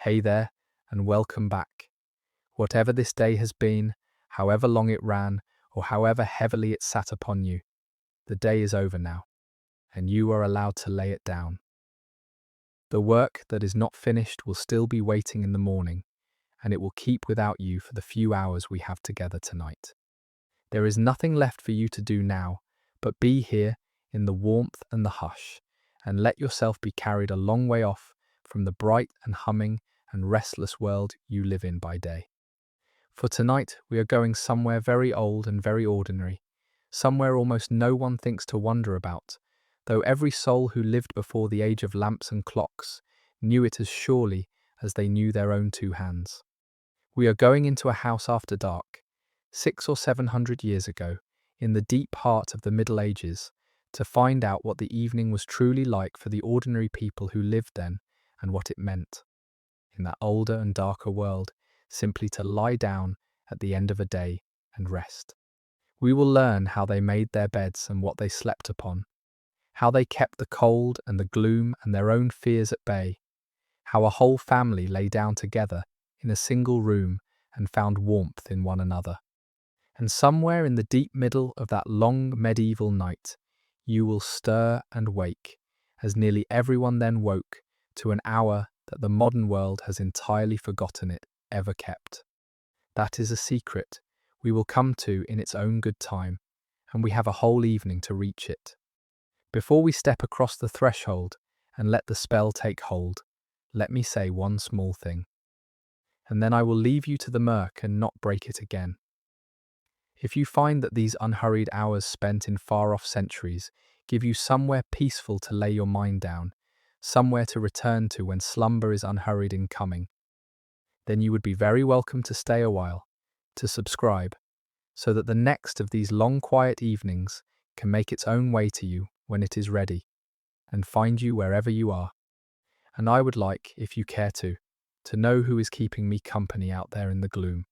Hey there, and welcome back. Whatever this day has been, however long it ran, or however heavily it sat upon you, the day is over now, and you are allowed to lay it down. The work that is not finished will still be waiting in the morning, and it will keep without you for the few hours we have together tonight. There is nothing left for you to do now, but be here in the warmth and the hush, and let yourself be carried a long way off from the bright and humming and restless world you live in by day. For tonight we are going somewhere very old and very ordinary, somewhere almost no one thinks to wonder about, though every soul who lived before the age of lamps and clocks knew it as surely as they knew their own two hands. We are going into a house after dark, 600 or 700 years ago, in the deep heart of the Middle Ages, to find out what the evening was truly like for the ordinary people who lived then and what it meant, in that older and darker world, simply to lie down at the end of a day and rest. We will learn how they made their beds and what they slept upon, how they kept the cold and the gloom and their own fears at bay, how a whole family lay down together in a single room and found warmth in one another. And somewhere in the deep middle of that long medieval night, you will stir and wake, as nearly everyone then woke, to an hour that the modern world has entirely forgotten it ever kept. That is a secret we will come to in its own good time, and we have a whole evening to reach it. Before we step across the threshold and let the spell take hold, let me say one small thing, and then I will leave you to the murk and not break it again. If you find that these unhurried hours spent in far-off centuries give you somewhere peaceful to lay your mind down, somewhere to return to when slumber is unhurried in coming, then you would be very welcome to stay a while, to subscribe, so that the next of these long quiet evenings can make its own way to you when it is ready, and find you wherever you are. And I would like, if you care to know who is keeping me company out there in the gloom.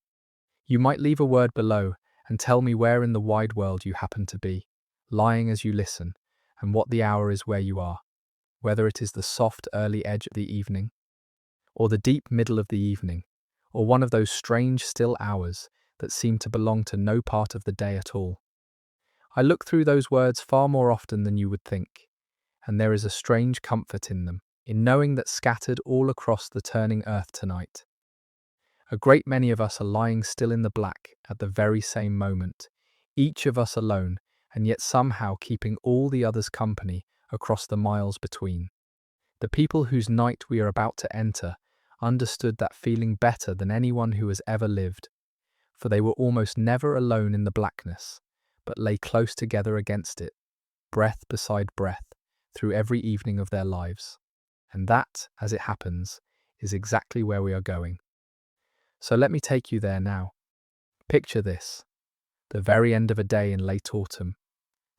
You might leave a word below and tell me where in the wide world you happen to be, lying as you listen, and what the hour is where you are, whether it is the soft early edge of the evening, or the deep middle of the evening, or one of those strange still hours that seem to belong to no part of the day at all. I look through those words far more often than you would think, and there is a strange comfort in them, in knowing that scattered all across the turning earth tonight, a great many of us are lying still in the black at the very same moment, each of us alone, and yet somehow keeping all the others company across the miles between. The people whose night we are about to enter understood that feeling better than anyone who has ever lived, for they were almost never alone in the blackness, but lay close together against it, breath beside breath, through every evening of their lives. And that, as it happens, is exactly where we are going. So let me take you there now. Picture this, the very end of a day in late autumn,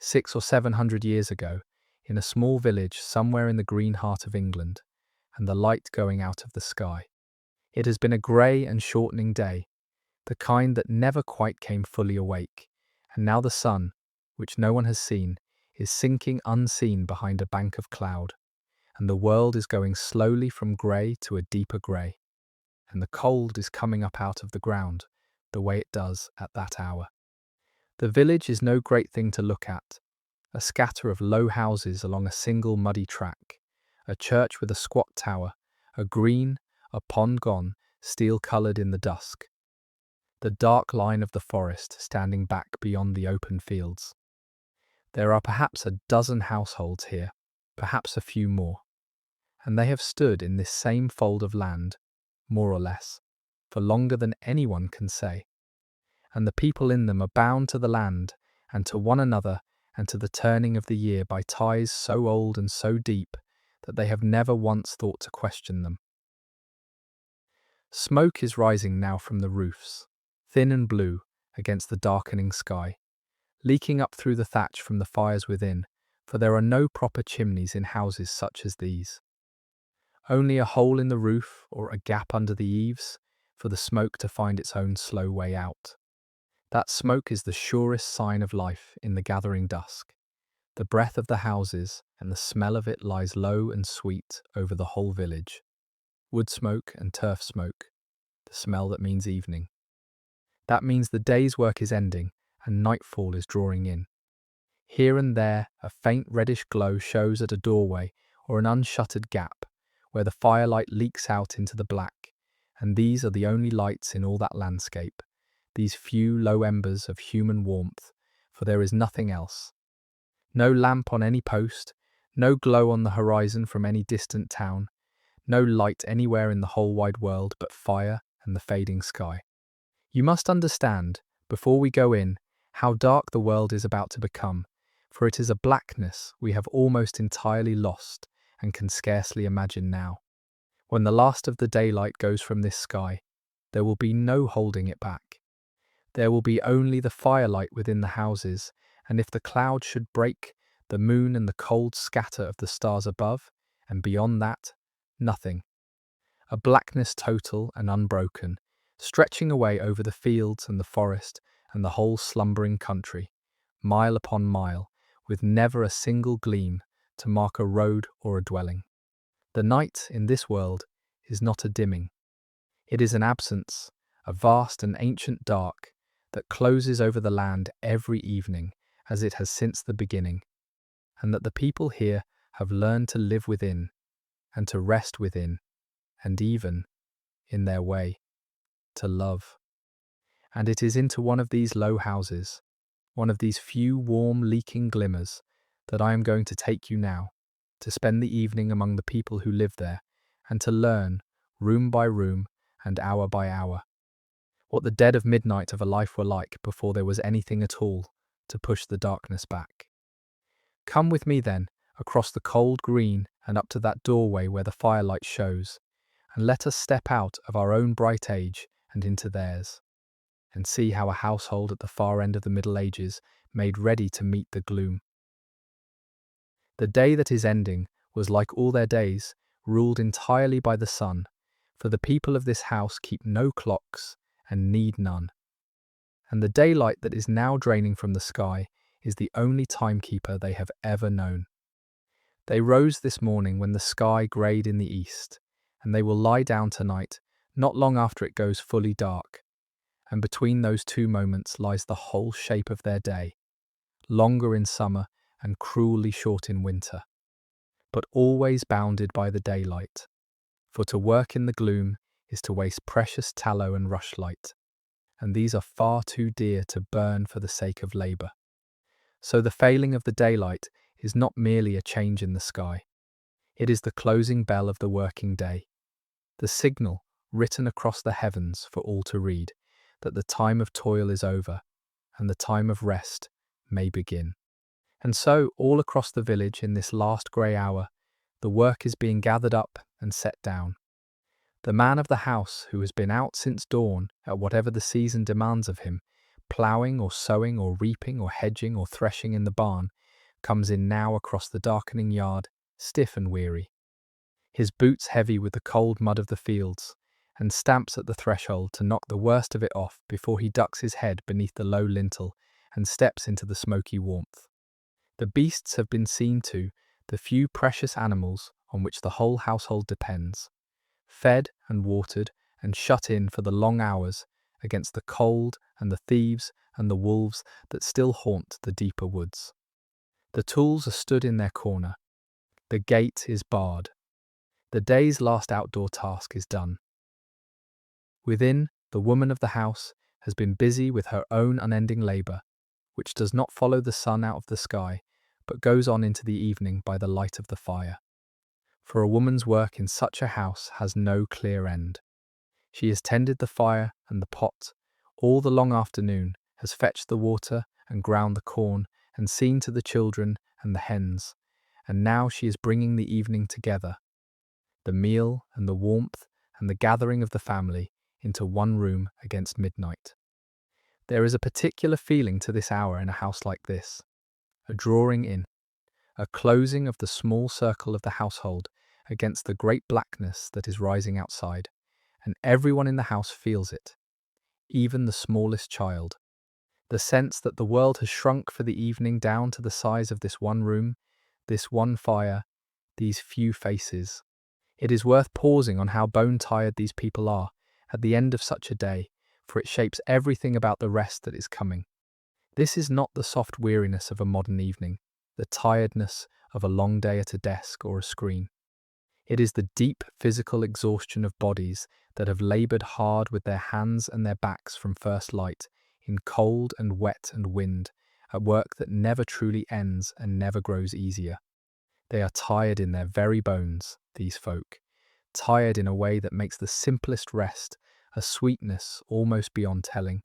600 or 700 years ago, in a small village somewhere in the green heart of England, and the light going out of the sky. It has been a grey and shortening day, the kind that never quite came fully awake, and now the sun, which no one has seen, is sinking unseen behind a bank of cloud, and the world is going slowly from grey to a deeper grey, and the cold is coming up out of the ground, the way it does at that hour. The village is no great thing to look at, a scatter of low houses along a single muddy track, a church with a squat tower, a green, a pond gone, steel-coloured in the dusk, the dark line of the forest standing back beyond the open fields. There are perhaps a dozen households here, perhaps a few more, and they have stood in this same fold of land, more or less, for longer than anyone can say. And the people in them are bound to the land and to one another and to the turning of the year by ties so old and so deep that they have never once thought to question them. Smoke is rising now from the roofs, thin and blue against the darkening sky, leaking up through the thatch from the fires within, for there are no proper chimneys in houses such as these. Only a hole in the roof or a gap under the eaves for the smoke to find its own slow way out. That smoke is the surest sign of life in the gathering dusk. The breath of the houses and the smell of it lies low and sweet over the whole village. wood smoke and turf smoke, the smell that means evening. That means the day's work is ending and nightfall is drawing in. Here and there, a faint reddish glow shows at a doorway or an unshuttered gap, where the firelight leaks out into the black, and these are the only lights in all that landscape, these few low embers of human warmth, for there is nothing else. No lamp on any post, no glow on the horizon from any distant town, no light anywhere in the whole wide world but fire and the fading sky. You must understand, before we go in, how dark the world is about to become, for it is a blackness we have almost entirely lost and can scarcely imagine now. When the last of the daylight goes from this sky, there will be no holding it back. There will be only the firelight within the houses, and if the clouds should break, the moon and the cold scatter of the stars above, and beyond that, nothing. A blackness total and unbroken, stretching away over the fields and the forest and the whole slumbering country, mile upon mile, with never a single gleam to mark a road or a dwelling. The night in this world is not a dimming. It is an absence, a vast and ancient dark that closes over the land every evening as it has since the beginning, and that the people here have learned to live within and to rest within, and even, in their way, to love. And it is into one of these low houses, one of these few warm leaking glimmers, that I am going to take you now, to spend the evening among the people who live there, and to learn, room by room and hour by hour, what the dead of midnight of a life were like before there was anything at all to push the darkness back. Come with me then, across the cold green and up to that doorway where the firelight shows, and let us step out of our own bright age and into theirs, and see how a household at the far end of the Middle Ages made ready to meet the gloom. The day that is ending was like all their days, ruled entirely by the sun, for the people of this house keep no clocks and need none. And the daylight that is now draining from the sky is the only timekeeper they have ever known. They rose this morning when the sky greyed in the east, and they will lie down tonight, not long after it goes fully dark. And between those two moments lies the whole shape of their day, longer in summer and cruelly short in winter, but always bounded by the daylight. For to work in the gloom is to waste precious tallow and rushlight, and these are far too dear to burn for the sake of labour. So the failing of the daylight is not merely a change in the sky. It is the closing bell of the working day, the signal written across the heavens for all to read, that the time of toil is over and the time of rest may begin. And so, all across the village in this last grey hour, the work is being gathered up and set down. The man of the house, who has been out since dawn at whatever the season demands of him, ploughing or sowing or reaping or hedging or threshing in the barn, comes in now across the darkening yard, stiff and weary, his boots heavy with the cold mud of the fields, and stamps at the threshold to knock the worst of it off before he ducks his head beneath the low lintel and steps into the smoky warmth. The beasts have been seen to, the few precious animals on which the whole household depends, fed and watered and shut in for the long hours against the cold and the thieves and the wolves that still haunt the deeper woods. The tools are stood in their corner. The gate is barred. The day's last outdoor task is done. Within, the woman of the house has been busy with her own unending labour, which does not follow the sun out of the sky, but goes on into the evening by the light of the fire. For a woman's work in such a house has no clear end. She has tended the fire and the pot all the long afternoon, has fetched the water and ground the corn, and seen to the children and the hens, and now she is bringing the evening together, the meal and the warmth and the gathering of the family into one room against midnight. There is a particular feeling to this hour in a house like this, a drawing in, a closing of the small circle of the household against the great blackness that is rising outside, and everyone in the house feels it, even the smallest child. The sense that the world has shrunk for the evening down to the size of this one room, this one fire, these few faces. It is worth pausing on how bone-tired these people are at the end of such a day, for it shapes everything about the rest that is coming. This is not the soft weariness of a modern evening, the tiredness of a long day at a desk or a screen. It is the deep physical exhaustion of bodies that have labored hard with their hands and their backs from first light, in cold and wet and wind, at work that never truly ends and never grows easier. They are tired in their very bones, these folk, tired in a way that makes the simplest rest a sweetness almost beyond telling,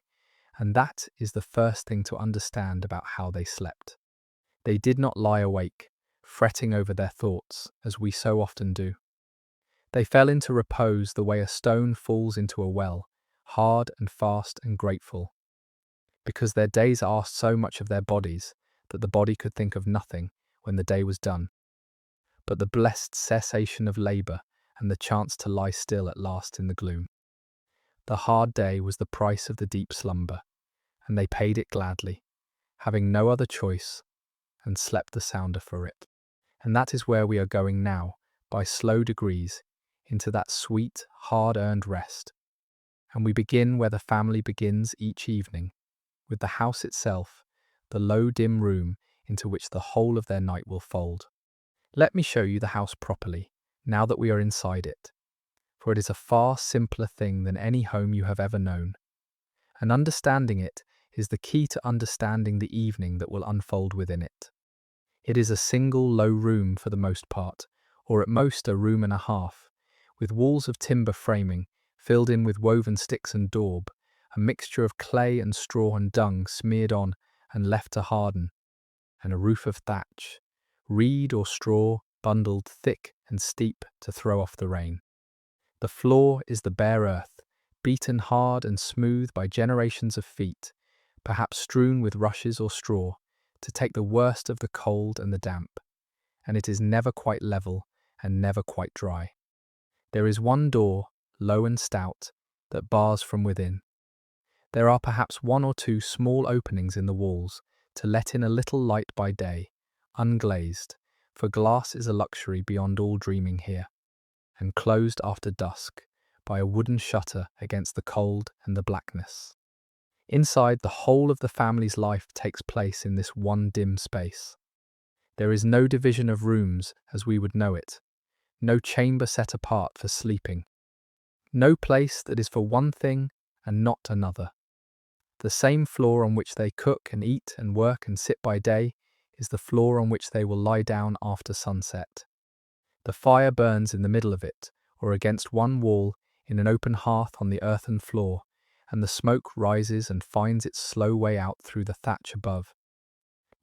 and that is the first thing to understand about how they slept. They did not lie awake, fretting over their thoughts, as we so often do. They fell into repose the way a stone falls into a well, hard and fast and grateful, because their days asked so much of their bodies that the body could think of nothing when the day was done, but the blessed cessation of labour and the chance to lie still at last in the gloom. The hard day was the price of the deep slumber, and they paid it gladly, having no other choice, and slept the sounder for it. And that is where we are going now, by slow degrees, into that sweet, hard-earned rest. And we begin where the family begins each evening, with the house itself, the low, dim room into which the whole of their night will fold. Let me show you the house properly, now that we are inside it, for it is a far simpler thing than any home you have ever known. And understanding it is the key to understanding the evening that will unfold within it. It is a single low room for the most part, or at most a room and a half, with walls of timber framing, filled in with woven sticks and daub, a mixture of clay and straw and dung smeared on and left to harden, and a roof of thatch, reed or straw bundled thick and steep to throw off the rain. The floor is the bare earth, beaten hard and smooth by generations of feet, perhaps strewn with rushes or straw, to take the worst of the cold and the damp, and it is never quite level and never quite dry. There is one door, low and stout, that bars from within. There are perhaps one or two small openings in the walls to let in a little light by day, unglazed, for glass is a luxury beyond all dreaming here, and closed after dusk by a wooden shutter against the cold and the blackness. Inside, the whole of the family's life takes place in this one dim space. There is no division of rooms as we would know it, no chamber set apart for sleeping, no place that is for one thing and not another. The same floor on which they cook and eat and work and sit by day is the floor on which they will lie down after sunset. The fire burns in the middle of it, or against one wall in an open hearth on the earthen floor, and the smoke rises and finds its slow way out through the thatch above,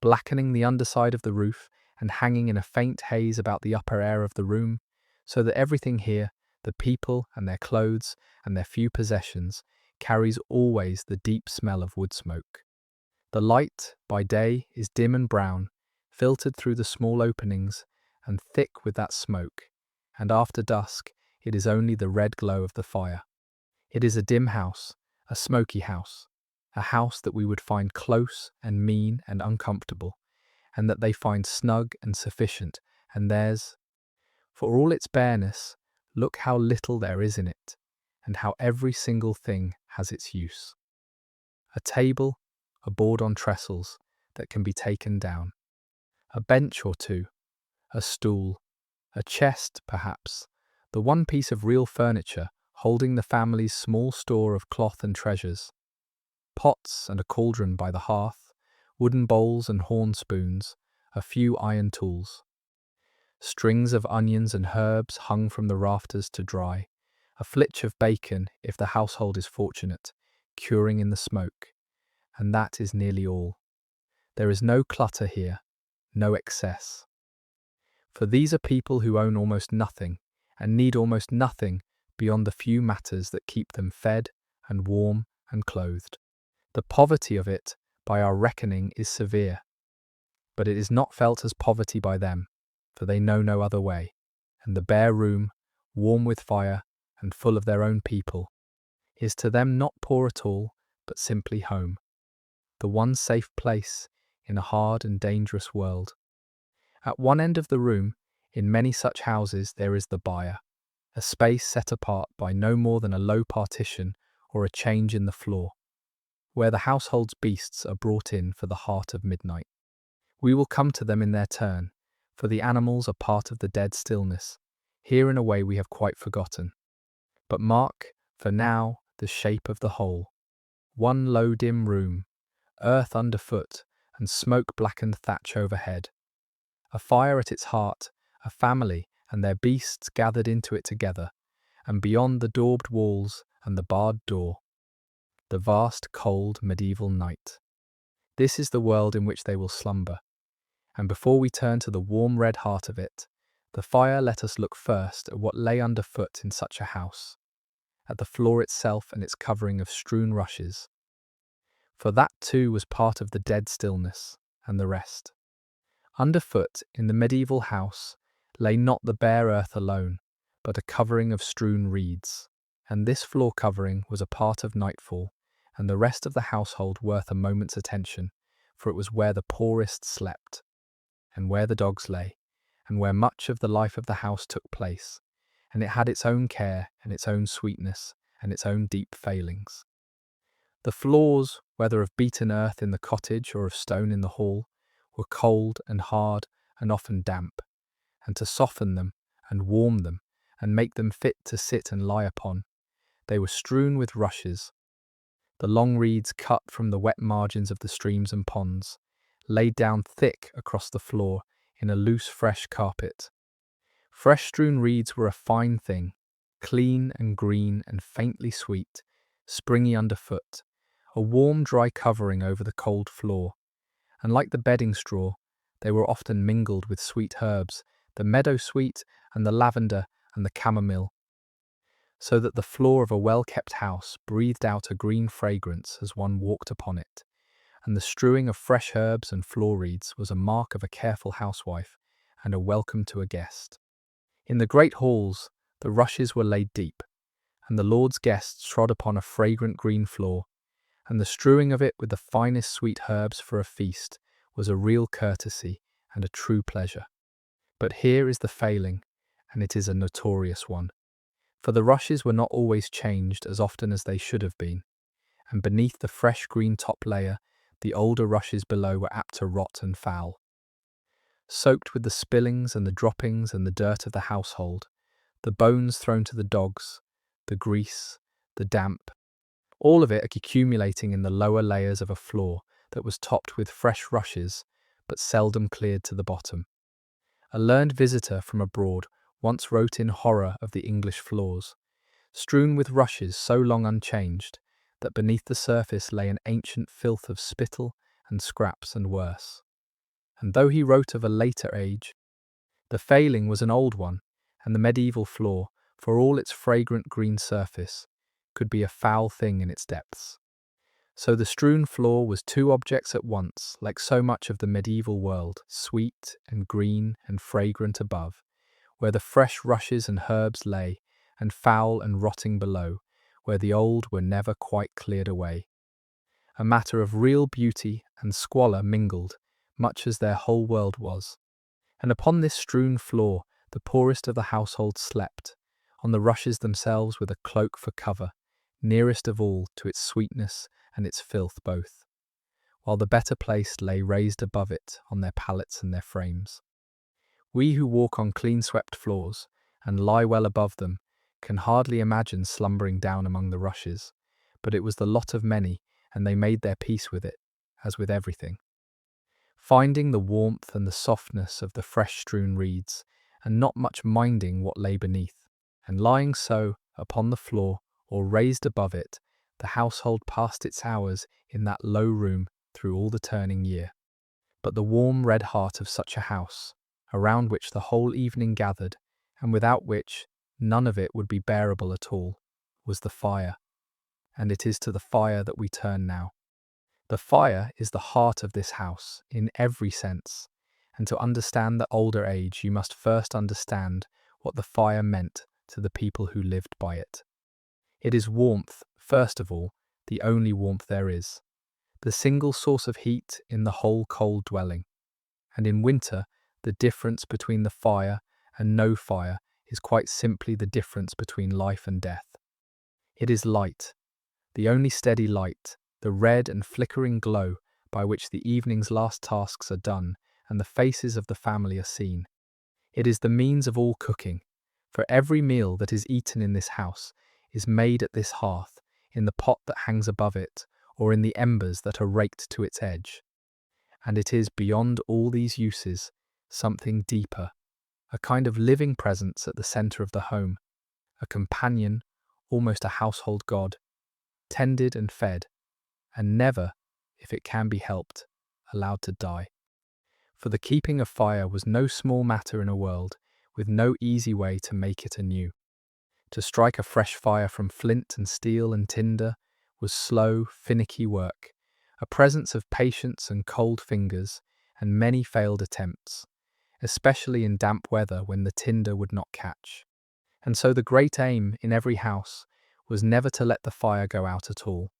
blackening the underside of the roof and hanging in a faint haze about the upper air of the room, so that everything here, the people and their clothes and their few possessions, carries always the deep smell of wood smoke. The light, by day, is dim and brown, filtered through the small openings, and thick with that smoke, and after dusk it is only the red glow of the fire. It is a dim house, a smoky house, a house that we would find close and mean and uncomfortable, and that they find snug and sufficient, and theirs. For all its bareness, look how little there is in it, and how every single thing has its use. A table, a board on trestles that can be taken down, a bench or two, a stool, a chest, perhaps, the one piece of real furniture holding the family's small store of cloth and treasures, pots and a cauldron by the hearth, wooden bowls and horn spoons, a few iron tools, strings of onions and herbs hung from the rafters to dry, a flitch of bacon, if the household is fortunate, curing in the smoke, and that is nearly all. There is no clutter here, no excess. For these are people who own almost nothing, and need almost nothing beyond the few matters that keep them fed and warm and clothed. The poverty of it, by our reckoning, is severe, but it is not felt as poverty by them, for they know no other way, and the bare room, warm with fire and full of their own people, is to them not poor at all, but simply home, the one safe place in a hard and dangerous world. At one end of the room, in many such houses, there is the buyer, a space set apart by no more than a low partition or a change in the floor, where the household's beasts are brought in for the heart of midnight. We will come to them in their turn, for the animals are part of the dead stillness, here in a way we have quite forgotten. But mark, for now, the shape of the whole. One low dim room, earth underfoot, and smoke-blackened thatch overhead. A fire at its heart, a family and their beasts gathered into it together, and beyond the daubed walls and the barred door, the vast, cold, medieval night. This is the world in which they will slumber. And before we turn to the warm red heart of it, the fire, let us look first at what lay underfoot in such a house, at the floor itself and its covering of strewn rushes. For that too was part of the dead stillness, and the rest. Underfoot, in the medieval house, lay not the bare earth alone, but a covering of strewn reeds. And this floor covering was a part of nightfall, and the rest of the household worth a moment's attention, for it was where the poorest slept, and where the dogs lay, and where much of the life of the house took place, and it had its own care and its own sweetness and its own deep failings. The floors, whether of beaten earth in the cottage or of stone in the hall, were cold and hard and often damp, and to soften them and warm them and make them fit to sit and lie upon, they were strewn with rushes. The long reeds cut from the wet margins of the streams and ponds, laid down thick across the floor in a loose fresh carpet. Fresh strewn reeds were a fine thing, clean and green and faintly sweet, springy underfoot, a warm dry covering over the cold floor, and like the bedding straw, they were often mingled with sweet herbs, the meadow sweet and the lavender and the chamomile, so that the floor of a well-kept house breathed out a green fragrance as one walked upon it, and the strewing of fresh herbs and floor reeds was a mark of a careful housewife and a welcome to a guest. In the great halls, the rushes were laid deep, and the Lord's guests trod upon a fragrant green floor, and the strewing of it with the finest sweet herbs for a feast was a real courtesy and a true pleasure. But here is the failing, and it is a notorious one. For the rushes were not always changed as often as they should have been, and beneath the fresh green top layer, the older rushes below were apt to rot and foul. Soaked with the spillings and the droppings and the dirt of the household, the bones thrown to the dogs, the grease, the damp, all of it accumulating in the lower layers of a floor that was topped with fresh rushes, but seldom cleared to the bottom. A learned visitor from abroad once wrote in horror of the English floors, strewn with rushes so long unchanged that beneath the surface lay an ancient filth of spittle and scraps and worse. And though he wrote of a later age, the failing was an old one, and the medieval floor, for all its fragrant green surface, could be a foul thing in its depths. So the strewn floor was two objects at once, like so much of the medieval world, sweet and green and fragrant above, where the fresh rushes and herbs lay, and foul and rotting below, where the old were never quite cleared away. A matter of real beauty and squalor mingled, much as their whole world was. And upon this strewn floor the poorest of the household slept, on the rushes themselves with a cloak for cover, nearest of all to its sweetness and its filth both, while the better placed lay raised above it on their pallets and their frames. We who walk on clean-swept floors, and lie well above them, can hardly imagine slumbering down among the rushes, but it was the lot of many, and they made their peace with it, as with everything. Finding the warmth and the softness of the fresh-strewn reeds, and not much minding what lay beneath, and lying so, upon the floor, or raised above it, the household passed its hours in that low room through all the turning year. But the warm red heart of such a house, around which the whole evening gathered, and without which none of it would be bearable at all, was the fire. And it is to the fire that we turn now. The fire is the heart of this house, in every sense, and to understand the older age you must first understand what the fire meant to the people who lived by it. It is warmth, first of all, the only warmth there is, the single source of heat in the whole cold dwelling, and in winter the difference between the fire and no fire is quite simply the difference between life and death. It is light, the only steady light, the red and flickering glow by which the evening's last tasks are done and the faces of the family are seen. It is the means of all cooking, for every meal that is eaten in this house is made at this hearth, in the pot that hangs above it, or in the embers that are raked to its edge. And it is beyond all these uses, something deeper, a kind of living presence at the centre of the home, a companion, almost a household god, tended and fed, and never, if it can be helped, allowed to die. For the keeping of fire was no small matter in a world with no easy way to make it anew. To strike a fresh fire from flint and steel and tinder was slow, finicky work, a presence of patience and cold fingers, and many failed attempts, especially in damp weather when the tinder would not catch. And so the great aim in every house was never to let the fire go out at all,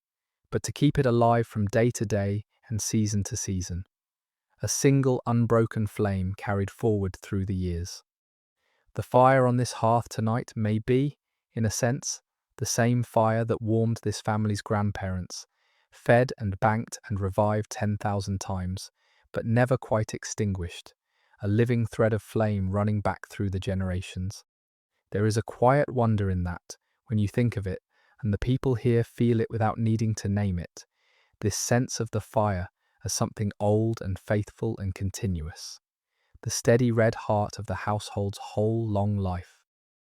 but to keep it alive from day to day and season to season. A single unbroken flame carried forward through the years. The fire on this hearth tonight may be, in a sense, the same fire that warmed this family's grandparents, fed and banked and revived 10,000 times, but never quite extinguished, a living thread of flame running back through the generations. There is a quiet wonder in that, when you think of it, and the people here feel it without needing to name it, this sense of the fire as something old and faithful and continuous, the steady red heart of the household's whole long life.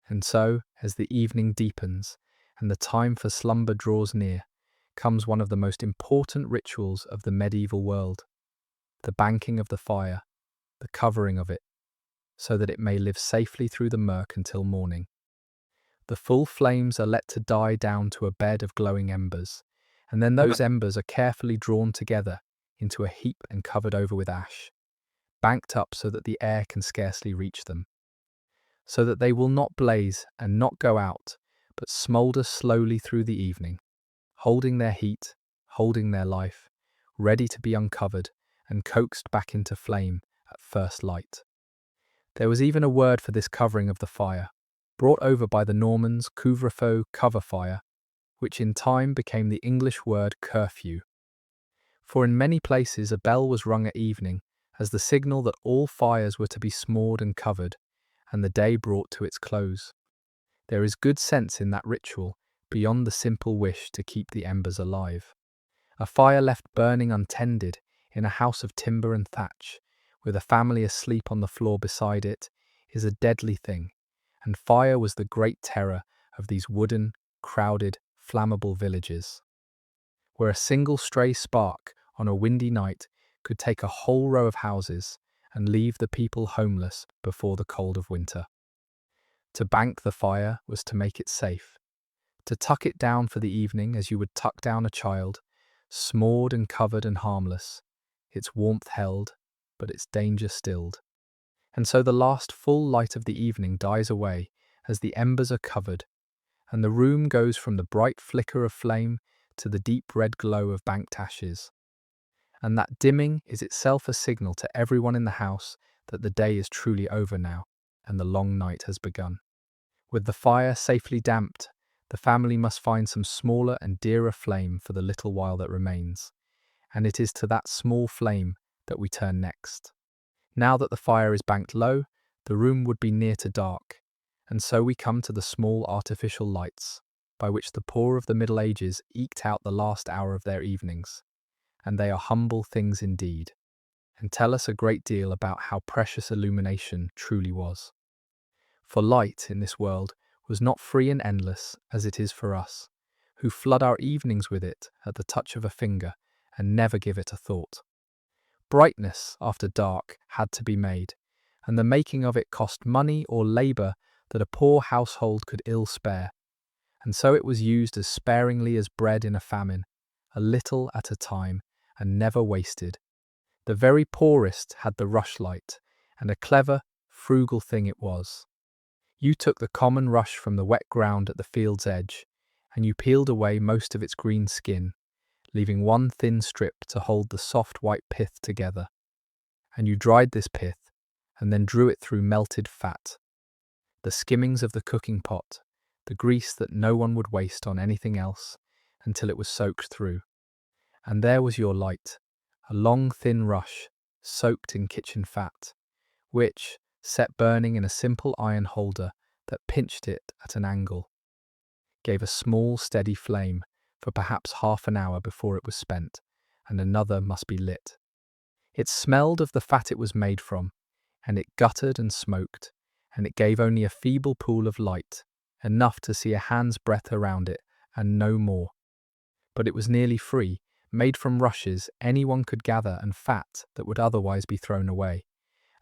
And so, as the evening deepens and the time for slumber draws near, comes one of the most important rituals of the medieval world, the banking of the fire, the covering of it, so that it may live safely through the murk until morning. The full flames are let to die down to a bed of glowing embers, and then those embers are carefully drawn together into a heap and covered over with ash, banked up so that the air can scarcely reach them, so that they will not blaze and not go out, but smoulder slowly through the evening, holding their heat, holding their life, ready to be uncovered and coaxed back into flame at first light. There was even a word for this covering of the fire, brought over by the Normans, couvre-feu, cover fire, which in time became the English word curfew. For in many places a bell was rung at evening as the signal that all fires were to be smored and covered, and the day brought to its close. There is good sense in that ritual, beyond the simple wish to keep the embers alive. A fire left burning untended in a house of timber and thatch, with a family asleep on the floor beside it, is a deadly thing, and fire was the great terror of these wooden, crowded, flammable villages, where a single stray spark on a windy night could take a whole row of houses and leave the people homeless before the cold of winter. To bank the fire was to make it safe, to tuck it down for the evening as you would tuck down a child, smored and covered and harmless, its warmth held, but its danger stilled. And so the last full light of the evening dies away as the embers are covered, and the room goes from the bright flicker of flame to the deep red glow of banked ashes. And that dimming is itself a signal to everyone in the house that the day is truly over now, and the long night has begun. With the fire safely damped, the family must find some smaller and dearer flame for the little while that remains, and it is to that small flame that we turn next. Now that the fire is banked low, the room would be near to dark, and so we come to the small artificial lights, by which the poor of the Middle Ages eked out the last hour of their evenings. And they are humble things indeed, and tell us a great deal about how precious illumination truly was. For light in this world was not free and endless as it is for us, who flood our evenings with it at the touch of a finger and never give it a thought. Brightness after dark had to be made, and the making of it cost money or labour that a poor household could ill spare, and so it was used as sparingly as bread in a famine, a little at a time, and never wasted. The very poorest had the rushlight, and a clever, frugal thing it was. You took the common rush from the wet ground at the field's edge, and you peeled away most of its green skin, leaving one thin strip to hold the soft white pith together. And you dried this pith, and then drew it through melted fat. the skimmings of the cooking pot, the grease that no one would waste on anything else until it was soaked through. And there was your light, a long thin rush, soaked in kitchen fat, which, set burning in a simple iron holder that pinched it at an angle, gave a small steady flame for perhaps half an hour before it was spent, and another must be lit. It smelled of the fat it was made from, and it guttered and smoked, and it gave only a feeble pool of light, enough to see a hand's breadth around it, and no more. But it was nearly free, made from rushes anyone could gather and fat that would otherwise be thrown away,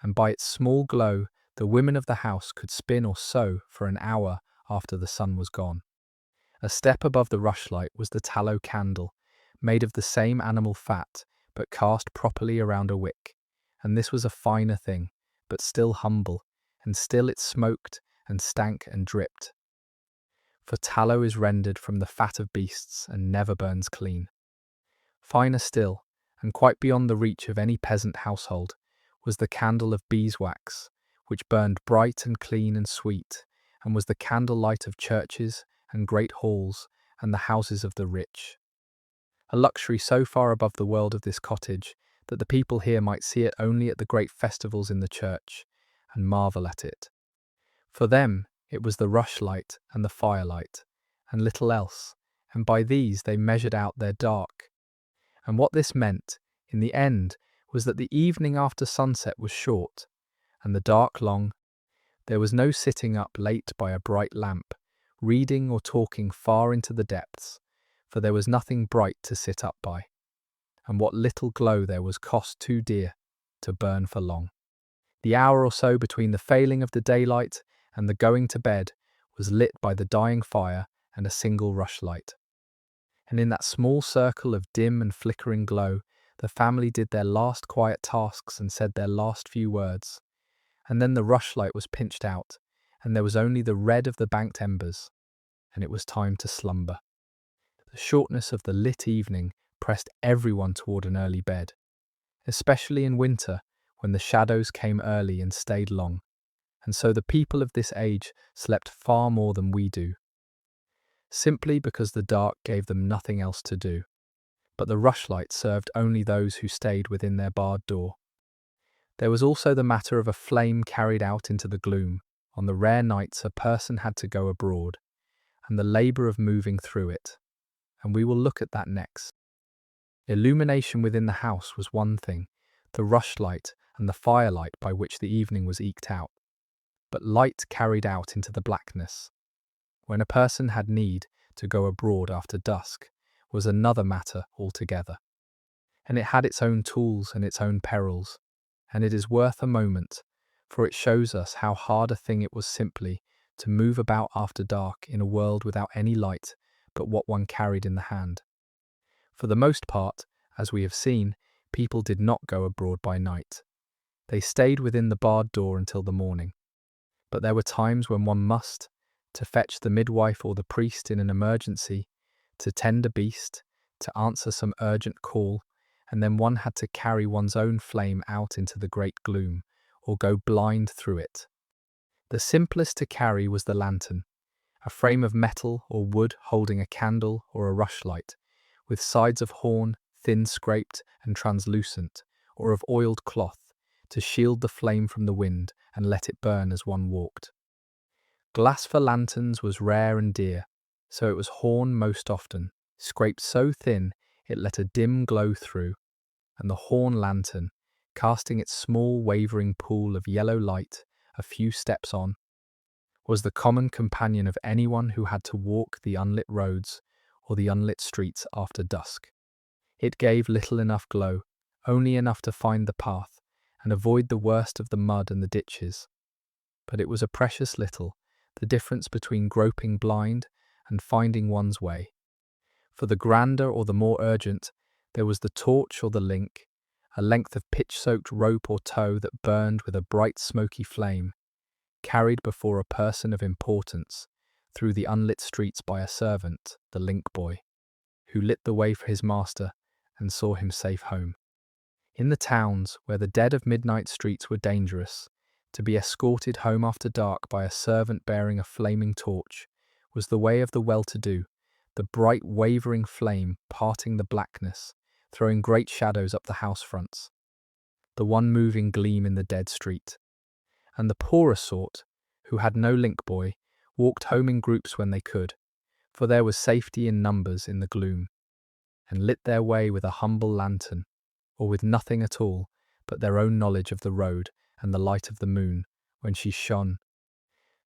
and by its small glow the women of the house could spin or sew for an hour after the sun was gone. A step above the rushlight was the tallow candle, made of the same animal fat, but cast properly around a wick, and this was a finer thing, but still humble, and still it smoked and stank and dripped. For tallow is rendered from the fat of beasts and never burns clean. Finer still, and quite beyond the reach of any peasant household, was the candle of beeswax, which burned bright and clean and sweet, and was the candlelight of churches and great halls and the houses of the rich. A luxury so far above the world of this cottage that the people here might see it only at the great festivals in the church, and marvel at it. For them it was the rushlight and the firelight, and little else, and by these they measured out their dark. And what this meant, in the end, was that the evening after sunset was short, and the dark long. There was no sitting up late by a bright lamp, reading or talking far into the depths, for there was nothing bright to sit up by, and what little glow there was cost too dear to burn for long. The hour or so between the failing of the daylight and the going to bed was lit by the dying fire and a single rushlight. And in that small circle of dim and flickering glow, the family did their last quiet tasks and said their last few words. And then the rushlight was pinched out, and there was only the red of the banked embers, and it was time to slumber. The shortness of the lit evening pressed everyone toward an early bed, especially in winter when the shadows came early and stayed long, and so the people of this age slept far more than we do, simply because the dark gave them nothing else to do. But the rushlight served only those who stayed within their barred door. There was also the matter of a flame carried out into the gloom on the rare nights a person had to go abroad, and the labour of moving through it, and we will look at that next. Illumination within the house was one thing, the rushlight and the firelight by which the evening was eked out, but light carried out into the blackness, when a person had need to go abroad after dusk, was another matter altogether, and it had its own tools and its own perils, and it is worth a moment, for it shows us how hard a thing it was simply to move about after dark in a world without any light but what one carried in the hand. For the most part, as we have seen, people did not go abroad by night. They stayed within the barred door until the morning. But there were times when one must, to fetch the midwife or the priest in an emergency, to tend a beast, to answer some urgent call, and then one had to carry one's own flame out into the great gloom, or go blind through it. The simplest to carry was the lantern, a frame of metal or wood holding a candle or a rushlight, with sides of horn, thin scraped and translucent, or of oiled cloth, to shield the flame from the wind and let it burn as one walked. Glass for lanterns was rare and dear, so it was horn most often, scraped so thin it let a dim glow through, and the horn lantern, casting its small wavering pool of yellow light a few steps on, was the common companion of anyone who had to walk the unlit roads or the unlit streets after dusk. It gave little enough glow, only enough to find the path and avoid the worst of the mud and the ditches. But it was a precious little, the difference between groping blind and finding one's way. For the grander or the more urgent, there was the torch or the link, a length of pitch-soaked rope or tow that burned with a bright smoky flame, carried before a person of importance through the unlit streets by a servant, the link boy, who lit the way for his master and saw him safe home. In the towns, where the dead of midnight streets were dangerous, To be escorted home after dark by a servant bearing a flaming torch was the way of the well-to-do, the bright wavering flame parting the blackness, throwing great shadows up the house fronts, the one moving gleam in the dead street. And the poorer sort, who had no link boy, walked home in groups when they could, for there was safety in numbers in the gloom, and lit their way with a humble lantern, or with nothing at all but their own knowledge of the road and the light of the moon when she shone.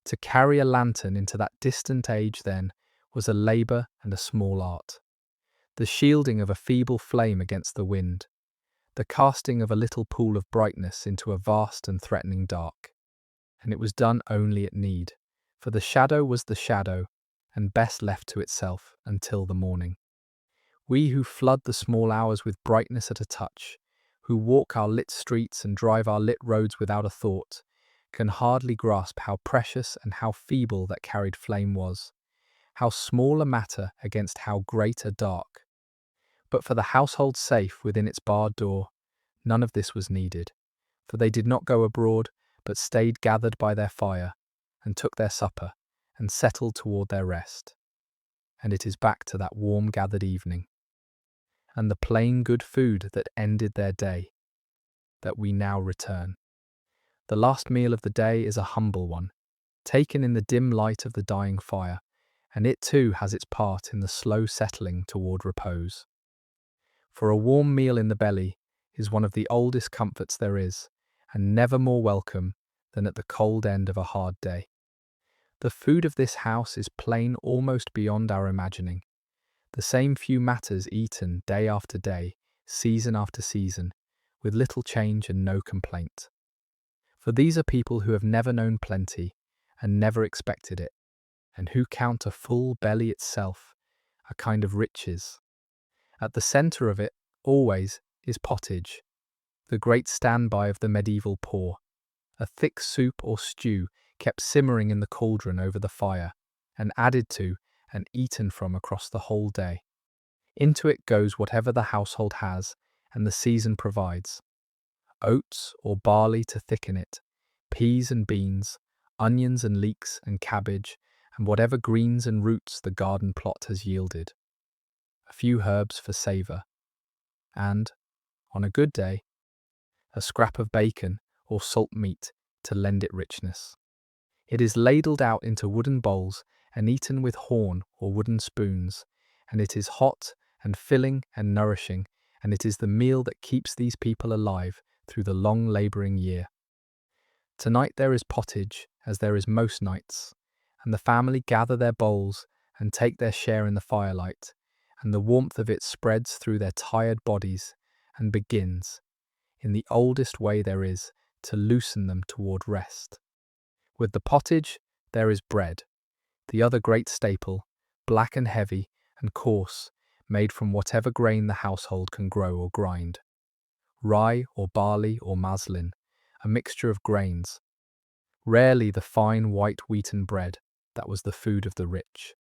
To carry a lantern into that distant age then was a labour and a small art, the shielding of a feeble flame against the wind, the casting of a little pool of brightness into a vast and threatening dark. And it was done only at need, for the shadow was the shadow, and best left to itself until the morning. We who flood the small hours with brightness at a touch, who walk our lit streets and drive our lit roads without a thought, can hardly grasp how precious and how feeble that carried flame was, how small a matter against how great a dark. But for the household safe within its barred door, none of this was needed, for they did not go abroad, but stayed gathered by their fire, and took their supper, and settled toward their rest. And it is back to that warm gathered evening, and the plain good food that ended their day, that we now return. The last meal of the day is a humble one, taken in the dim light of the dying fire, and it too has its part in the slow settling toward repose. For a warm meal in the belly is one of the oldest comforts there is, and never more welcome than at the cold end of a hard day. The food of this house is plain almost beyond our imagining. The same few matters eaten day after day, season after season, with little change and no complaint. For these are people who have never known plenty and never expected it, and who count a full belly itself a kind of riches. At the centre of it, always, is pottage, the great standby of the medieval poor, a thick soup or stew kept simmering in the cauldron over the fire, and added to and eaten from across the whole day. Into it goes whatever the household has and the season provides. Oats or barley to thicken it, peas and beans, onions and leeks and cabbage, and whatever greens and roots the garden plot has yielded. A few herbs for savour, and, on a good day, a scrap of bacon or salt meat to lend it richness. It is ladled out into wooden bowls and eaten with horn or wooden spoons, and it is hot and filling and nourishing, and it is the meal that keeps these people alive through the long labouring year. Tonight there is pottage, as there is most nights, and the family gather their bowls and take their share in the firelight, and the warmth of it spreads through their tired bodies and begins, in the oldest way there is, to loosen them toward rest. With the pottage there is bread, the other great staple, black and heavy and coarse, made from whatever grain the household can grow or grind. Rye or barley or muslin, a mixture of grains. Rarely the fine white wheaten bread that was the food of the rich.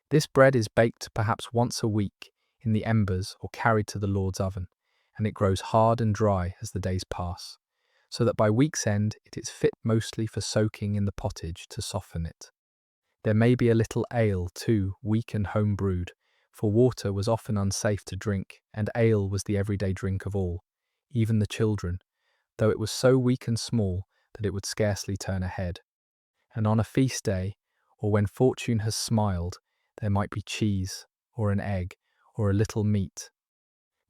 This bread is baked perhaps once a week in the embers or carried to the Lord's oven, and it grows hard and dry as the days pass, so that by week's end it is fit mostly for soaking in the pottage to soften it. There may be a little ale too, weak and home brewed, for water was often unsafe to drink, and ale was the everyday drink of all, even the children, though it was so weak and small that it would scarcely turn a head. And on a feast day, or when fortune has smiled, there might be cheese, or an egg, or a little meat.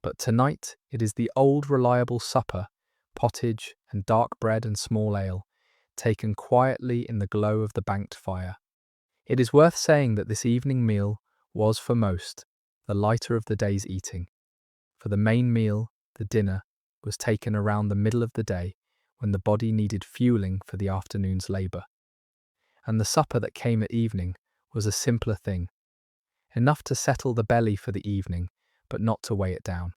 But tonight it is the old reliable supper, pottage and dark bread and small ale, taken quietly in the glow of the banked fire. It is worth saying that this evening meal was, for most, the lighter of the day's eating, for the main meal, the dinner, was taken around the middle of the day, when the body needed fueling for the afternoon's labour. And the supper that came at evening was a simpler thing, enough to settle the belly for the evening, but not to weigh it down.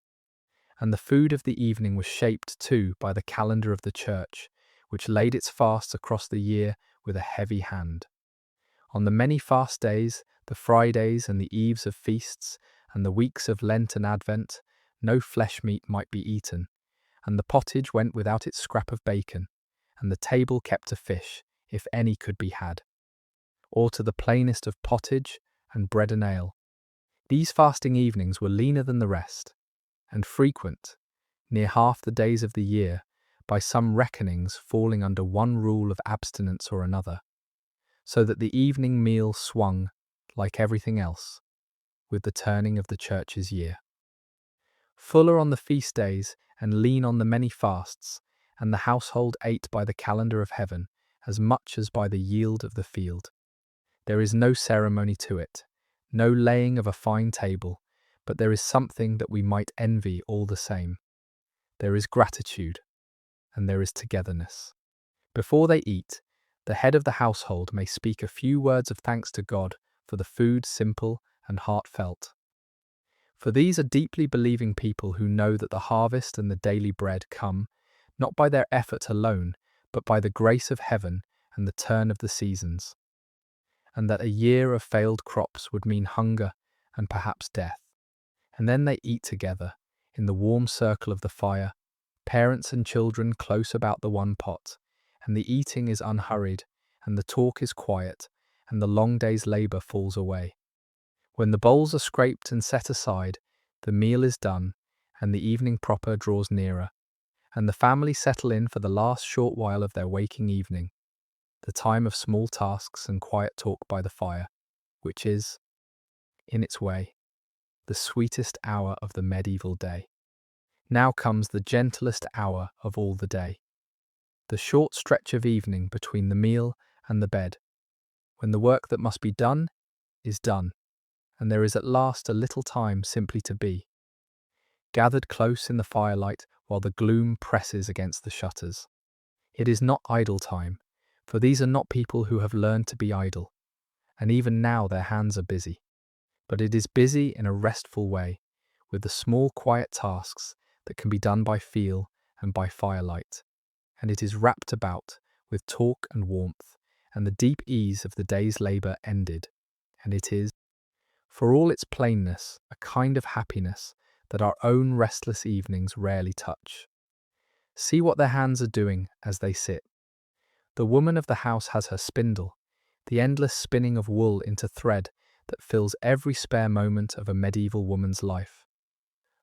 And the food of the evening was shaped too by the calendar of the church, which laid its fasts across the year with a heavy hand. On the many fast days, the Fridays and the eves of feasts, and the weeks of Lent and Advent, no flesh meat might be eaten, and the pottage went without its scrap of bacon, and the table kept to fish, if any could be had, or to the plainest of pottage and bread and ale. These fasting evenings were leaner than the rest, and frequent, near half the days of the year, by some reckonings falling under one rule of abstinence or another, so that the evening meal swung, like everything else, with the turning of the church's year. Fuller on the feast days and lean on the many fasts, and the household ate by the calendar of heaven as much as by the yield of the field. There is no ceremony to it, no laying of a fine table, but there is something that we might envy all the same. There is gratitude, and there is togetherness. Before they eat, the head of the household may speak a few words of thanks to God for the food simple and heartfelt. For these are deeply believing people who know that the harvest and the daily bread come, not by their effort alone, but by the grace of heaven and the turn of the seasons, and that a year of failed crops would mean hunger and perhaps death. And then they eat together, in the warm circle of the fire, parents and children close about the one pot, and the eating is unhurried, and the talk is quiet, and the long day's labour falls away. When the bowls are scraped and set aside, the meal is done, and the evening proper draws nearer, and the family settle in for the last short while of their waking evening, the time of small tasks and quiet talk by the fire, which is, in its way, the sweetest hour of the medieval day. Now comes the gentlest hour of all the day, the short stretch of evening between the meal and the bed, when the work that must be done is done, and there is at last a little time simply to be, gathered close in the firelight while the gloom presses against the shutters. It is not idle time, for these are not people who have learned to be idle, and even now their hands are busy. But it is busy in a restful way, with the small quiet tasks that can be done by feel and by firelight, and it is wrapped about with talk and warmth, and the deep ease of the day's labour ended, and it is, for all its plainness, a kind of happiness that our own restless evenings rarely touch. See what their hands are doing as they sit. The woman of the house has her spindle, the endless spinning of wool into thread that fills every spare moment of a medieval woman's life.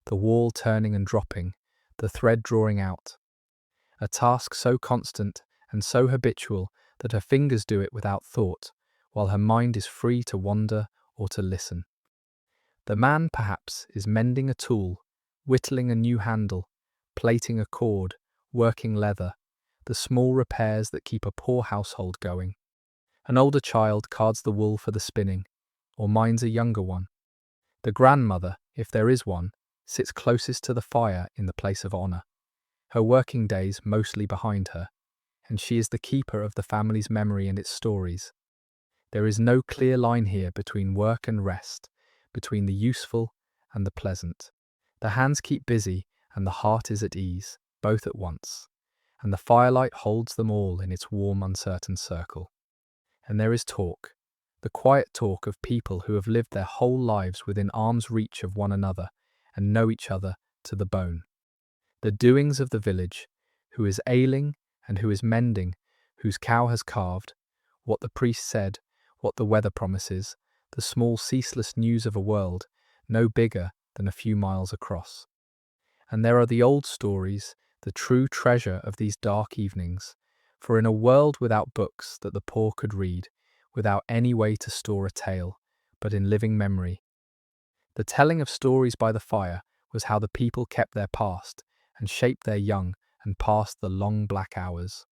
The wall turning and dropping, the thread drawing out. A task so constant and so habitual that her fingers do it without thought, while her mind is free to wander or to listen. The man, perhaps, is mending a tool, whittling a new handle, plaiting a cord, working leather, the small repairs that keep a poor household going. An older child cards the wool for the spinning, or minds a younger one. The grandmother, if there is one, sits closest to the fire in the place of honour, her working days mostly behind her, and she is the keeper of the family's memory and its stories. There is no clear line here between work and rest, between the useful and the pleasant. The hands keep busy and the heart is at ease, both at once, and the firelight holds them all in its warm, uncertain circle. And there is talk, the quiet talk of people who have lived their whole lives within arm's reach of one another and know each other to the bone. The doings of the village, who is ailing and who is mending, whose cow has calved, what the priest said, what the weather promises, the small ceaseless news of a world no bigger than a few miles across. And there are the old stories, the true treasure of these dark evenings, for in a world without books that the poor could read, without any way to store a tale, but in living memory, the telling of stories by the fire was how the people kept their past and shaped their young and passed the long black hours.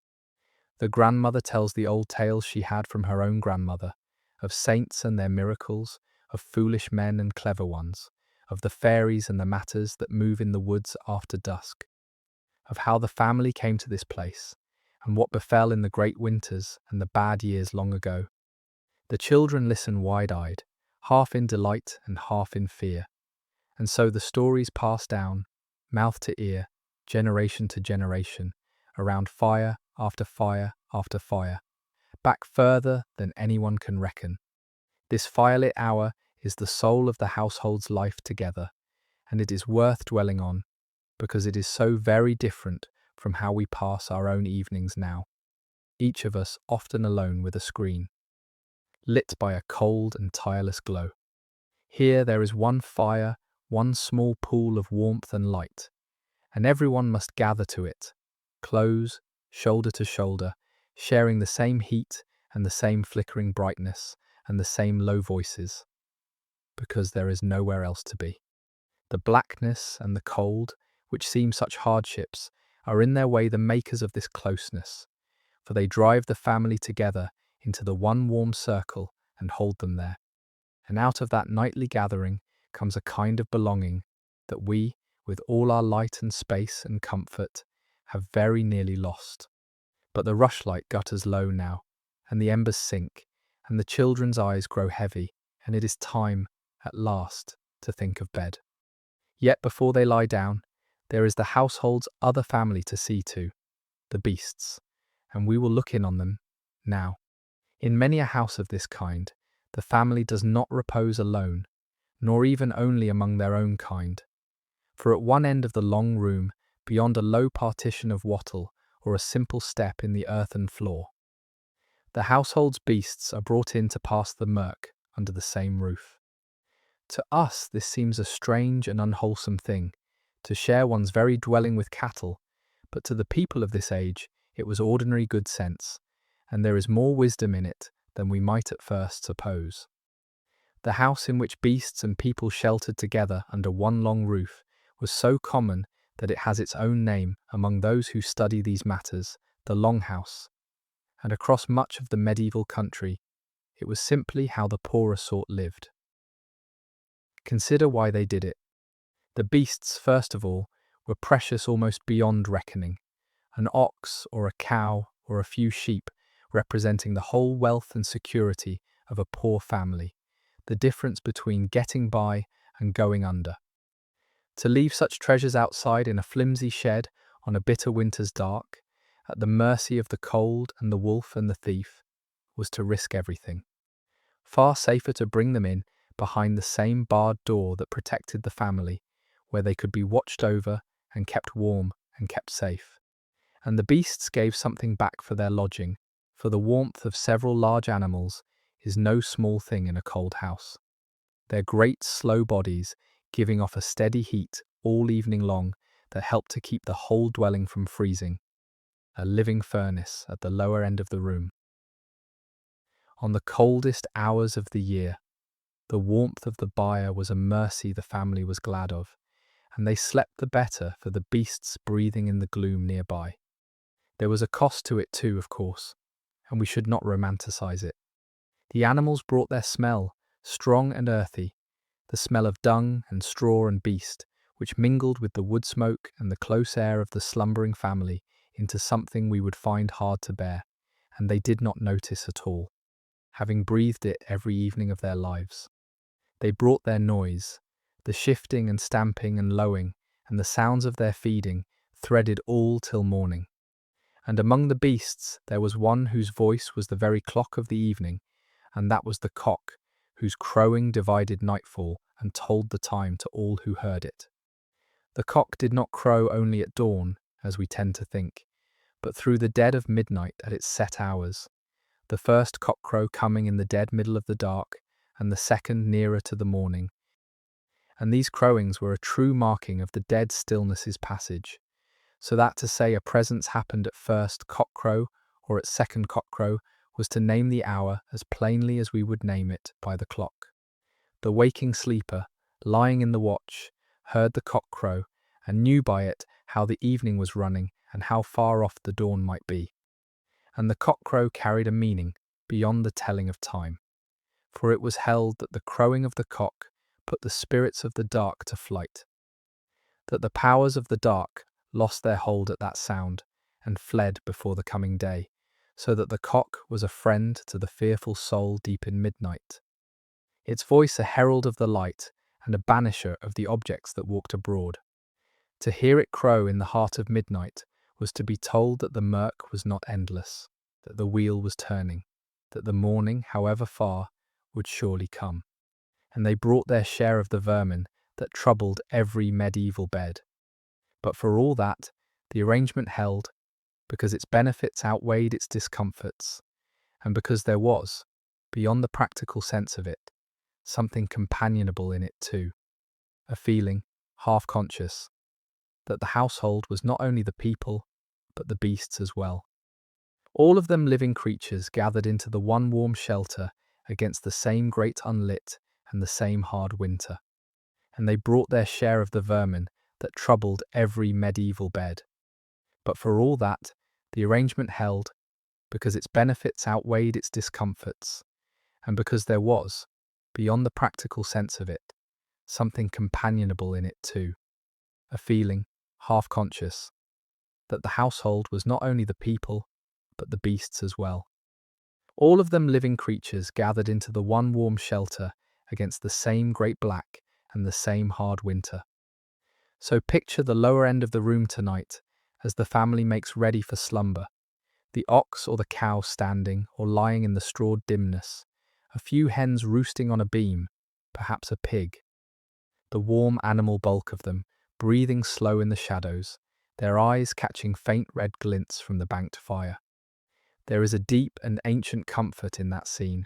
The grandmother tells the old tales she had from her own grandmother, of saints and their miracles, of foolish men and clever ones, of the fairies and the matters that move in the woods after dusk, of how the family came to this place, and what befell in the great winters and the bad years long ago. The children listen wide-eyed, half in delight and half in fear, and so the stories pass down, mouth to ear, generation to generation, around fire after fire after fire, back further than anyone can reckon. This firelit hour is the soul of the household's life together, and it is worth dwelling on, because it is so very different from how we pass our own evenings now. each of us often alone with a screen, lit by a cold and tireless glow. Here there is one fire, one small pool of warmth and light, and everyone must gather to it, close, shoulder to shoulder, sharing the same heat and the same flickering brightness and the same low voices, because there is nowhere else to be. The blackness and the cold, which seem such hardships, are in their way the makers of this closeness, for they drive the family together into the one warm circle and hold them there. And out of that nightly gathering comes a kind of belonging that we, with all our light and space and comfort, have very nearly lost. But the rushlight gutters low now, and the embers sink, and the children's eyes grow heavy, and it is time, at last, to think of bed. Yet before they lie down, there is the household's other family to see to, the beasts, and we will look in on them now. In many a house of this kind, the family does not repose alone, nor even only among their own kind. For at one end of the long room, beyond a low partition of wattle or a simple step in the earthen floor, the household's beasts are brought in to pass the murk under the same roof. To us this seems a strange and unwholesome thing, to share one's very dwelling with cattle, but to the people of this age it was ordinary good sense, and there is more wisdom in it than we might at first suppose. The house in which beasts and people sheltered together under one long roof was so common that it has its own name among those who study these matters, the Long House, and across much of the medieval country, it was simply how the poorer sort lived. Consider why they did it. The beasts, first of all, were precious almost beyond reckoning. An ox or a cow or a few sheep representing the whole wealth and security of a poor family, the difference between getting by and going under. To leave such treasures outside in a flimsy shed on a bitter winter's dark, at the mercy of the cold and the wolf and the thief, was to risk everything. Far safer to bring them in behind the same barred door that protected the family, where they could be watched over and kept warm and kept safe. And the beasts gave something back for their lodging, for the warmth of several large animals is no small thing in a cold house. Their great slow bodies giving off a steady heat all evening long that helped to keep the whole dwelling from freezing, a living furnace at the lower end of the room. On the coldest hours of the year, the warmth of the byre was a mercy the family was glad of, and they slept the better for the beasts breathing in the gloom nearby. There was a cost to it too, of course, and we should not romanticize it. The animals brought their smell, strong and earthy, the smell of dung and straw and beast, which mingled with the wood smoke and the close air of the slumbering family into something we would find hard to bear, and they did not notice at all, having breathed it every evening of their lives. They brought their noise, the shifting and stamping and lowing, and the sounds of their feeding, threaded all till morning. And among the beasts there was one whose voice was the very clock of the evening, and that was the cock, whose crowing divided nightfall and told the time to all who heard it. The cock did not crow only at dawn, as we tend to think, but through the dead of midnight at its set hours, the first cockcrow coming in the dead middle of the dark, and the second nearer to the morning. And these crowings were a true marking of the dead stillness's passage, so that to say a presence happened at first cockcrow or at second cockcrow was to name the hour as plainly as we would name it by the clock. The waking sleeper, lying in the watch, heard the cock crow, and knew by it how the evening was running and how far off the dawn might be. And the cock crow carried a meaning beyond the telling of time, for it was held that the crowing of the cock put the spirits of the dark to flight, that the powers of the dark lost their hold at that sound and fled before the coming day, so that the cock was a friend to the fearful soul deep in midnight, its voice a herald of the light and a banisher of the objects that walked abroad. To hear it crow in the heart of midnight was to be told that the murk was not endless, that the wheel was turning, that the morning, however far, would surely come. And they brought their share of the vermin that troubled every medieval bed. But for all that, the arrangement held, because its benefits outweighed its discomforts, and because there was, beyond the practical sense of it, something companionable in it too, a feeling, half conscious, that the household was not only the people, but the beasts as well. All of them living creatures gathered into the one warm shelter against the same great unlit and the same hard winter. And they brought their share of the vermin that troubled every medieval bed. But for all that, the arrangement held, because its benefits outweighed its discomforts, and because there was, beyond the practical sense of it, something companionable in it too, a feeling, half conscious, that the household was not only the people, but the beasts as well. All of them living creatures gathered into the one warm shelter against the same great black and the same hard winter. So picture the lower end of the room tonight as the family makes ready for slumber, the ox or the cow standing or lying in the strawed dimness, a few hens roosting on a beam, perhaps a pig. The warm animal bulk of them, breathing slow in the shadows, their eyes catching faint red glints from the banked fire. There is a deep and ancient comfort in that scene.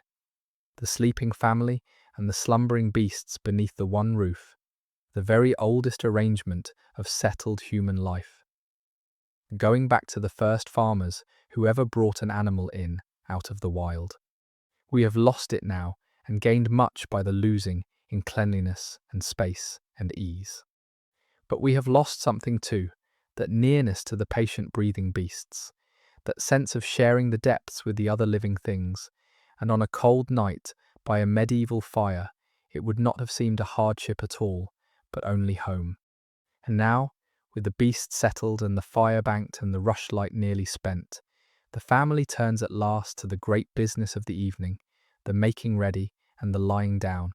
The sleeping family and the slumbering beasts beneath the one roof, the very oldest arrangement of settled human life. Going back to the first farmers who ever brought an animal in out of the wild. We have lost it now and gained much by the losing in cleanliness and space and ease. But we have lost something too, that nearness to the patient breathing beasts, that sense of sharing the depths with the other living things, and on a cold night by a medieval fire it would not have seemed a hardship at all, but only home. And now, with the beasts settled and the fire banked and the rushlight nearly spent, the family turns at last to the great business of the evening, the making ready and the lying down,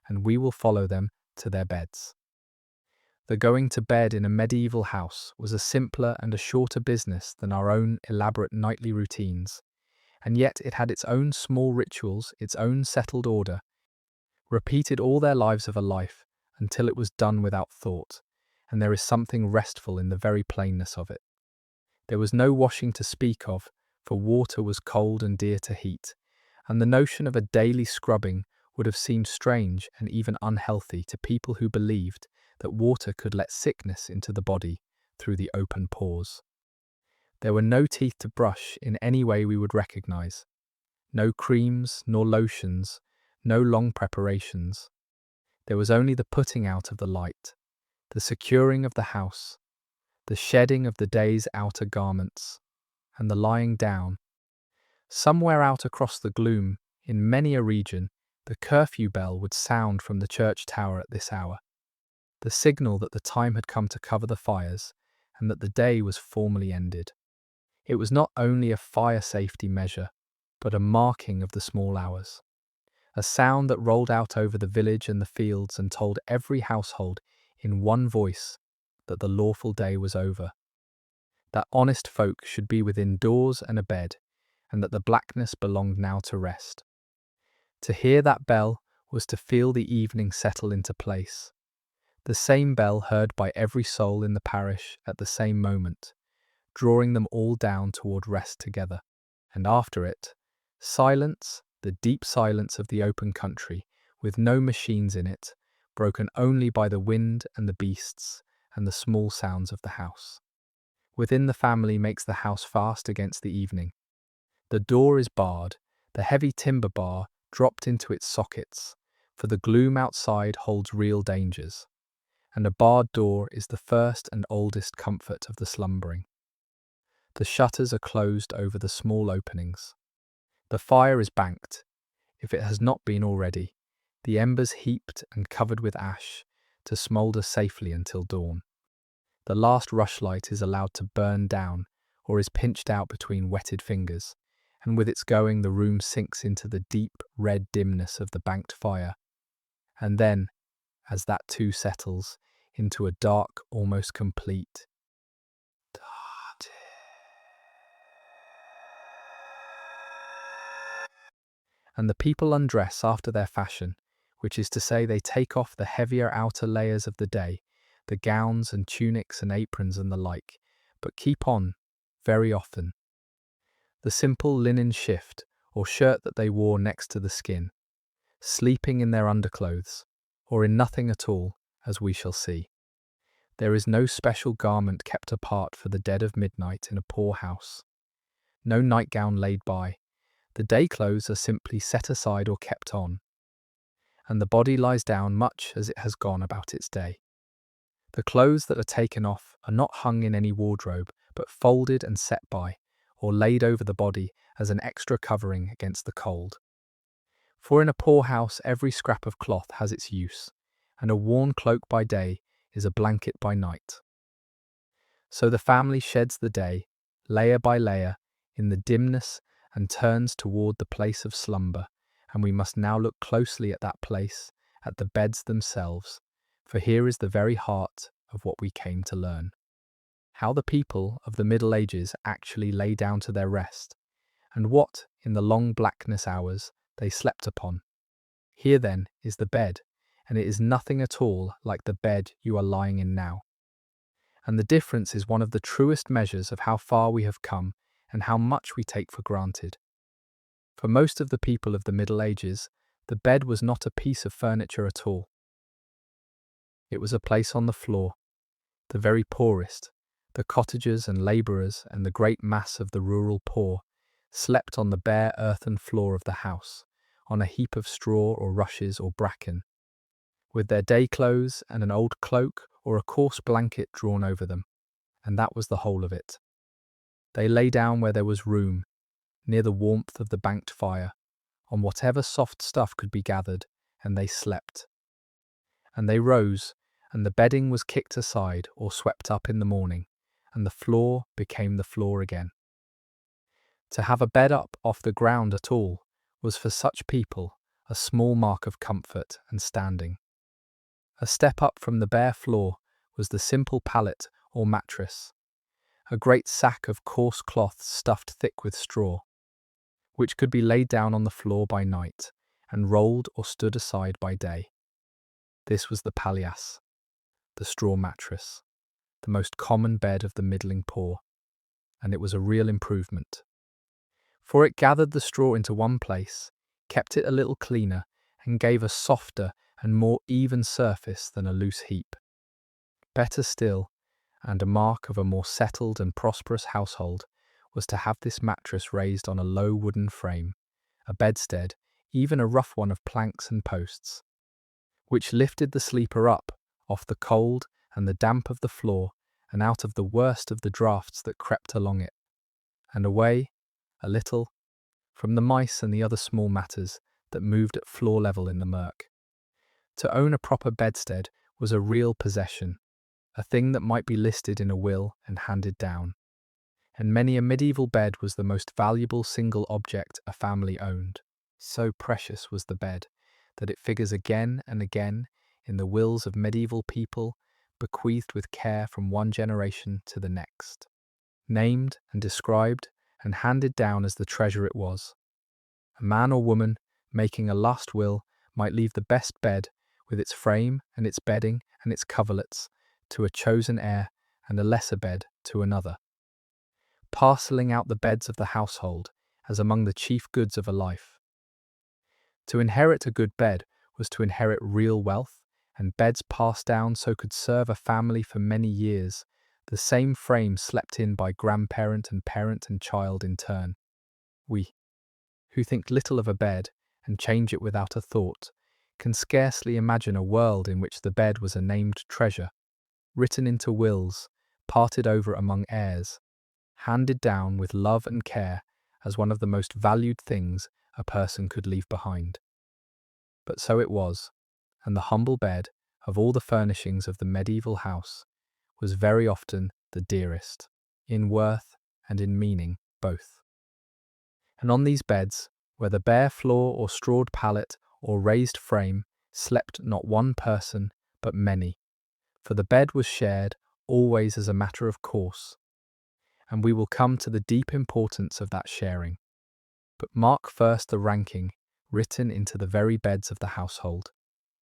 and we will follow them to their beds. The going to bed in a medieval house was a simpler and a shorter business than our own elaborate nightly routines, and yet it had its own small rituals, its own settled order, repeated all their lives of a life until it was done without thought, and there is something restful in the very plainness of it. There was no washing to speak of, for water was cold and dear to heat, and the notion of a daily scrubbing would have seemed strange and even unhealthy to people who believed that water could let sickness into the body through the open pores. There were no teeth to brush in any way we would recognize, no creams nor lotions, no long preparations. There was only the putting out of the light, the securing of the house, the shedding of the day's outer garments, and the lying down. Somewhere out across the gloom, in many a region, the curfew bell would sound from the church tower at this hour, the signal that the time had come to cover the fires and that the day was formally ended. It was not only a fire safety measure, but a marking of the small hours, a sound that rolled out over the village and the fields and told every household in one voice that the lawful day was over, that honest folk should be within doors and abed, and that the blackness belonged now to rest. To hear that bell was to feel the evening settle into place, the same bell heard by every soul in the parish at the same moment, drawing them all down toward rest together. And after it, silence, the deep silence of the open country, with no machines in it, broken only by the wind and the beasts and the small sounds of the house. Within the family makes the house fast against the evening. The door is barred, the heavy timber bar dropped into its sockets, for the gloom outside holds real dangers, and a barred door is the first and oldest comfort of the slumbering. The shutters are closed over the small openings. The fire is banked, if it has not been already, the embers heaped and covered with ash, to smoulder safely until dawn. The last rushlight is allowed to burn down, or is pinched out between wetted fingers, and with its going the room sinks into the deep red dimness of the banked fire, and then, as that too settles, into a dark, almost complete and the people undress after their fashion, which is to say they take off the heavier outer layers of the day, the gowns and tunics and aprons and the like, but keep on, very often. The simple linen shift or shirt that they wore next to the skin, sleeping in their underclothes, or in nothing at all, as we shall see. There is no special garment kept apart for the dead of midnight in a poor house. No nightgown laid by. The day clothes are simply set aside or kept on, and the body lies down much as it has gone about its day. The clothes that are taken off are not hung in any wardrobe, but folded and set by, or laid over the body as an extra covering against the cold. For in a poor house every scrap of cloth has its use, and a worn cloak by day is a blanket by night. So the family sheds the day, layer by layer, in the dimness and turns toward the place of slumber, and we must now look closely at that place, at the beds themselves, for here is the very heart of what we came to learn. How the people of the Middle Ages actually lay down to their rest, and what, in the long blackness hours, they slept upon. Here then is the bed, and it is nothing at all like the bed you are lying in now. And the difference is one of the truest measures of how far we have come and how much we take for granted. For most of the people of the Middle Ages, the bed was not a piece of furniture at all. It was a place on the floor. The very poorest, the cottagers and labourers and the great mass of the rural poor, slept on the bare earthen floor of the house, on a heap of straw or rushes or bracken, with their day clothes and an old cloak or a coarse blanket drawn over them, and that was the whole of it. They lay down where there was room, near the warmth of the banked fire, on whatever soft stuff could be gathered, and they slept. And they rose, and the bedding was kicked aside or swept up in the morning, and the floor became the floor again. To have a bed up off the ground at all was for such people a small mark of comfort and standing. A step up from the bare floor was the simple pallet or mattress, a great sack of coarse cloth stuffed thick with straw, which could be laid down on the floor by night and rolled or stood aside by day. This was the palliasse, the straw mattress, the most common bed of the middling poor, and it was a real improvement. For it gathered the straw into one place, kept it a little cleaner, and gave a softer and more even surface than a loose heap. Better still, and a mark of a more settled and prosperous household, was to have this mattress raised on a low wooden frame, a bedstead, even a rough one of planks and posts, which lifted the sleeper up off the cold and the damp of the floor and out of the worst of the draughts that crept along it, and away, a little, from the mice and the other small matters that moved at floor level in the murk. To own a proper bedstead was a real possession, a thing that might be listed in a will and handed down, and many a medieval bed was the most valuable single object a family owned. So precious was the bed that it figures again and again in the wills of medieval people, bequeathed with care from one generation to the next, named and described and handed down as the treasure it was. A man or woman making a last will might leave the best bed, with its frame and its bedding and its coverlets, to a chosen heir, and a lesser bed to another, parcelling out the beds of the household as among the chief goods of a life. To inherit a good bed was to inherit real wealth, and beds passed down so could serve a family for many years, the same frame slept in by grandparent and parent and child in turn. We, who think little of a bed and change it without a thought, can scarcely imagine a world in which the bed was a named treasure, written into wills, parted over among heirs, handed down with love and care as one of the most valued things a person could leave behind. But so it was, and the humble bed, of all the furnishings of the medieval house, was very often the dearest, in worth and in meaning both. And on these beds, whether bare floor or strawed pallet or raised frame, slept not one person, but many, for the bed was shared always as a matter of course, and we will come to the deep importance of that sharing. But mark first the ranking written into the very beds of the household,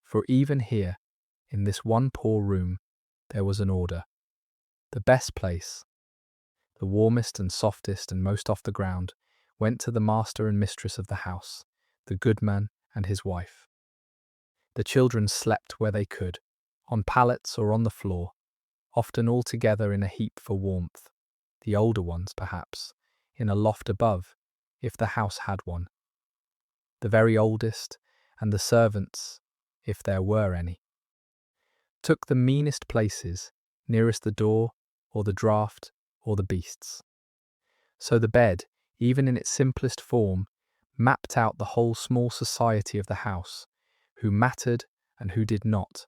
for even here, in this one poor room, there was an order. The best place, the warmest and softest and most off the ground, went to the master and mistress of the house, the goodman and his wife. The children slept where they could, on pallets or on the floor, often all together in a heap for warmth, the older ones, perhaps, in a loft above, if the house had one, the very oldest, and the servants, if there were any, took the meanest places, nearest the door, or the draught, or the beasts. So the bed, even in its simplest form, mapped out the whole small society of the house, who mattered and who did not,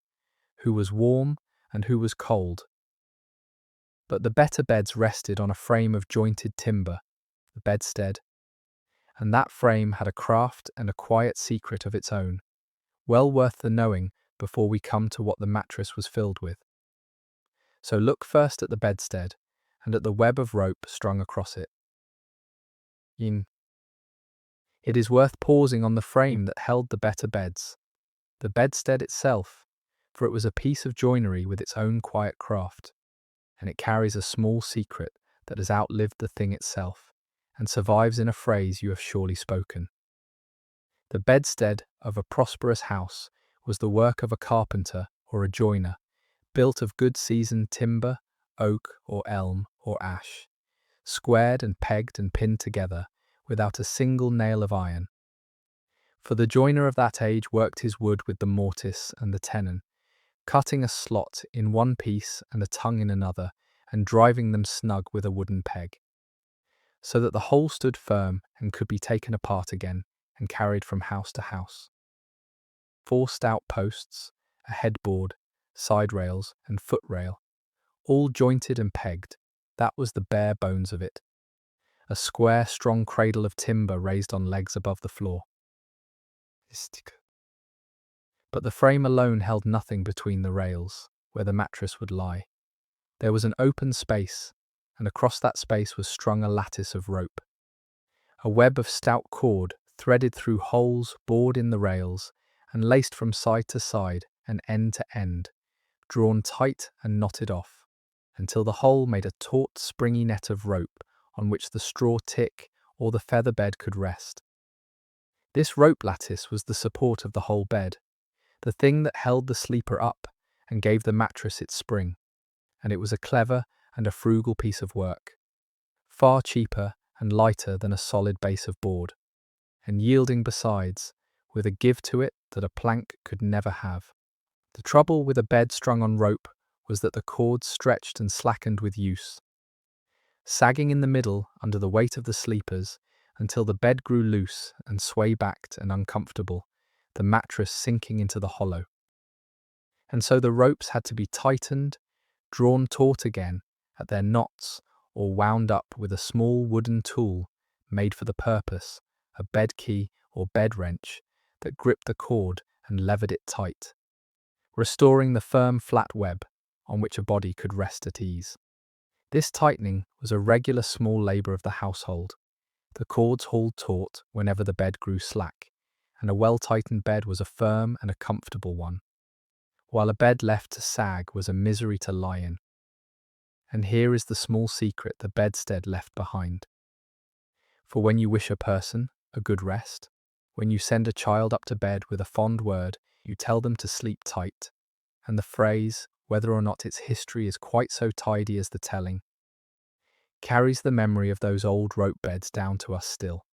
who was warm and who was cold. But the better beds rested on a frame of jointed timber, the bedstead, and that frame had a craft and a quiet secret of its own, well worth the knowing before we come to what the mattress was filled with. So look first at the bedstead, and at the web of rope strung across it. It is worth pausing on the frame that held the better beds, the bedstead itself, for it was a piece of joinery with its own quiet craft, and it carries a small secret that has outlived the thing itself, and survives in a phrase you have surely spoken. The bedstead of a prosperous house was the work of a carpenter or a joiner, built of good seasoned timber, oak or elm or ash, squared and pegged and pinned together, without a single nail of iron. For the joiner of that age worked his wood with the mortise and the tenon, cutting a slot in one piece and a tongue in another, and driving them snug with a wooden peg, so that the whole stood firm and could be taken apart again and carried from house to house. 4 stout posts, a headboard, side rails and foot rail, all jointed and pegged, that was the bare bones of it. A square, strong cradle of timber raised on legs above the floor. But the frame alone held nothing between the rails, where the mattress would lie. There was an open space, and across that space was strung a lattice of rope. A web of stout cord, threaded through holes bored in the rails, and laced from side to side and end to end, drawn tight and knotted off, until the whole made a taut, springy net of rope on which the straw tick or the feather bed could rest. This rope lattice was the support of the whole bed, the thing that held the sleeper up and gave the mattress its spring, and it was a clever and a frugal piece of work, far cheaper and lighter than a solid base of board, and yielding besides, with a give to it that a plank could never have. The trouble with a bed strung on rope was that the cords stretched and slackened with use, sagging in the middle under the weight of the sleepers until the bed grew loose and sway-backed and uncomfortable, the mattress sinking into the hollow. And so the ropes had to be tightened, drawn taut again at their knots, or wound up with a small wooden tool made for the purpose, a bed key or bed wrench, that gripped the cord and levered it tight, restoring the firm flat web on which a body could rest at ease. This tightening was a regular small labour of the household. The cords hauled taut whenever the bed grew slack, and a well-tightened bed was a firm and a comfortable one, while a bed left to sag was a misery to lie in. And here is the small secret the bedstead left behind. For when you wish a person a good rest, when you send a child up to bed with a fond word, you tell them to sleep tight, and the phrase, whether or not its history is quite so tidy as the telling, carries the memory of those old rope beds down to us still.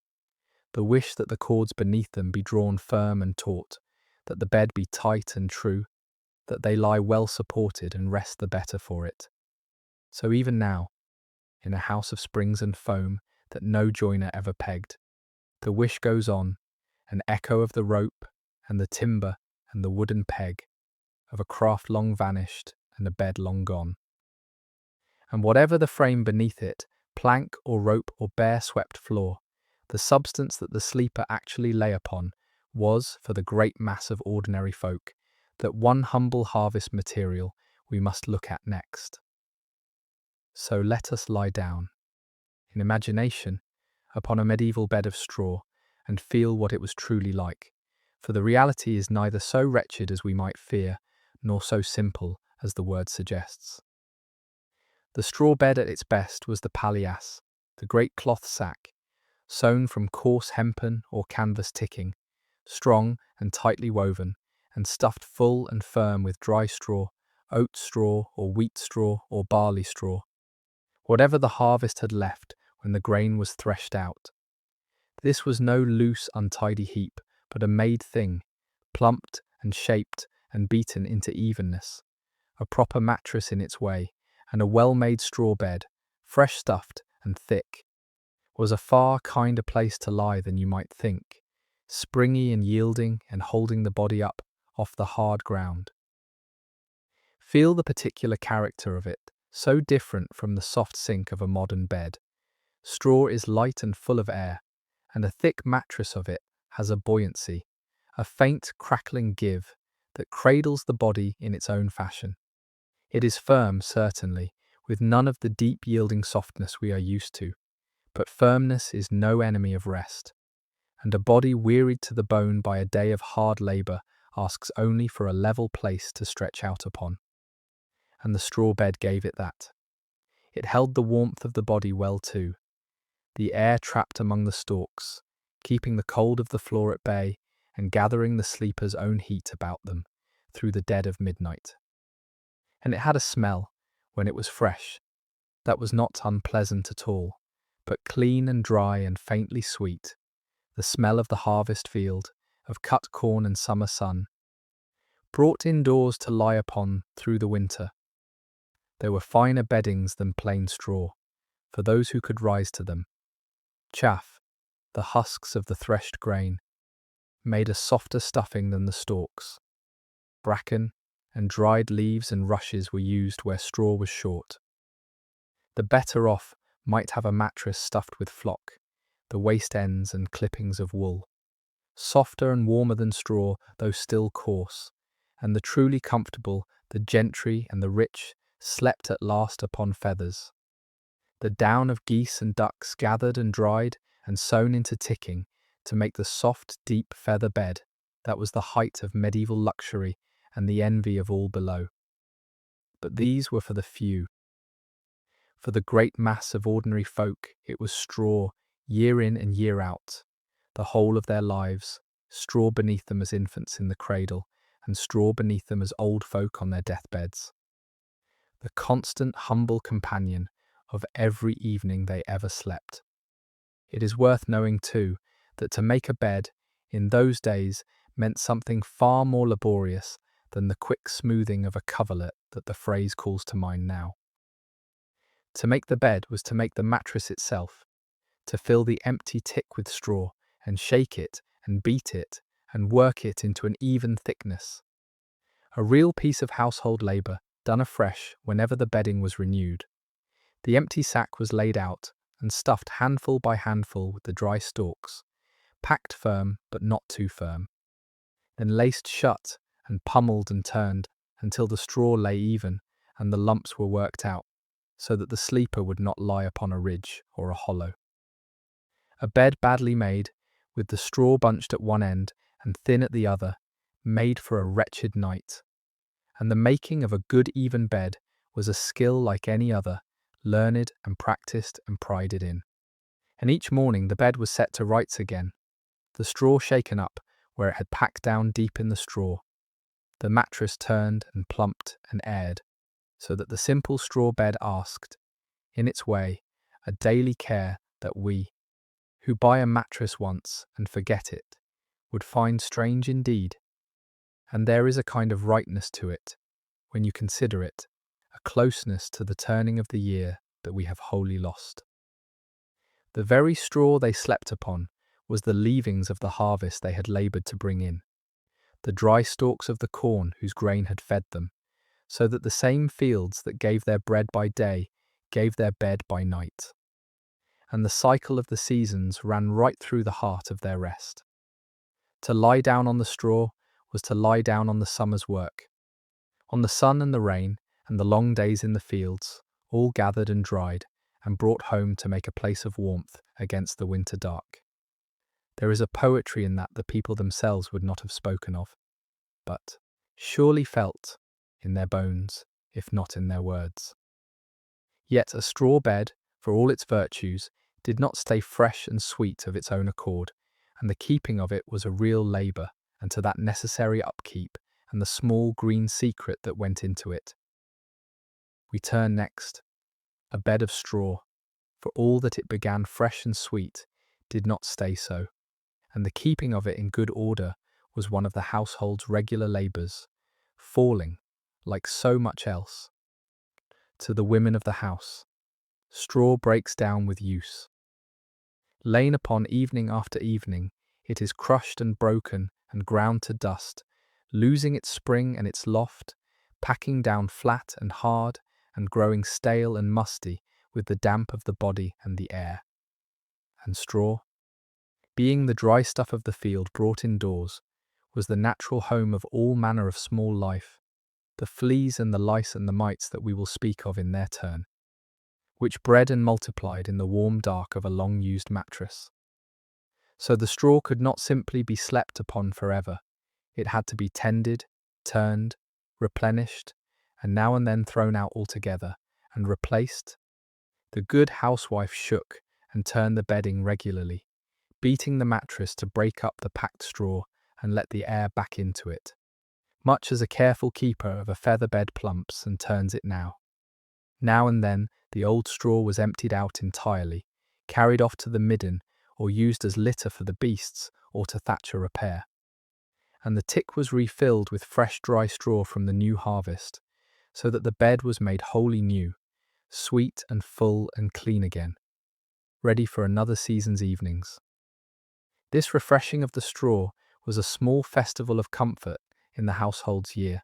The wish that the cords beneath them be drawn firm and taut, that the bed be tight and true, that they lie well supported and rest the better for it. So even now, in a house of springs and foam that no joiner ever pegged, the wish goes on, an echo of the rope and the timber and the wooden peg, of a craft long vanished and a bed long gone. And whatever the frame beneath it, plank or rope or bare swept floor, the substance that the sleeper actually lay upon was, for the great mass of ordinary folk, that one humble harvest material we must look at next. So let us lie down, in imagination, upon a medieval bed of straw, and feel what it was truly like, for the reality is neither so wretched as we might fear, nor so simple as the word suggests. The straw bed at its best was the palliasse, the great cloth sack, sewn from coarse hempen or canvas ticking, strong and tightly woven, and stuffed full and firm with dry straw, oat straw or wheat straw or barley straw, whatever the harvest had left when the grain was threshed out. This was no loose, untidy heap, but a made thing, plumped and shaped and beaten into evenness, a proper mattress in its way, and a well-made straw bed, fresh stuffed and thick, was a far kinder place to lie than you might think, springy and yielding and holding the body up off the hard ground. Feel the particular character of it, so different from the soft sink of a modern bed. Straw is light and full of air, and a thick mattress of it has a buoyancy, a faint crackling give that cradles the body in its own fashion. It is firm, certainly, with none of the deep yielding softness we are used to, but firmness is no enemy of rest, and a body wearied to the bone by a day of hard labour asks only for a level place to stretch out upon. And the straw bed gave it that. It held the warmth of the body well too, the air trapped among the stalks, keeping the cold of the floor at bay and gathering the sleeper's own heat about them through the dead of midnight. And it had a smell, when it was fresh, that was not unpleasant at all, but clean and dry and faintly sweet, the smell of the harvest field, of cut corn and summer sun, brought indoors to lie upon through the winter. There were finer beddings than plain straw, for those who could rise to them. Chaff, the husks of the threshed grain, made a softer stuffing than the stalks. Bracken and dried leaves and rushes were used where straw was short. The better off might have a mattress stuffed with flock, the waist ends and clippings of wool, softer and warmer than straw, though still coarse, and the truly comfortable, the gentry and the rich, slept at last upon feathers. The down of geese and ducks gathered and dried and sewn into ticking to make the soft, deep feather bed that was the height of medieval luxury and the envy of all below. But these were for the few. For the great mass of ordinary folk, it was straw, year in and year out, the whole of their lives, straw beneath them as infants in the cradle, and straw beneath them as old folk on their deathbeds. The constant, humble companion of every evening they ever slept. It is worth knowing, too, that to make a bed, in those days, meant something far more laborious than the quick smoothing of a coverlet that the phrase calls to mind now. To make the bed was to make the mattress itself, to fill the empty tick with straw, and shake it, and beat it, and work it into an even thickness. A real piece of household labour, done afresh whenever the bedding was renewed. The empty sack was laid out, and stuffed handful by handful with the dry stalks, packed firm but not too firm, then laced shut and pummelled and turned until the straw lay even and the lumps were worked out, so that the sleeper would not lie upon a ridge or a hollow. A bed badly made, with the straw bunched at one end and thin at the other, made for a wretched night. And the making of a good even bed was a skill like any other, learned and practised and prided in. And each morning the bed was set to rights again, the straw shaken up where it had packed down deep in the straw, the mattress turned and plumped and aired, so that the simple straw bed asked, in its way, a daily care that we, who buy a mattress once and forget it, would find strange indeed. And there is a kind of rightness to it, when you consider it, a closeness to the turning of the year that we have wholly lost. The very straw they slept upon was the leavings of the harvest they had laboured to bring in, the dry stalks of the corn whose grain had fed them, so that the same fields that gave their bread by day gave their bed by night. And the cycle of the seasons ran right through the heart of their rest. To lie down on the straw was to lie down on the summer's work, on the sun and the rain and the long days in the fields, all gathered and dried and brought home to make a place of warmth against the winter dark. There is a poetry in that the people themselves would not have spoken of, but surely felt in their bones, if not in their words. Yet a straw bed, for all its virtues, did not stay fresh and sweet of its own accord, and the keeping of it was a real labour, and to that necessary upkeep, and the small green secret that went into it. We turn next. A bed of straw, for all that it began fresh and sweet, did not stay so, and the keeping of it in good order was one of the household's regular labours, falling, like so much else, to the women of the house. Straw breaks down with use. Lain upon evening after evening, it is crushed and broken and ground to dust, losing its spring and its loft, packing down flat and hard and growing stale and musty with the damp of the body and the air. And straw, being the dry stuff of the field brought indoors, was the natural home of all manner of small life, the fleas and the lice and the mites that we will speak of in their turn, which bred and multiplied in the warm dark of a long-used mattress. So the straw could not simply be slept upon forever. It had to be tended, turned, replenished, and now and then thrown out altogether, and replaced. The good housewife shook and turned the bedding regularly, beating the mattress to break up the packed straw and let the air back into it, much as a careful keeper of a feather bed plumps and turns it now. Now and then the old straw was emptied out entirely, carried off to the midden, or used as litter for the beasts or to thatch a repair. And the tick was refilled with fresh dry straw from the new harvest, so that the bed was made wholly new, sweet and full and clean again, ready for another season's evenings. This refreshing of the straw was a small festival of comfort in the household's year,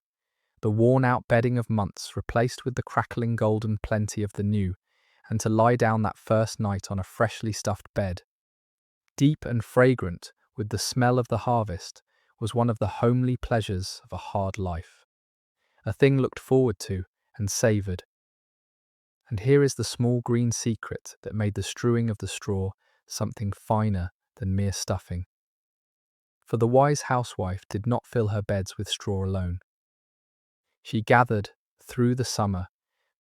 the worn-out bedding of months replaced with the crackling golden plenty of the new, and to lie down that first night on a freshly stuffed bed, deep and fragrant with the smell of the harvest, was one of the homely pleasures of a hard life, a thing looked forward to and savoured. And here is the small green secret that made the strewing of the straw something finer than mere stuffing. For the wise housewife did not fill her beds with straw alone. She gathered, through the summer,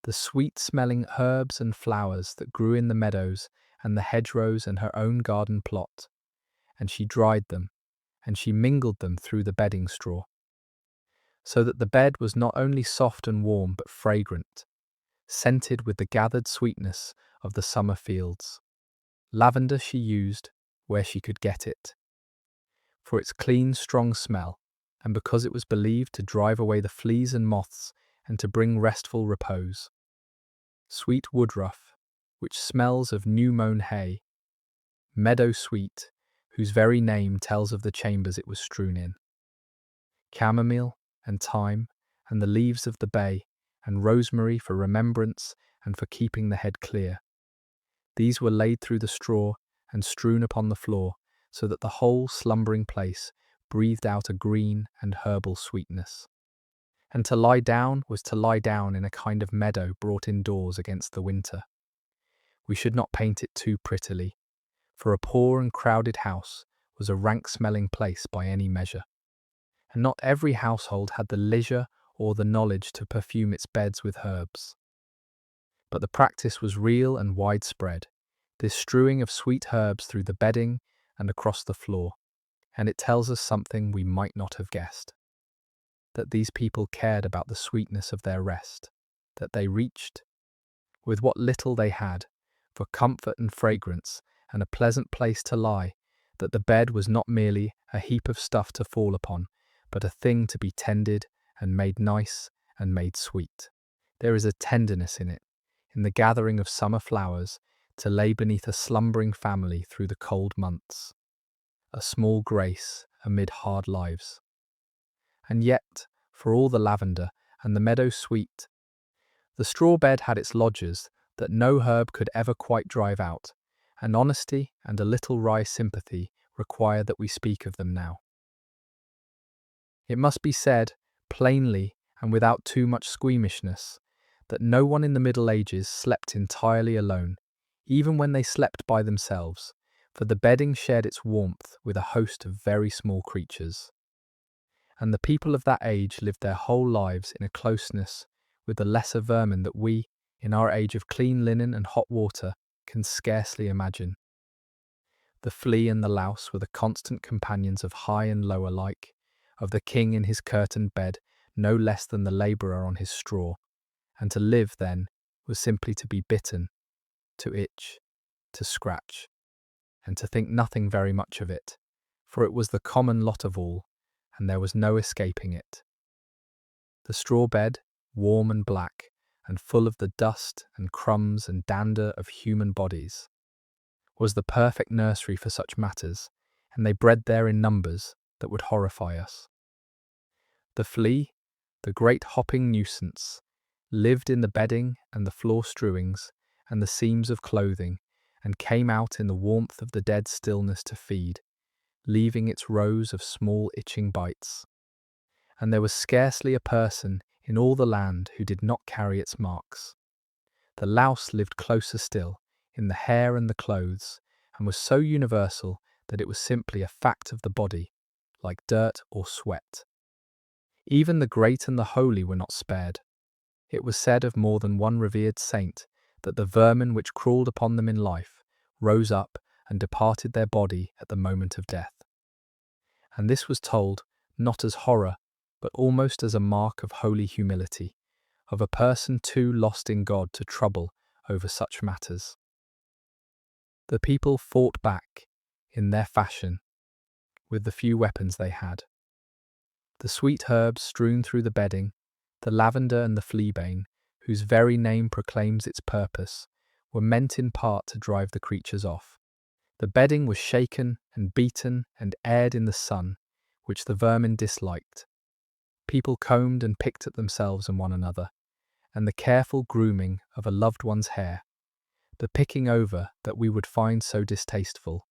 the sweet-smelling herbs and flowers that grew in the meadows and the hedgerows and her own garden plot, and she dried them, and she mingled them through the bedding straw, so that the bed was not only soft and warm but fragrant, scented with the gathered sweetness of the summer fields. Lavender she used where she could get it, for its clean, strong smell, and because it was believed to drive away the fleas and moths and to bring restful repose. Sweet woodruff, which smells of new-mown hay. Meadow sweet, whose very name tells of the chambers it was strewn in. Chamomile and thyme, and the leaves of the bay, and rosemary for remembrance and for keeping the head clear. These were laid through the straw and strewn upon the floor, so that the whole slumbering place breathed out a green and herbal sweetness. And to lie down was to lie down in a kind of meadow brought indoors against the winter. We should not paint it too prettily, for a poor and crowded house was a rank-smelling place by any measure, and not every household had the leisure or the knowledge to perfume its beds with herbs. But the practice was real and widespread, this strewing of sweet herbs through the bedding and across the floor, and it tells us something we might not have guessed. That these people cared about the sweetness of their rest, that they reached, with what little they had, for comfort and fragrance and a pleasant place to lie, that the bed was not merely a heap of stuff to fall upon, but a thing to be tended and made nice and made sweet. There is a tenderness in it, in the gathering of summer flowers, to lay beneath a slumbering family through the cold months, a small grace amid hard lives. And yet, for all the lavender and the meadow sweet, the straw bed had its lodgers that no herb could ever quite drive out, and honesty and a little wry sympathy require that we speak of them now. It must be said, plainly and without too much squeamishness, that no one in the Middle Ages slept entirely alone, even when they slept by themselves, for the bedding shared its warmth with a host of very small creatures. And the people of that age lived their whole lives in a closeness with the lesser vermin that we, in our age of clean linen and hot water, can scarcely imagine. The flea and the louse were the constant companions of high and low alike, of the king in his curtained bed, no less than the labourer on his straw, and to live, then, was simply to be bitten, to itch, to scratch, and to think nothing very much of it, for it was the common lot of all, and there was no escaping it. The straw bed, warm and black, and full of the dust and crumbs and dander of human bodies, was the perfect nursery for such matters, and they bred there in numbers that would horrify us. The flea, the great hopping nuisance, lived in the bedding and the floor strewings and the seams of clothing, and came out in the warmth of the dead stillness to feed, leaving its rows of small itching bites. And there was scarcely a person in all the land who did not carry its marks. The louse lived closer still, in the hair and the clothes, and was so universal that it was simply a fact of the body, like dirt or sweat. Even the great and the holy were not spared. It was said of more than one revered saint that the vermin which crawled upon them in life rose up and departed their body at the moment of death. And this was told not as horror, but almost as a mark of holy humility, of a person too lost in God to trouble over such matters. The people fought back, in their fashion, with the few weapons they had. The sweet herbs strewn through the bedding, the lavender and the fleabane, whose very name proclaims its purpose, were meant in part to drive the creatures off. The bedding was shaken and beaten and aired in the sun, which the vermin disliked. People combed and picked at themselves and one another, and the careful grooming of a loved one's hair, the picking over that we would find so distasteful,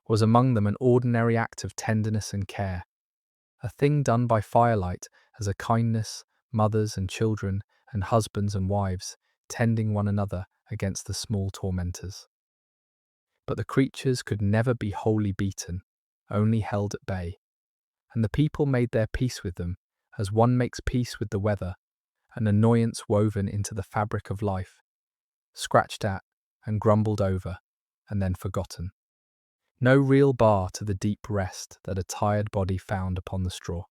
was among them an ordinary act of tenderness and care, a thing done by firelight as a kindness, mothers and children and husbands and wives tending one another against the small tormentors. But the creatures could never be wholly beaten, only held at bay, and the people made their peace with them, as one makes peace with the weather, an annoyance woven into the fabric of life, scratched at and grumbled over, and then forgotten. No real bar to the deep rest that a tired body found upon the straw.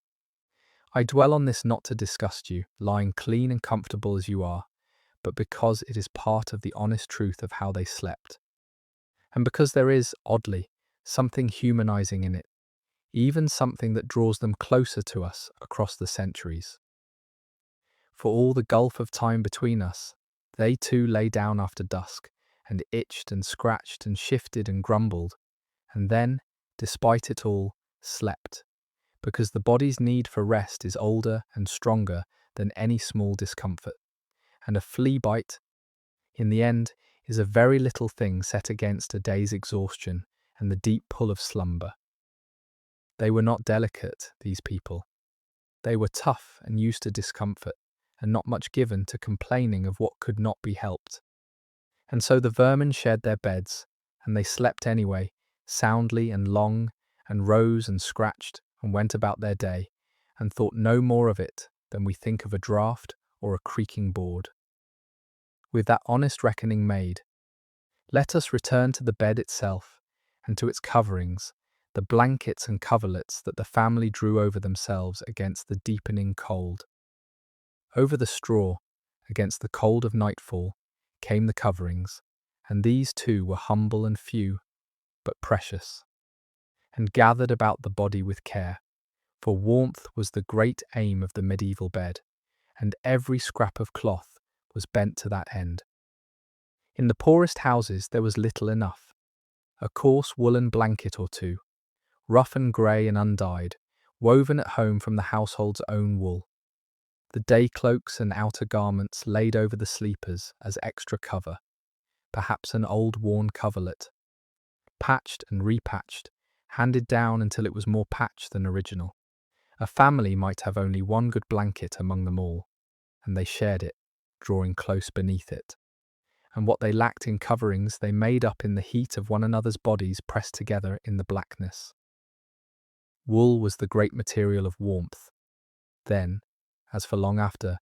I dwell on this not to disgust you, lying clean and comfortable as you are, but because it is part of the honest truth of how they slept. And because there is, oddly, something humanizing in it, even something that draws them closer to us across the centuries. For all the gulf of time between us, they too lay down after dusk, and itched and scratched and shifted and grumbled, and then, despite it all, slept, because the body's need for rest is older and stronger than any small discomfort, and a flea bite, in the end, is a very little thing set against a day's exhaustion and the deep pull of slumber. They were not delicate, these people. They were tough and used to discomfort, and not much given to complaining of what could not be helped. And so the vermin shared their beds, and they slept anyway, soundly and long, and rose and scratched and went about their day, and thought no more of it than we think of a draught or a creaking board. With that honest reckoning made, let us return to the bed itself, and to its coverings, the blankets and coverlets that the family drew over themselves against the deepening cold. Over the straw, against the cold of nightfall, came the coverings, and these too were humble and few, but precious, and gathered about the body with care, for warmth was the great aim of the medieval bed, and every scrap of cloth was bent to that end. In the poorest houses there was little enough, a coarse woolen blanket or two, rough and grey and undyed, woven at home from the household's own wool. The day cloaks and outer garments laid over the sleepers as extra cover, perhaps an old worn coverlet, patched and repatched, handed down until it was more patched than original. A family might have only one good blanket among them all, and they shared it, drawing close beneath it. And what they lacked in coverings they made up in the heat of one another's bodies pressed together in the blackness. Wool was the great material of warmth, then, as for long after,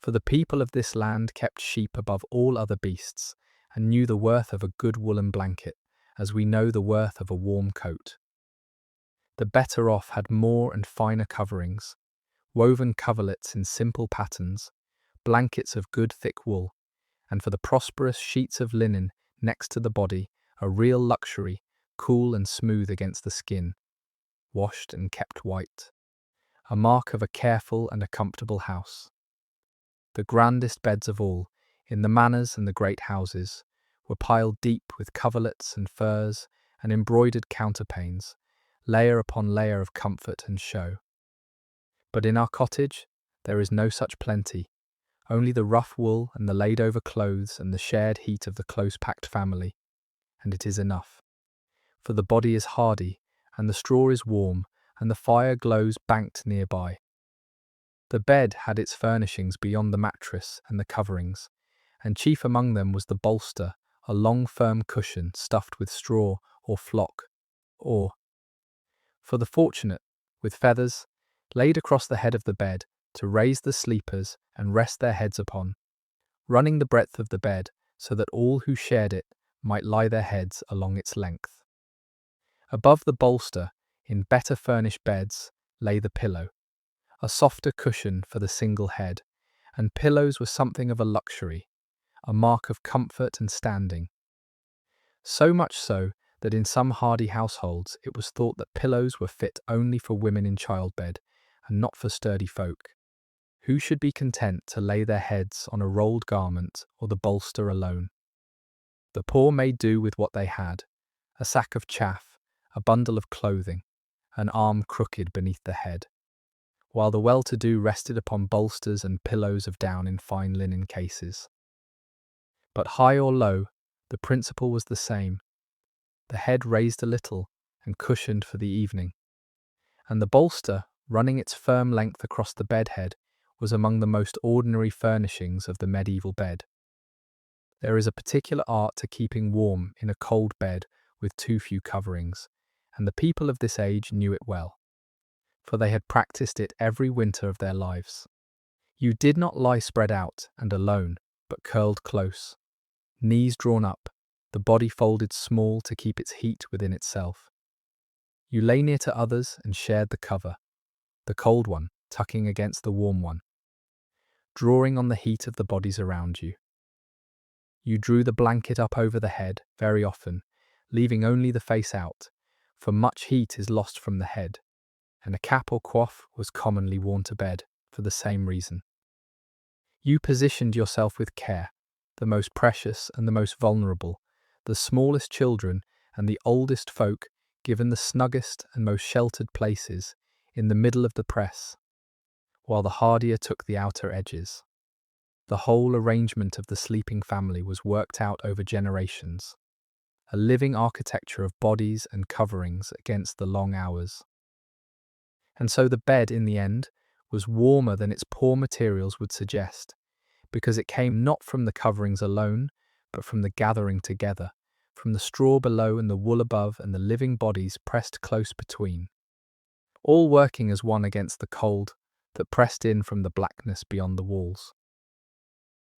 For the people of this land kept sheep above all other beasts, and knew the worth of a good woolen blanket, as we know the worth of a warm coat. The better off had more and finer coverings, woven coverlets in simple patterns, blankets of good thick wool, and for the prosperous sheets of linen next to the body, a real luxury, cool and smooth against the skin, washed and kept white, a mark of a careful and a comfortable house. The grandest beds of all, in the manors and the great houses, were piled deep with coverlets and furs and embroidered counterpanes, layer upon layer of comfort and show. But in our cottage there is no such plenty, only the rough wool and the laid-over clothes and the shared heat of the close-packed family, and it is enough. For the body is hardy, and the straw is warm, and the fire glows banked nearby. The bed had its furnishings beyond the mattress and the coverings, and chief among them was the bolster, a long firm cushion stuffed with straw or flock, or, for the fortunate, with feathers, laid across the head of the bed to raise the sleepers and rest their heads upon, running the breadth of the bed so that all who shared it might lie their heads along its length. Above the bolster, in better furnished beds, lay the pillow, a softer cushion for the single head, and pillows were something of a luxury, a mark of comfort and standing. So much so that in some hardy households it was thought that pillows were fit only for women in childbed and not for sturdy folk, who should be content to lay their heads on a rolled garment or the bolster alone. The poor made do with what they had, a sack of chaff, a bundle of clothing, an arm crooked beneath the head, while the well-to-do rested upon bolsters and pillows of down in fine linen cases. But high or low, the principle was the same, the head raised a little and cushioned for the evening, and the bolster, running its firm length across the bedhead, was among the most ordinary furnishings of the medieval bed. There is a particular art to keeping warm in a cold bed with too few coverings, and the people of this age knew it well, for they had practiced it every winter of their lives. You did not lie spread out and alone, but curled close, knees drawn up, the body folded small to keep its heat within itself. You lay near to others and shared the cover, the cold one tucking against the warm one, drawing on the heat of the bodies around you. You drew the blanket up over the head very often, leaving only the face out, for much heat is lost from the head, and a cap or coif was commonly worn to bed for the same reason. You positioned yourself with care, the most precious and the most vulnerable, the smallest children and the oldest folk given the snuggest and most sheltered places in the middle of the press, while the hardier took the outer edges. The whole arrangement of the sleeping family was worked out over generations, a living architecture of bodies and coverings against the long hours. And so the bed, in the end, was warmer than its poor materials would suggest, because it came not from the coverings alone, but from the gathering together, from the straw below and the wool above and the living bodies pressed close between, all working as one against the cold that pressed in from the blackness beyond the walls.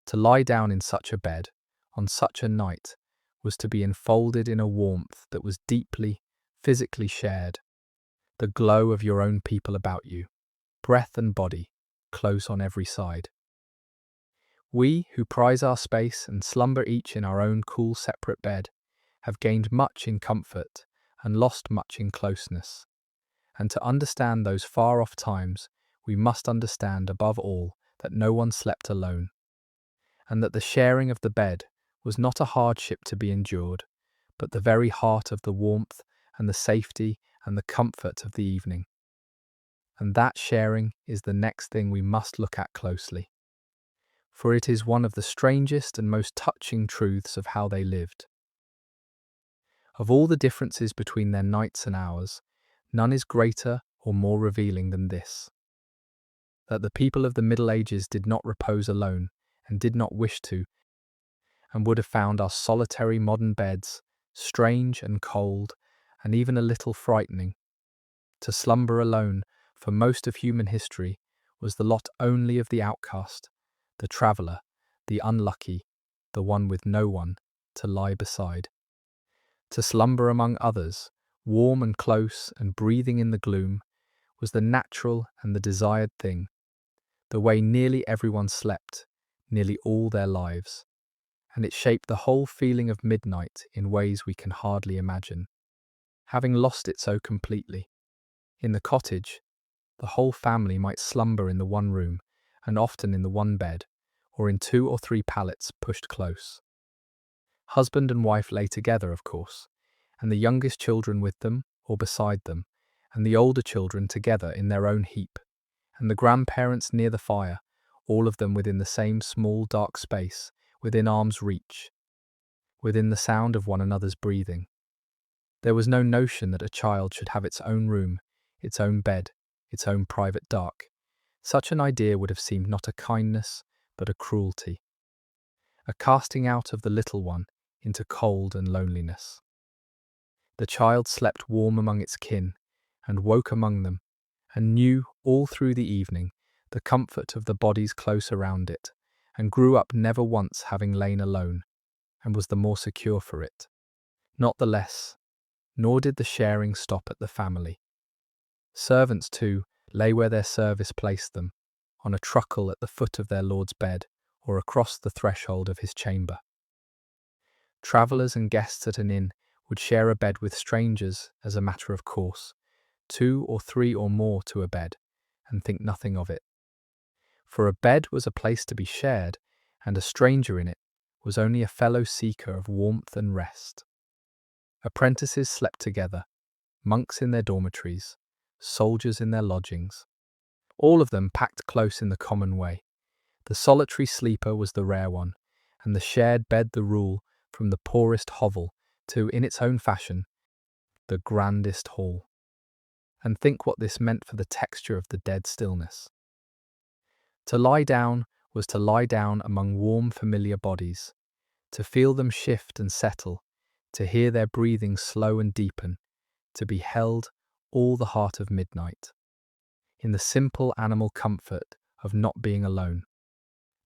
To lie down in such a bed, on such a night, was to be enfolded in a warmth that was deeply, physically shared, the glow of your own people about you, breath and body, close on every side. We, who prize our space and slumber each in our own cool separate bed, have gained much in comfort and lost much in closeness. And to understand those far-off times, we must understand above all that no one slept alone, and that the sharing of the bed was not a hardship to be endured, but the very heart of the warmth and the safety and the comfort of the evening. And that sharing is the next thing we must look at closely, for it is one of the strangest and most touching truths of how they lived. Of all the differences between their nights and ours, none is greater or more revealing than this: that the people of the Middle Ages did not repose alone, and did not wish to, and would have found our solitary modern beds strange and cold, and even a little frightening. To slumber alone, for most of human history, was the lot only of the outcast, the traveller, the unlucky, the one with no one to lie beside. To slumber among others, warm and close and breathing in the gloom, was the natural and the desired thing, the way nearly everyone slept, nearly all their lives, and it shaped the whole feeling of midnight in ways we can hardly imagine. Having lost it so completely, in the cottage, the whole family might slumber in the one room, and often in the one bed, or in 2 or 3 pallets pushed close. Husband and wife lay together, of course, and the youngest children with them or beside them, and the older children together in their own heap, and the grandparents near the fire, all of them within the same small dark space, within arm's reach, within the sound of one another's breathing. There was no notion that a child should have its own room, its own bed, its own private dark. Such an idea would have seemed not a kindness, but a cruelty, a casting out of the little one into cold and loneliness. The child slept warm among its kin, and woke among them, and knew, all through the evening, the comfort of the bodies close around it, and grew up never once having lain alone, and was the more secure for it. Not the less, nor did the sharing stop at the family. Servants, too, lay where their service placed them, on a truckle at the foot of their lord's bed, or across the threshold of his chamber. Travellers and guests at an inn would share a bed with strangers as a matter of course, 2 or 3 or more to a bed, and think nothing of it. For a bed was a place to be shared, and a stranger in it was only a fellow seeker of warmth and rest. Apprentices slept together, monks in their dormitories, soldiers in their lodgings, all of them packed close in the common way. The solitary sleeper was the rare one, and the shared bed the rule, from the poorest hovel to, in its own fashion, the grandest hall. And think what this meant for the texture of the dead stillness. To lie down was to lie down among warm, familiar bodies, to feel them shift and settle, to hear their breathing slow and deepen, to be held all the heart of midnight, in the simple animal comfort of not being alone.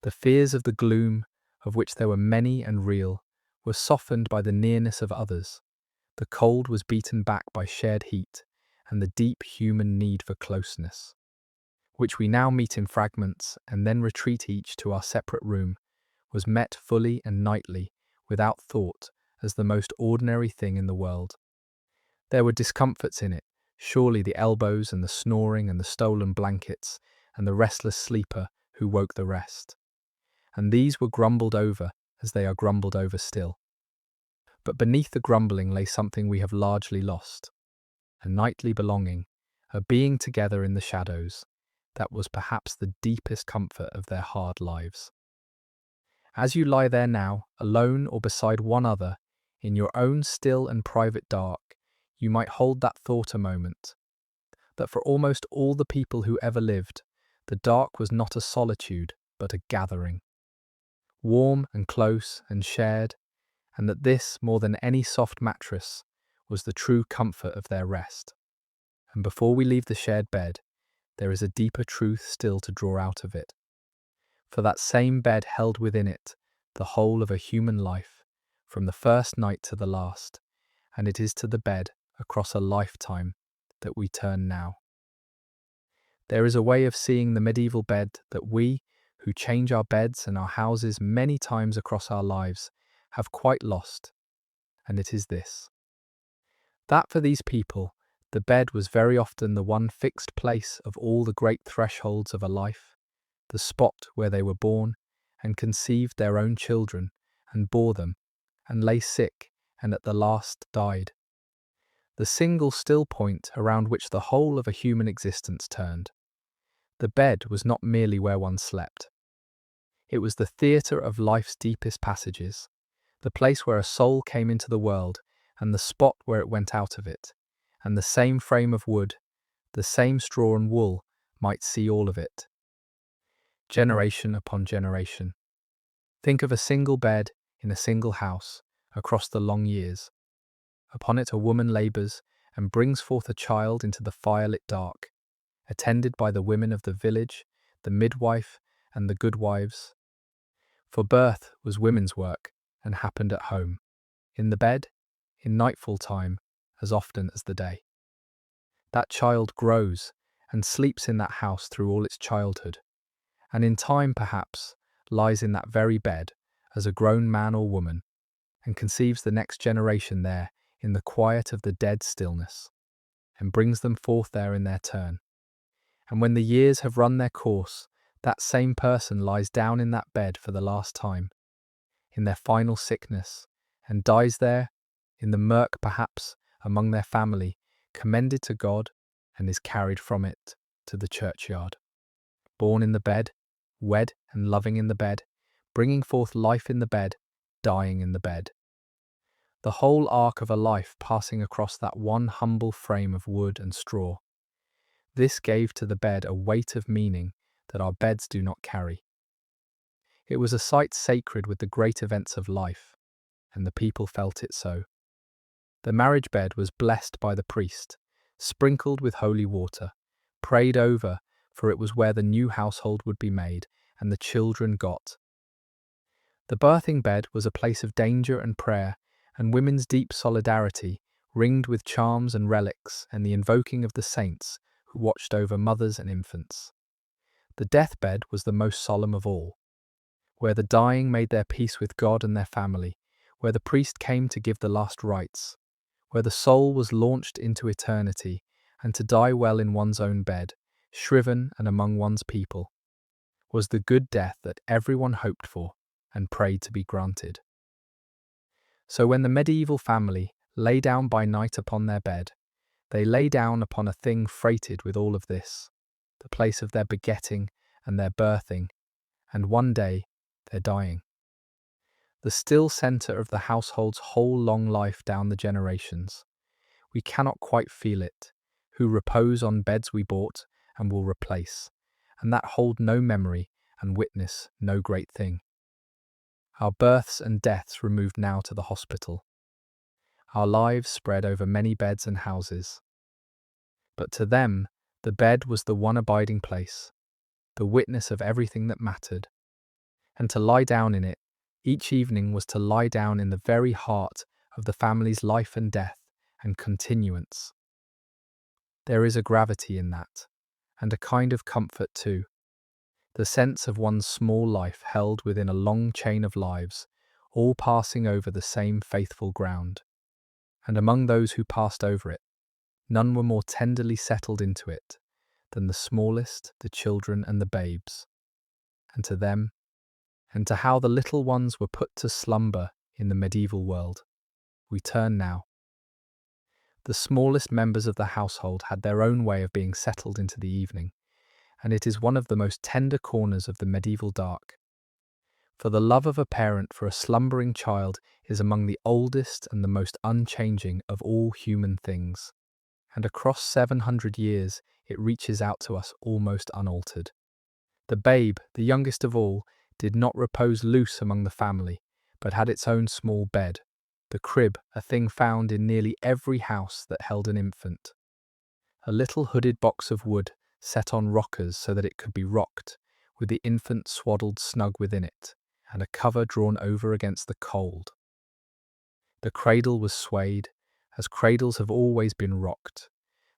The fears of the gloom, of which there were many and real, were softened by the nearness of others. The cold was beaten back by shared heat, and the deep human need for closeness, which we now meet in fragments and then retreat each to our separate room, was met fully and nightly, without thought, as the most ordinary thing in the world. There were discomforts in it, surely, the elbows and the snoring and the stolen blankets and the restless sleeper who woke the rest. And these were grumbled over as they are grumbled over still. But beneath the grumbling lay something we have largely lost, a nightly belonging, a being together in the shadows, that was perhaps the deepest comfort of their hard lives. As you lie there now, alone or beside one other, in your own still and private dark, you might hold that thought a moment, that for almost all the people who ever lived, the dark was not a solitude, but a gathering, warm and close and shared, and that this, more than any soft mattress, was the true comfort of their rest. And before we leave the shared bed, there is a deeper truth still to draw out of it. For that same bed held within it the whole of a human life, from the first night to the last, and it is to the bed, across a lifetime, that we turn now. There is a way of seeing the medieval bed that we, who change our beds and our houses many times across our lives, have quite lost, and it is this: that for these people, the bed was very often the one fixed place of all the great thresholds of a life, the spot where they were born, and conceived their own children, and bore them, and lay sick, and at the last died. The single still point around which the whole of a human existence turned. The bed was not merely where one slept. It was the theatre of life's deepest passages, the place where a soul came into the world, and the spot where it went out of it, and the same frame of wood, the same straw and wool, might see all of it. Generation upon generation. Think of a single bed in a single house across the long years. Upon it a woman labours and brings forth a child into the firelit dark, attended by the women of the village, the midwife and the good wives, For birth was women's work and happened at home, in the bed, in nightfall time, as often as the day. That child grows and sleeps in that house through all its childhood, and in time perhaps lies in that very bed as a grown man or woman, and conceives the next generation there in the quiet of the dead stillness, and brings them forth there in their turn. And when the years have run their course, that same person lies down in that bed for the last time, in their final sickness, and dies there, in the murk perhaps, among their family, commended to God, and is carried from it to the churchyard. Born in the bed, wed and loving in the bed, bringing forth life in the bed, dying in the bed. The whole arc of a life passing across that one humble frame of wood and straw. This gave to the bed a weight of meaning that our beds do not carry. It was a site sacred with the great events of life, and the people felt it so. The marriage bed was blessed by the priest, sprinkled with holy water, prayed over, for it was where the new household would be made, and the children got. The birthing bed was a place of danger and prayer, and women's deep solidarity, ringed with charms and relics, and the invoking of the saints who watched over mothers and infants. The deathbed was the most solemn of all, where the dying made their peace with God and their family, where the priest came to give the last rites, where the soul was launched into eternity, and to die well in one's own bed, shriven and among one's people, was the good death that everyone hoped for and prayed to be granted. So when the medieval family lay down by night upon their bed, they lay down upon a thing freighted with all of this, the place of their begetting and their birthing, and one day their dying. The still centre of the household's whole long life down the generations. We cannot quite feel it, who repose on beds we bought and will replace, and that hold no memory and witness no great thing. Our births and deaths removed now to the hospital. Our lives spread over many beds and houses. But to them, the bed was the one abiding place, the witness of everything that mattered. And to lie down in it, each evening was to lie down in the very heart of the family's life and death and continuance. There is a gravity in that, and a kind of comfort too. The sense of one's small life held within a long chain of lives, all passing over the same faithful ground. And among those who passed over it, none were more tenderly settled into it than the smallest, the children and the babes. And to them, and to how the little ones were put to slumber in the medieval world, we turn now. The smallest members of the household had their own way of being settled into the evening, and it is one of the most tender corners of the medieval dark. For the love of a parent for a slumbering child is among the oldest and the most unchanging of all human things, and across 700 years it reaches out to us almost unaltered. The babe, the youngest of all, did not repose loose among the family, but had its own small bed, the crib, a thing found in nearly every house that held an infant. A little hooded box of wood set on rockers so that it could be rocked, with the infant swaddled snug within it, and a cover drawn over against the cold. The cradle was swayed, as cradles have always been rocked,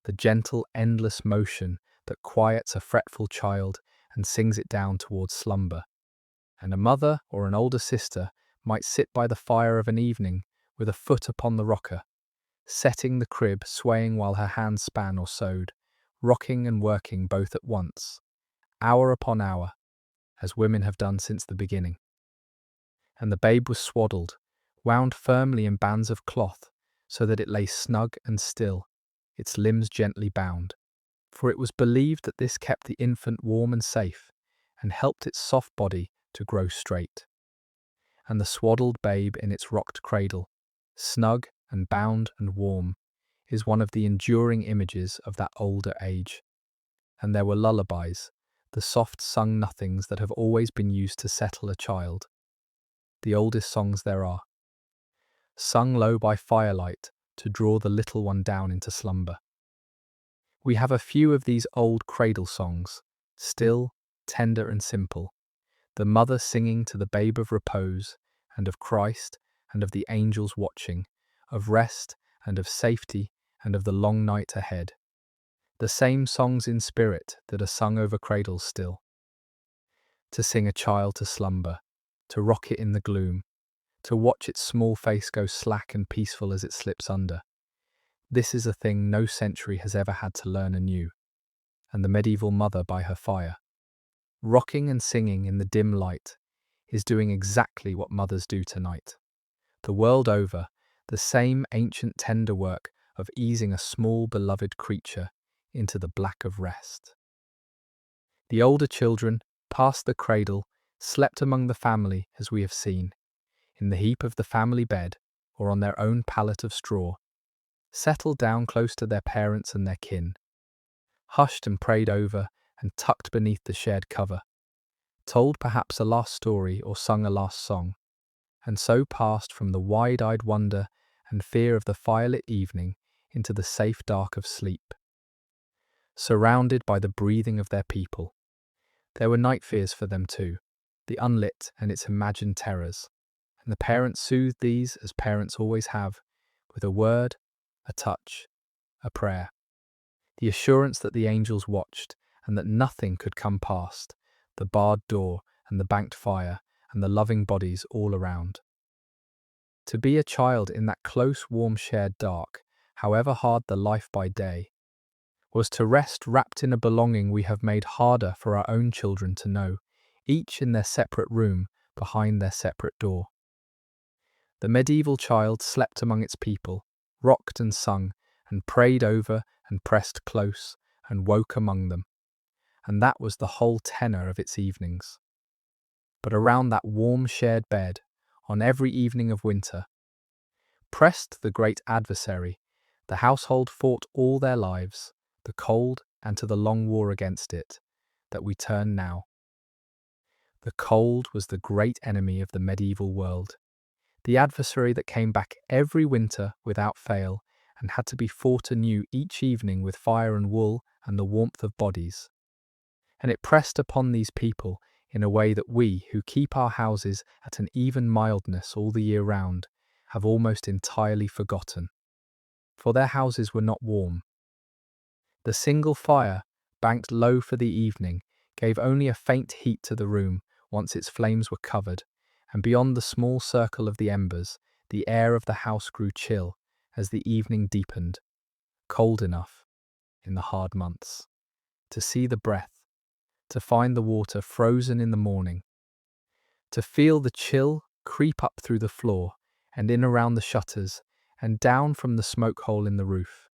the gentle, endless motion that quiets a fretful child and sings it down towards slumber. And a mother or an older sister might sit by the fire of an evening with a foot upon the rocker, setting the crib swaying while her hands span or sewed, rocking and working both at once, hour upon hour, as women have done since the beginning. And the babe was swaddled, wound firmly in bands of cloth, so that it lay snug and still, its limbs gently bound, for it was believed that this kept the infant warm and safe, and helped its soft body to grow straight. And the swaddled babe in its rocked cradle, snug and bound and warm, is one of the enduring images of that older age. And there were lullabies, the soft sung nothings that have always been used to settle a child. The oldest songs there are, sung low by firelight to draw the little one down into slumber. We have a few of these old cradle songs, still, tender and simple, the mother singing to the babe of repose, and of Christ, and of the angels watching, of rest, and of safety, and of the long night ahead. The same songs in spirit that are sung over cradles still. To sing a child to slumber, to rock it in the gloom, to watch its small face go slack and peaceful as it slips under. This is a thing no century has ever had to learn anew. And the medieval mother by her fire, rocking and singing in the dim light, is doing exactly what mothers do tonight. The world over, the same ancient tender work of easing a small beloved creature into the black of rest. The older children, past the cradle, slept among the family as we have seen, in the heap of the family bed or on their own pallet of straw, settled down close to their parents and their kin, hushed and prayed over and tucked beneath the shared cover, told perhaps a last story or sung a last song, and so passed from the wide-eyed wonder and fear of the firelit evening into the safe dark of sleep. Surrounded by the breathing of their people, there were night fears for them too, the unlit and its imagined terrors, and the parents soothed these as parents always have, with a word, a touch, a prayer. The assurance that the angels watched and that nothing could come past the barred door and the banked fire and the loving bodies all around. To be a child in that close, warm, shared dark, however hard the life by day, was to rest wrapped in a belonging we have made harder for our own children to know, each in their separate room behind their separate door. The medieval child slept among its people, rocked and sung, and prayed over and pressed close, and woke among them, and that was the whole tenor of its evenings. But around that warm shared bed, on every evening of winter, pressed the great adversary, the household fought all their lives, the cold and to the long war against it, that we turn now. The cold was the great enemy of the medieval world, the adversary that came back every winter without fail and had to be fought anew each evening with fire and wool and the warmth of bodies. And it pressed upon these people in a way that we, who keep our houses at an even mildness all the year round, have almost entirely forgotten. For their houses were not warm. The single fire, banked low for the evening, gave only a faint heat to the room once its flames were covered, and beyond the small circle of the embers, the air of the house grew chill as the evening deepened, cold enough, in the hard months, to see the breath, to find the water frozen in the morning, to feel the chill creep up through the floor and in around the shutters and down from the smoke hole in the roof.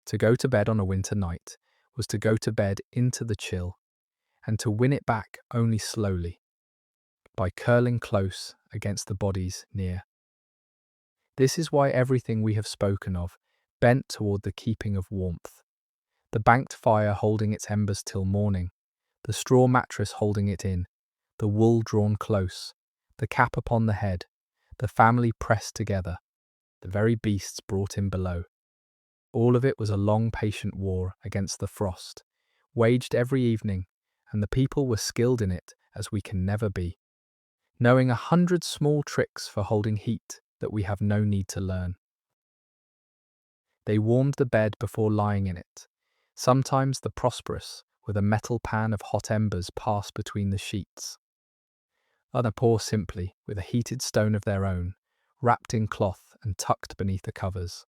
To go to bed on a winter night was to go to bed into the chill, and to win it back only slowly, by curling close against the bodies near. This is why everything we have spoken of bent toward the keeping of warmth. The banked fire holding its embers till morning, the straw mattress holding it in, the wool drawn close, the cap upon the head, the family pressed together, the very beasts brought in below. All of it was a long, patient war against the frost, waged every evening, and the people were skilled in it as we can never be, knowing 100 small tricks for holding heat that we have no need to learn. They warmed the bed before lying in it. Sometimes the prosperous, with a metal pan of hot embers passed between the sheets. Other poor simply, with a heated stone of their own, wrapped in cloth and tucked beneath the covers.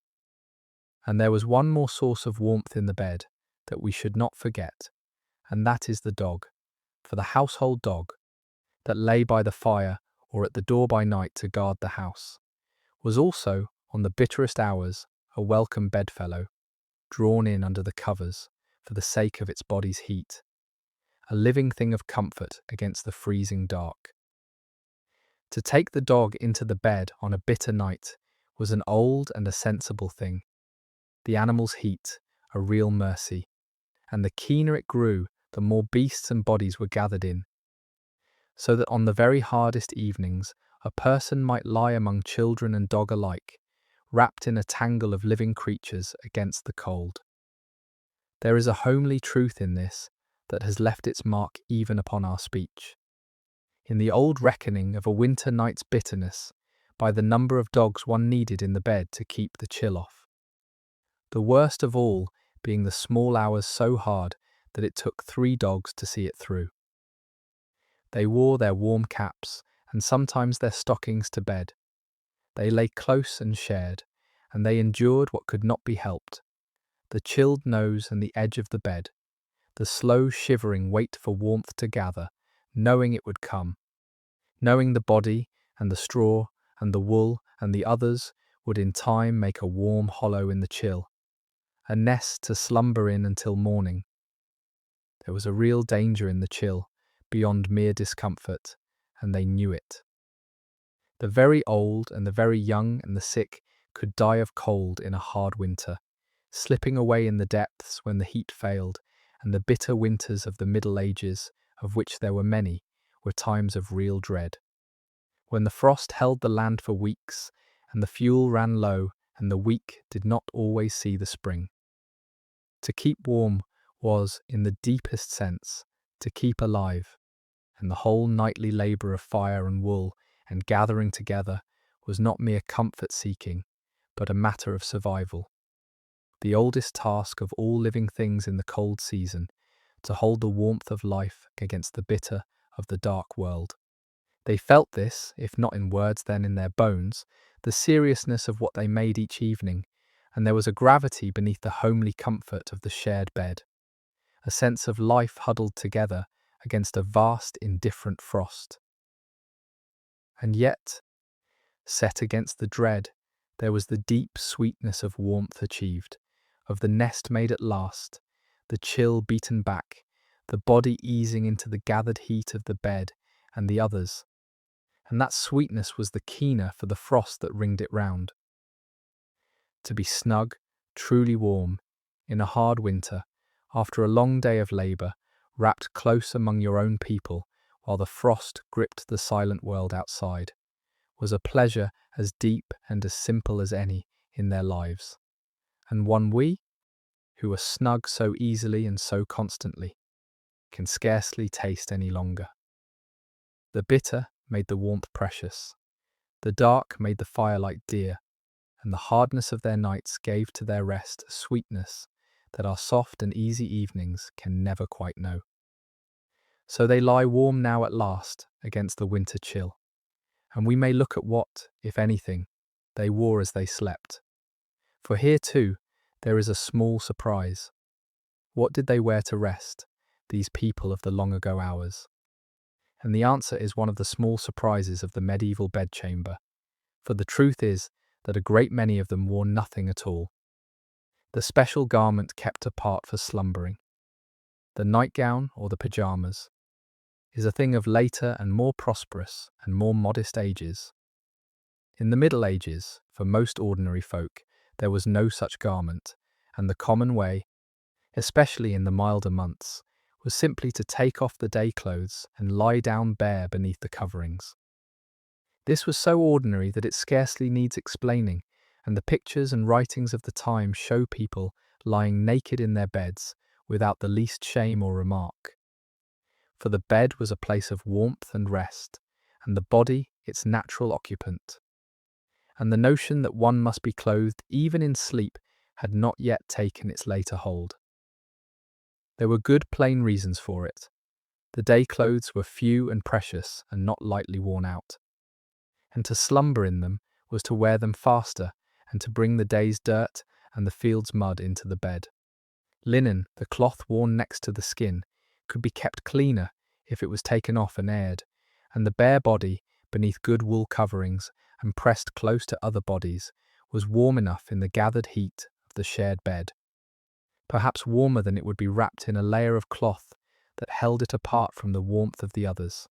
And there was one more source of warmth in the bed that we should not forget, and that is the dog, for the household dog, that lay by the fire or at the door by night to guard the house, was also, on the bitterest hours, a welcome bedfellow, drawn in under the covers for the sake of its body's heat, a living thing of comfort against the freezing dark. To take the dog into the bed on a bitter night was an old and a sensible thing. The animal's heat, a real mercy, and the keener it grew, the more beasts and bodies were gathered in, so that on the very hardest evenings a person might lie among children and dog alike, wrapped in a tangle of living creatures against the cold. There is a homely truth in this that has left its mark even upon our speech. in the old reckoning of a winter night's bitterness, by the number of dogs one needed in the bed to keep the chill off. The worst of all being the small hours so hard that it took 3 dogs to see it through. They wore their warm caps and sometimes their stockings to bed. They lay close and shared, and they endured what could not be helped. The chilled nose and the edge of the bed, the slow shivering wait for warmth to gather, knowing it would come, knowing the body and the straw and the wool and the others would in time make a warm hollow in the chill, a nest to slumber in until morning. There was a real danger in the chill, beyond mere discomfort, and they knew it. The very old and the very young and the sick could die of cold in a hard winter, slipping away in the depths when the heat failed, and the bitter winters of the Middle Ages, of which there were many, were times of real dread. When the frost held the land for weeks, and the fuel ran low, and the weak did not always see the spring. To keep warm was, in the deepest sense, to keep alive, and the whole nightly labour of fire and wool and gathering together was not mere comfort-seeking, but a matter of survival. The oldest task of all living things in the cold season, to hold the warmth of life against the bitter of the dark world. They felt this, if not in words then in their bones, the seriousness of what they made each evening, and there was a gravity beneath the homely comfort of the shared bed, a sense of life huddled together against a vast indifferent frost. And yet, set against the dread, there was the deep sweetness of warmth achieved, of the nest made at last, the chill beaten back, the body easing into the gathered heat of the bed and the others, and that sweetness was the keener for the frost that ringed it round. To be snug, truly warm, in a hard winter, after a long day of labour, wrapped close among your own people, while the frost gripped the silent world outside, was a pleasure as deep and as simple as any in their lives, and one we, who are snug so easily and so constantly, can scarcely taste any longer. The bitter made the warmth precious, the dark made the firelight dear, and the hardness of their nights gave to their rest a sweetness that our soft and easy evenings can never quite know. So they lie warm now at last against the winter chill, and we may look at what, if anything, they wore as they slept. For here too, there is a small surprise. What did they wear to rest, these people of the long ago hours? And the answer is one of the small surprises of the medieval bedchamber, for the truth is that a great many of them wore nothing at all. The special garment kept apart for slumbering, the nightgown or the pyjamas, is a thing of later and more prosperous and more modest ages. In the Middle Ages, for most ordinary folk, there was no such garment, and the common way, especially in the milder months, was simply to take off the day clothes and lie down bare beneath the coverings. This was so ordinary that it scarcely needs explaining, and the pictures and writings of the time show people lying naked in their beds without the least shame or remark. For the bed was a place of warmth and rest, and the body its natural occupant. And the notion that one must be clothed even in sleep had not yet taken its later hold. There were good plain reasons for it. The day clothes were few and precious and not lightly worn out. And to slumber in them was to wear them faster and to bring the day's dirt and the field's mud into the bed. Linen, the cloth worn next to the skin, could be kept cleaner if it was taken off and aired, and the bare body, beneath good wool coverings and pressed close to other bodies, was warm enough in the gathered heat of the shared bed, perhaps warmer than it would be wrapped in a layer of cloth that held it apart from the warmth of the others.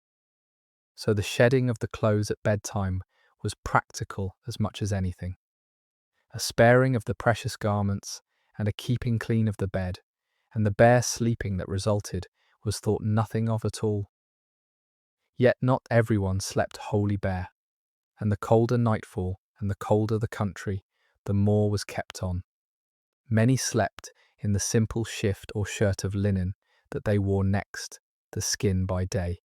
So the shedding of the clothes at bedtime was practical as much as anything, a sparing of the precious garments and a keeping clean of the bed, and the bare sleeping that resulted was thought nothing of at all. Yet not everyone slept wholly bare, and the colder nightfall and the colder the country, the more was kept on. Many slept in the simple shift or shirt of linen that they wore next the skin by day.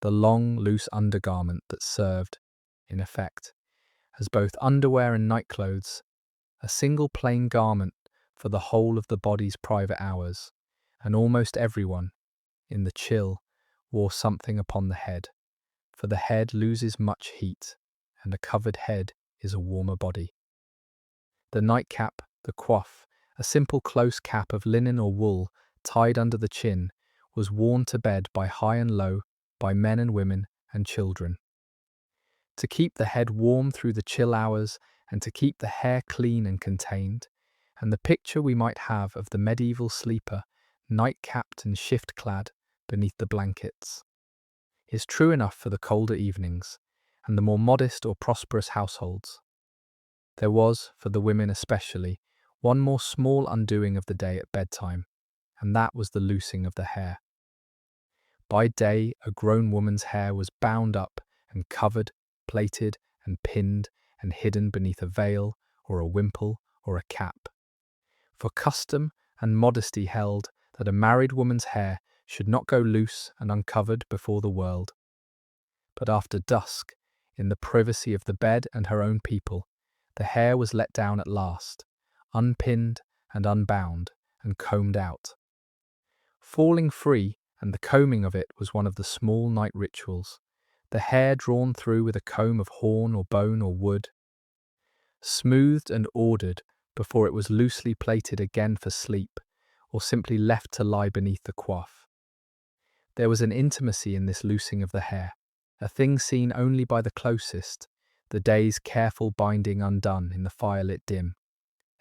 the long, loose undergarment that served, in effect, as both underwear and nightclothes, a single plain garment for the whole of the body's private hours, and almost everyone, in the chill, wore something upon the head, for the head loses much heat, and a covered head is a warmer body. The nightcap, the coif, a simple close cap of linen or wool tied under the chin, was worn to bed by high and low, by men and women and children. To keep the head warm through the chill hours and to keep the hair clean and contained, and the picture we might have of the medieval sleeper, night-capped and shift-clad beneath the blankets, is true enough for the colder evenings and the more modest or prosperous households. There was, for the women especially, one more small undoing of the day at bedtime, and that was the loosing of the hair. By day, a grown woman's hair was bound up and covered, plaited and pinned and hidden beneath a veil or a wimple or a cap. For custom and modesty held that a married woman's hair should not go loose and uncovered before the world. But after dusk, in the privacy of the bed and her own people, the hair was let down at last, unpinned and unbound and combed out. Falling free and the combing of it was one of the small night rituals, the hair drawn through with a comb of horn or bone or wood, smoothed and ordered before it was loosely plaited again for sleep, or simply left to lie beneath the coif. There was an intimacy in this loosing of the hair, a thing seen only by the closest, the day's careful binding undone in the firelit dim,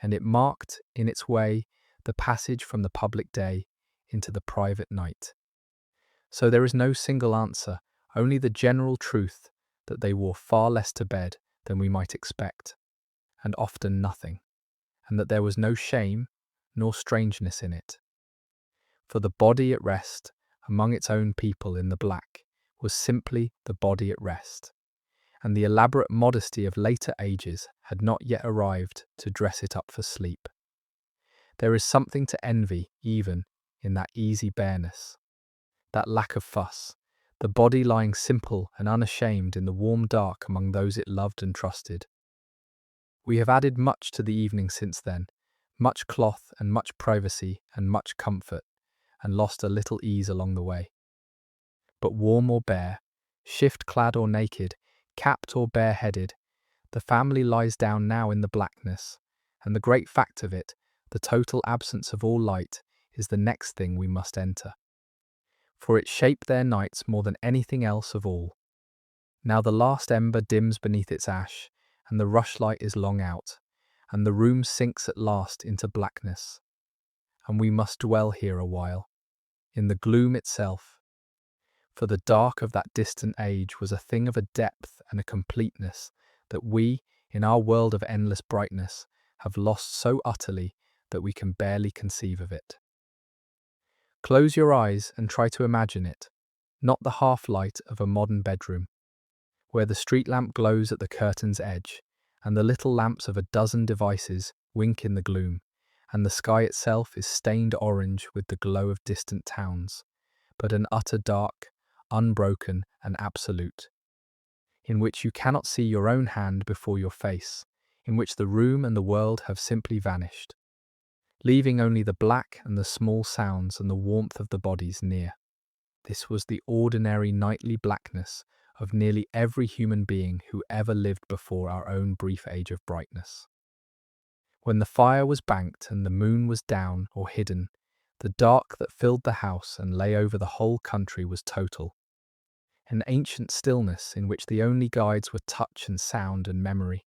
and it marked, in its way, the passage from the public day into the private night. So there is no single answer, only the general truth that they wore far less to bed than we might expect, and often nothing, and that there was no shame nor strangeness in it. For the body at rest, among its own people in the black, was simply the body at rest, and the elaborate modesty of later ages had not yet arrived to dress it up for sleep. There is something to envy, even, in that easy bareness, that lack of fuss, the body lying simple and unashamed in the warm dark among those it loved and trusted. We have added much to the evening since then, much cloth and much privacy and much comfort, and lost a little ease along the way. But warm or bare, shift-clad or naked, capped or bareheaded, the family lies down now in the blackness, and the great fact of it, the total absence of all light, is the next thing we must enter. For it shaped their nights more than anything else of all. Now the last ember dims beneath its ash, and the rushlight is long out, and the room sinks at last into blackness. And we must dwell here a while, in the gloom itself, for the dark of that distant age was a thing of a depth and a completeness that we, in our world of endless brightness, have lost so utterly that we can barely conceive of it. Close your eyes and try to imagine it, not the half-light of a modern bedroom, where the street lamp glows at the curtain's edge, and the little lamps of a dozen devices wink in the gloom, and the sky itself is stained orange with the glow of distant towns, but an utter dark, unbroken and absolute, in which you cannot see your own hand before your face, in which the room and the world have simply vanished, leaving only the black and the small sounds and the warmth of the bodies near. This was the ordinary nightly blackness of nearly every human being who ever lived before our own brief age of brightness. When the fire was banked and the moon was down or hidden, the dark that filled the house and lay over the whole country was total. An ancient stillness in which the only guides were touch and sound and memory.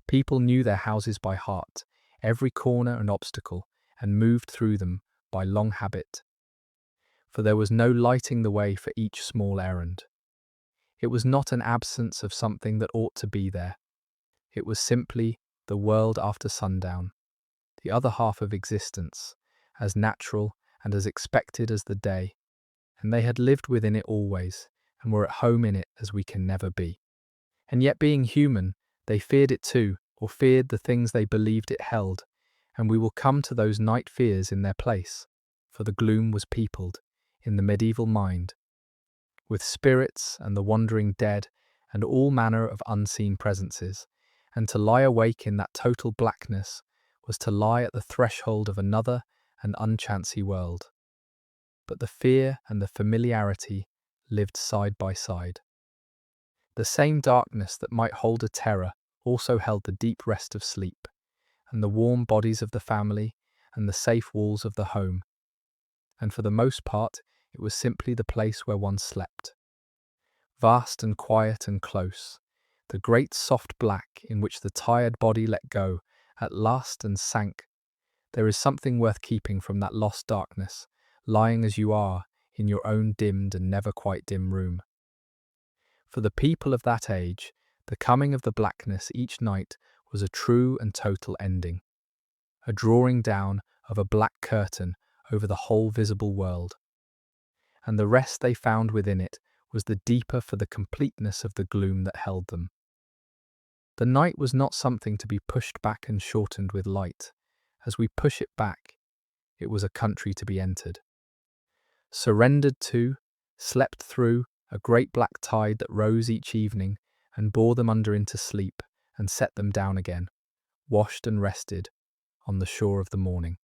People knew their houses by heart, every corner and obstacle, and moved through them by long habit. For there was no lighting the way for each small errand. It was not an absence of something that ought to be there. It was simply the world after sundown, the other half of existence, as natural and as expected as the day, and they had lived within it always, and were at home in it as we can never be. And yet being human, they feared it too, or feared the things they believed it held, and we will come to those night fears in their place, for the gloom was peopled, in the medieval mind, with spirits and the wandering dead and all manner of unseen presences, and to lie awake in that total blackness was to lie at the threshold of another and unchancy world. But the fear and the familiarity lived side by side. The same darkness that might hold a terror also held the deep rest of sleep, and the warm bodies of the family, and the safe walls of the home. And for the most part, it was simply the place where one slept. Vast and quiet and close, the great soft black in which the tired body let go at last and sank. There is something worth keeping from that lost darkness, lying as you are in your own dimmed and never quite dim room. For the people of that age, the coming of the blackness each night was a true and total ending, a drawing down of a black curtain over the whole visible world. And the rest they found within it was the deeper for the completeness of the gloom that held them. The night was not something to be pushed back and shortened with light. As we push it back, it was a country to be entered. Surrendered to, slept through, a great black tide that rose each evening and bore them under into sleep and set them down again, washed and rested, on the shore of the morning.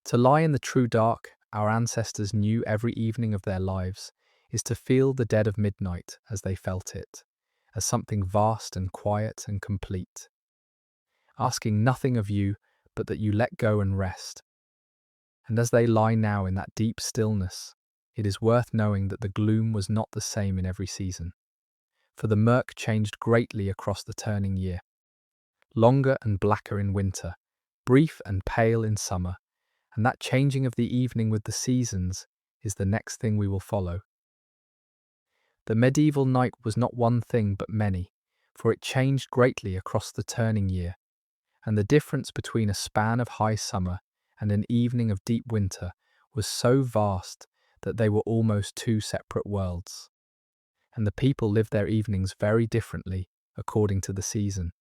To lie in the true dark, our ancestors knew every evening of their lives, is to feel the dead of midnight as they felt it, as something vast and quiet and complete, asking nothing of you but that you let go and rest. And as they lie now in that deep stillness, it is worth knowing that the gloom was not the same in every season, for the murk changed greatly across the turning year. Longer and blacker in winter, brief and pale in summer, and that changing of the evening with the seasons is the next thing we will follow. The medieval night was not one thing but many, for it changed greatly across the turning year, and the difference between a span of high summer and an evening of deep winter was so vast that they were almost two separate worlds. And the people lived their evenings very differently according to the season,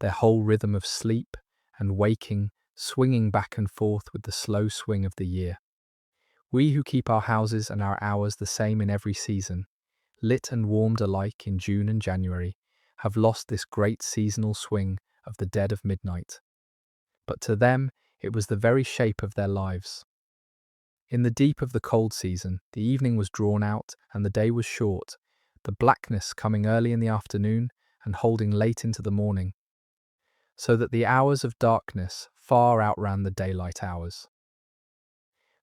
their whole rhythm of sleep and waking swinging back and forth with the slow swing of the year. We who keep our houses and our hours the same in every season, lit and warmed alike in June and January, have lost this great seasonal swing of the dead of midnight. But to them, it was the very shape of their lives. In the deep of the cold season, the evening was drawn out and the day was short, the blackness coming early in the afternoon and holding late into the morning, so that the hours of darkness far outran the daylight hours.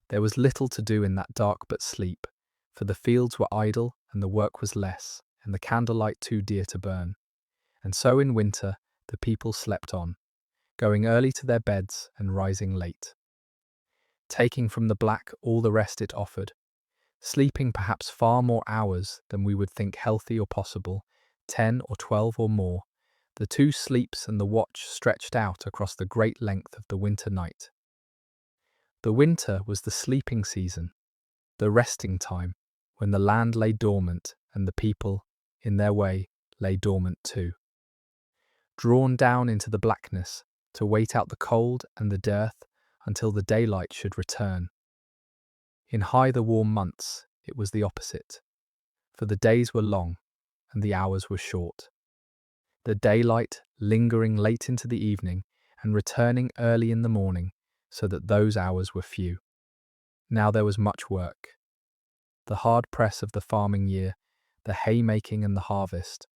There was little to do in that dark but sleep, for the fields were idle and the work was less, and the candlelight too dear to burn. And so in winter the people slept on, going early to their beds and rising late, taking from the black all the rest it offered, sleeping perhaps far more hours than we would think healthy or possible, 10 or 12 or more, the two sleeps and the watch stretched out across the great length of the winter night. The winter was the sleeping season, the resting time, when the land lay dormant and the people, in their way, lay dormant too, drawn down into the blackness to wait out the cold and the dearth until the daylight should return. In the warm months, it was the opposite, for the days were long and the hours were short. The daylight lingering late into the evening and returning early in the morning, so that those hours were few. Now there was much work. The hard press of the farming year, the haymaking and the harvest.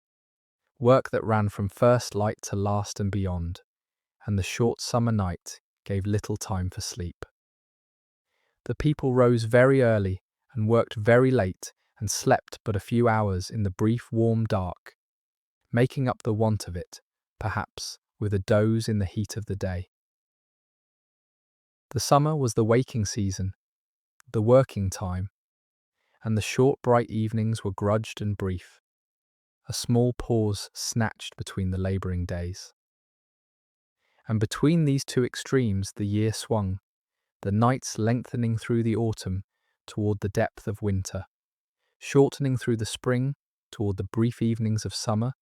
Work that ran from first light to last and beyond, and the short summer night gave little time for sleep. The people rose very early and worked very late and slept but a few hours in the brief warm dark, making up the want of it, perhaps, with a doze in the heat of the day. The summer was the waking season, the working time, and the short bright evenings were grudged and brief, a small pause snatched between the labouring days. And between these two extremes the year swung, the nights lengthening through the autumn toward the depth of winter, shortening through the spring toward the brief evenings of summer,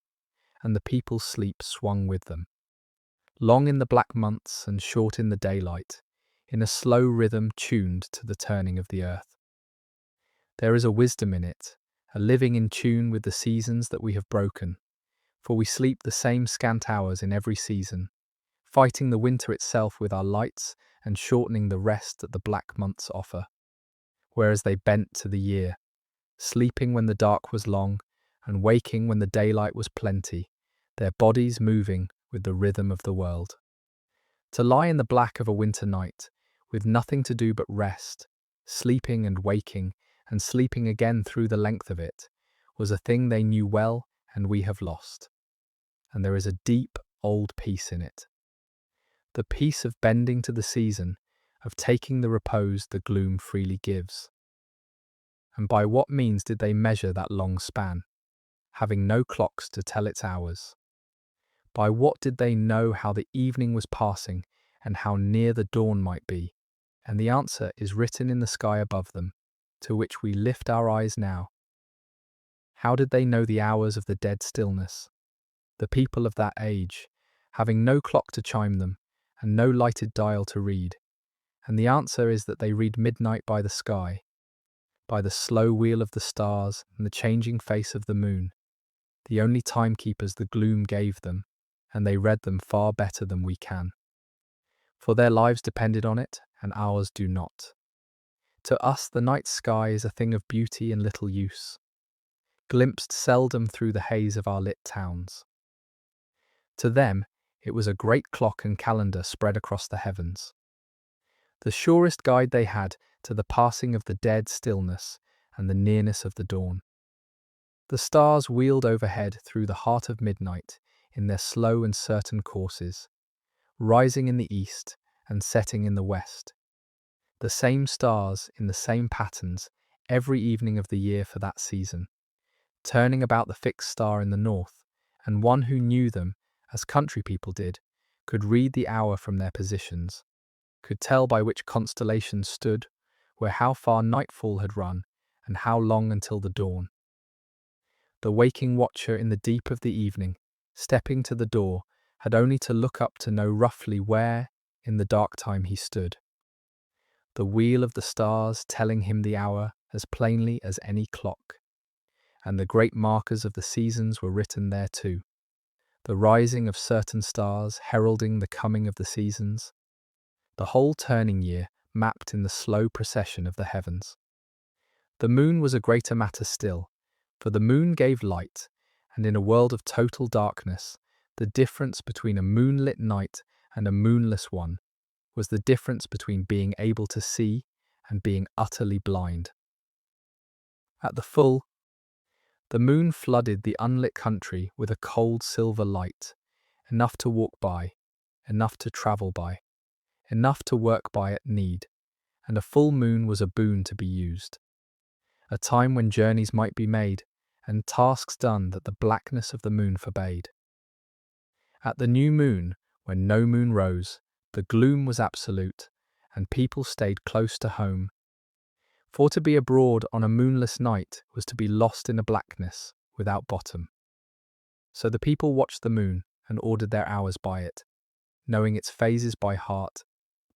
and the people's sleep swung with them. Long in the black months and short in the daylight, in a slow rhythm tuned to the turning of the earth. There is a wisdom in it, a living in tune with the seasons that we have broken, for we sleep the same scant hours in every season, fighting the winter itself with our lights and shortening the rest that the black months offer. Whereas they bent to the year, sleeping when the dark was long and waking when the daylight was plenty, their bodies moving with the rhythm of the world. To lie in the black of a winter night, with nothing to do but rest, sleeping and waking, and sleeping again through the length of it, was a thing they knew well and we have lost. And there is a deep, old peace in it. The peace of bending to the season, of taking the repose the gloom freely gives. And by what means did they measure that long span, having no clocks to tell its hours? By what did they know how the evening was passing and how near the dawn might be? And the answer is written in the sky above them, to which we lift our eyes now. How did they know the hours of the dead stillness? The people of that age, having no clock to chime them, and no lighted dial to read. And the answer is that they read midnight by the sky, by the slow wheel of the stars and the changing face of the moon, the only timekeepers the gloom gave them, and they read them far better than we can. For their lives depended on it, and ours do not. To us the night sky is a thing of beauty and little use, glimpsed seldom through the haze of our lit towns. To them it was a great clock and calendar spread across the heavens, the surest guide they had to the passing of the dead stillness and the nearness of the dawn. The stars wheeled overhead through the heart of midnight in their slow and certain courses, rising in the east and setting in the west. The same stars in the same patterns every evening of the year for that season, turning about the fixed star in the north, and one who knew them, as country people did, could read the hour from their positions, could tell by which constellation stood, where how far nightfall had run, and how long until the dawn. The waking watcher in the deep of the evening, stepping to the door, had only to look up to know roughly where, in the dark time, he stood. The wheel of the stars telling him the hour as plainly as any clock, and the great markers of the seasons were written there too. The rising of certain stars heralding the coming of the seasons, the whole turning year mapped in the slow procession of the heavens. The moon was a greater matter still, for the moon gave light, and in a world of total darkness, the difference between a moonlit night and a moonless one was the difference between being able to see and being utterly blind. At the full, the moon flooded the unlit country with a cold silver light, enough to walk by, enough to travel by, enough to work by at need, and a full moon was a boon to be used. A time when journeys might be made, and tasks done that the blackness of the moon forbade. At the new moon, when no moon rose, the gloom was absolute, and people stayed close to home. For to be abroad on a moonless night was to be lost in a blackness without bottom. So the people watched the moon and ordered their hours by it, knowing its phases by heart,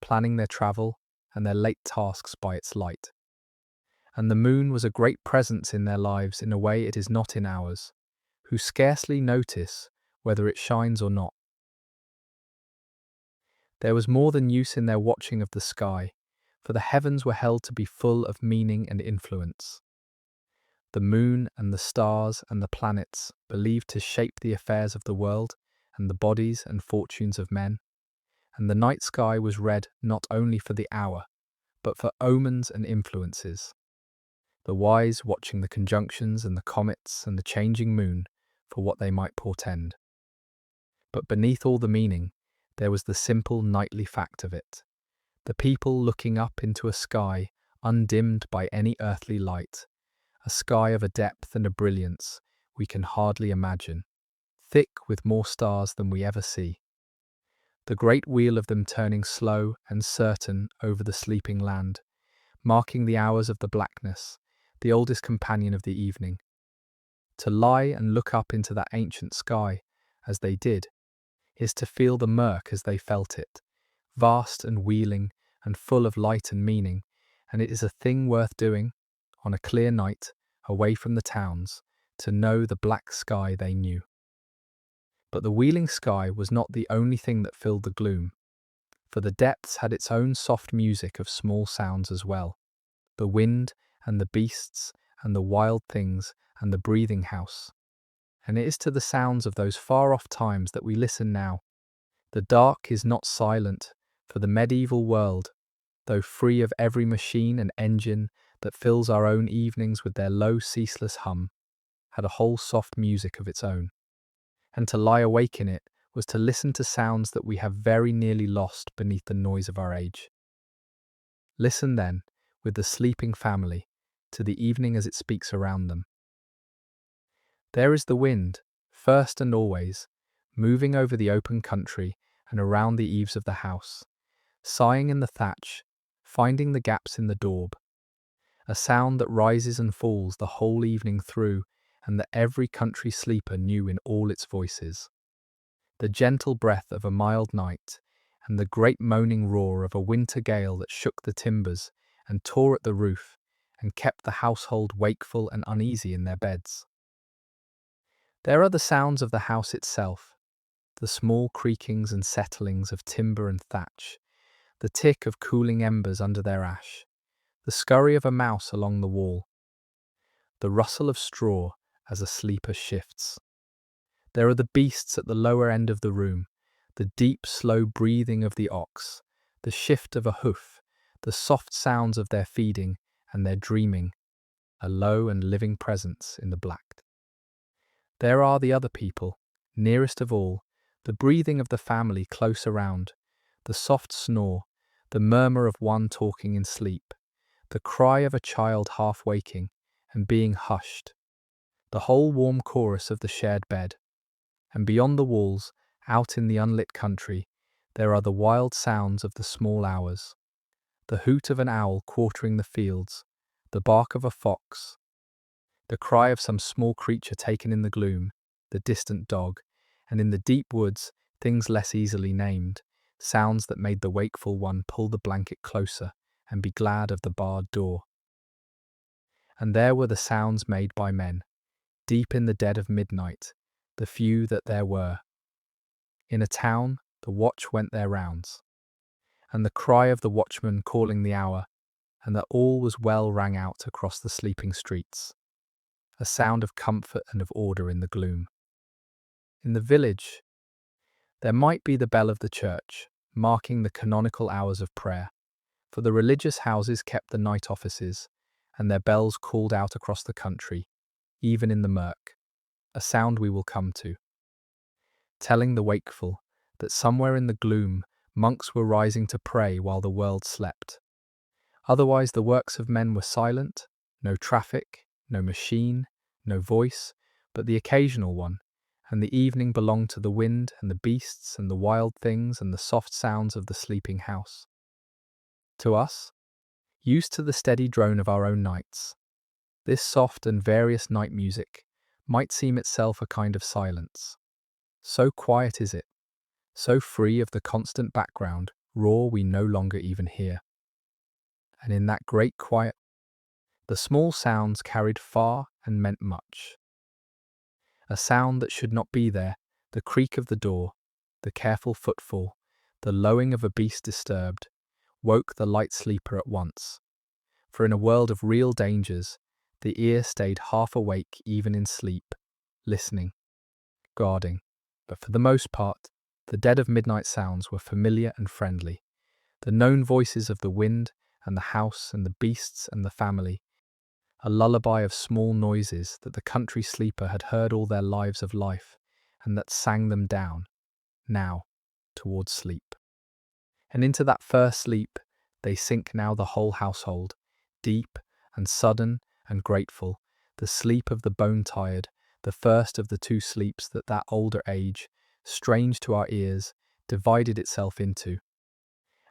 planning their travel and their late tasks by its light. And the moon was a great presence in their lives in a way it is not in ours, who scarcely notice whether it shines or not. There was more than use in their watching of the sky, for the heavens were held to be full of meaning and influence. The moon and the stars and the planets believed to shape the affairs of the world and the bodies and fortunes of men, and the night sky was read not only for the hour, but for omens and influences. The wise watching the conjunctions and the comets and the changing moon for what they might portend. But beneath all the meaning, there was the simple nightly fact of it. The people looking up into a sky undimmed by any earthly light, a sky of a depth and a brilliance we can hardly imagine, thick with more stars than we ever see. The great wheel of them turning slow and certain over the sleeping land, marking the hours of the blackness, the oldest companion of the evening. To lie and look up into that ancient sky, as they did, is to feel the murk as they felt it, vast and wheeling and full of light and meaning, and it is a thing worth doing, on a clear night, away from the towns, to know the black sky they knew. But the wheeling sky was not the only thing that filled the gloom, for the depths had its own soft music of small sounds as well. The wind and the beasts and the wild things and the breathing house. And it is to the sounds of those far-off times that we listen now. The dark is not silent, for the medieval world, though free of every machine and engine that fills our own evenings with their low, ceaseless hum, had a whole soft music of its own. And to lie awake in it was to listen to sounds that we have very nearly lost beneath the noise of our age. Listen then, with the sleeping family, to the evening as it speaks around them. There is the wind, first and always, moving over the open country and around the eaves of the house, sighing in the thatch, finding the gaps in the daub, a sound that rises and falls the whole evening through, and that every country sleeper knew in all its voices. The gentle breath of a mild night, and the great moaning roar of a winter gale that shook the timbers and tore at the roof, and kept the household wakeful and uneasy in their beds. There are the sounds of the house itself, the small creakings and settlings of timber and thatch, the tick of cooling embers under their ash, the scurry of a mouse along the wall, the rustle of straw as a sleeper shifts. There are the beasts at the lower end of the room, the deep, slow breathing of the ox, the shift of a hoof, the soft sounds of their feeding and their dreaming, a low and living presence in the black. There are the other people, nearest of all, the breathing of the family close around, the soft snore, the murmur of one talking in sleep, the cry of a child half waking and being hushed, the whole warm chorus of the shared bed. And beyond the walls, out in the unlit country, there are the wild sounds of the small hours, the hoot of an owl quartering the fields, the bark of a fox, the cry of some small creature taken in the gloom, the distant dog, and in the deep woods, things less easily named, sounds that made the wakeful one pull the blanket closer and be glad of the barred door. And there were the sounds made by men, deep in the dead of midnight, the few that there were. In a town, the watch went their rounds, and the cry of the watchman calling the hour, and that all was well rang out across the sleeping streets, a sound of comfort and of order in the gloom. In the village, there might be the bell of the church, marking the canonical hours of prayer, for the religious houses kept the night offices, and their bells called out across the country, even in the murk, a sound we will come to, telling the wakeful that somewhere in the gloom monks were rising to pray while the world slept. Otherwise the works of men were silent, no traffic, no machine, no voice, but the occasional one, and the evening belonged to the wind and the beasts and the wild things and the soft sounds of the sleeping house. To us, used to the steady drone of our own nights, this soft and various night music might seem itself a kind of silence. So quiet is it, so free of the constant background roar we no longer even hear. And in that great quiet, the small sounds carried far and meant much. A sound that should not be there, the creak of the door, the careful footfall, the lowing of a beast disturbed, woke the light sleeper at once. For in a world of real dangers, the ear stayed half awake even in sleep, listening, guarding. But for the most part, the dead of midnight sounds were familiar and friendly. The known voices of the wind and the house and the beasts and the family, a lullaby of small noises that the country sleeper had heard all their lives of life, and that sang them down, now, towards sleep. And into that first sleep they sink now the whole household, deep and sudden and grateful, the sleep of the bone-tired, the first of the two sleeps that older age, strange to our ears, divided itself into.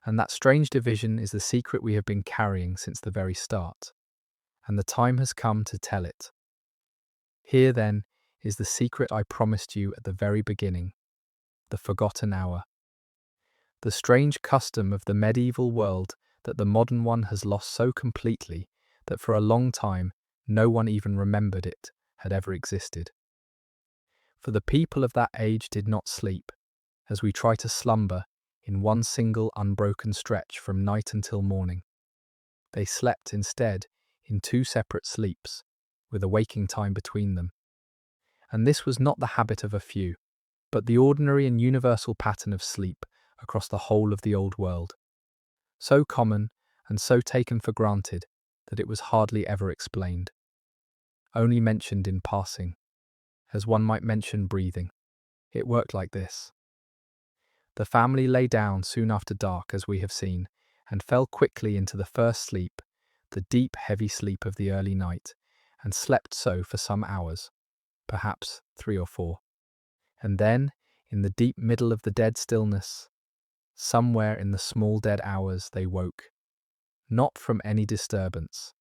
And that strange division is the secret we have been carrying since the very start, and the time has come to tell it. Here, then, is the secret I promised you at the very beginning, the forgotten hour. The strange custom of the medieval world that the modern one has lost so completely that for a long time no one even remembered it had ever existed. For the people of that age did not sleep, as we try to slumber in one single unbroken stretch from night until morning. They slept instead in two separate sleeps, with a waking time between them. And this was not the habit of a few, but the ordinary and universal pattern of sleep across the whole of the old world. So common and so taken for granted that it was hardly ever explained, only mentioned in passing, as one might mention breathing. It worked like this. The family lay down soon after dark, as we have seen, and fell quickly into the first sleep, the deep, heavy sleep of the early night, and slept so for some hours, perhaps 3 or 4. And then, in the deep middle of the dead stillness, somewhere in the small dead hours, they woke, not from any disturbance,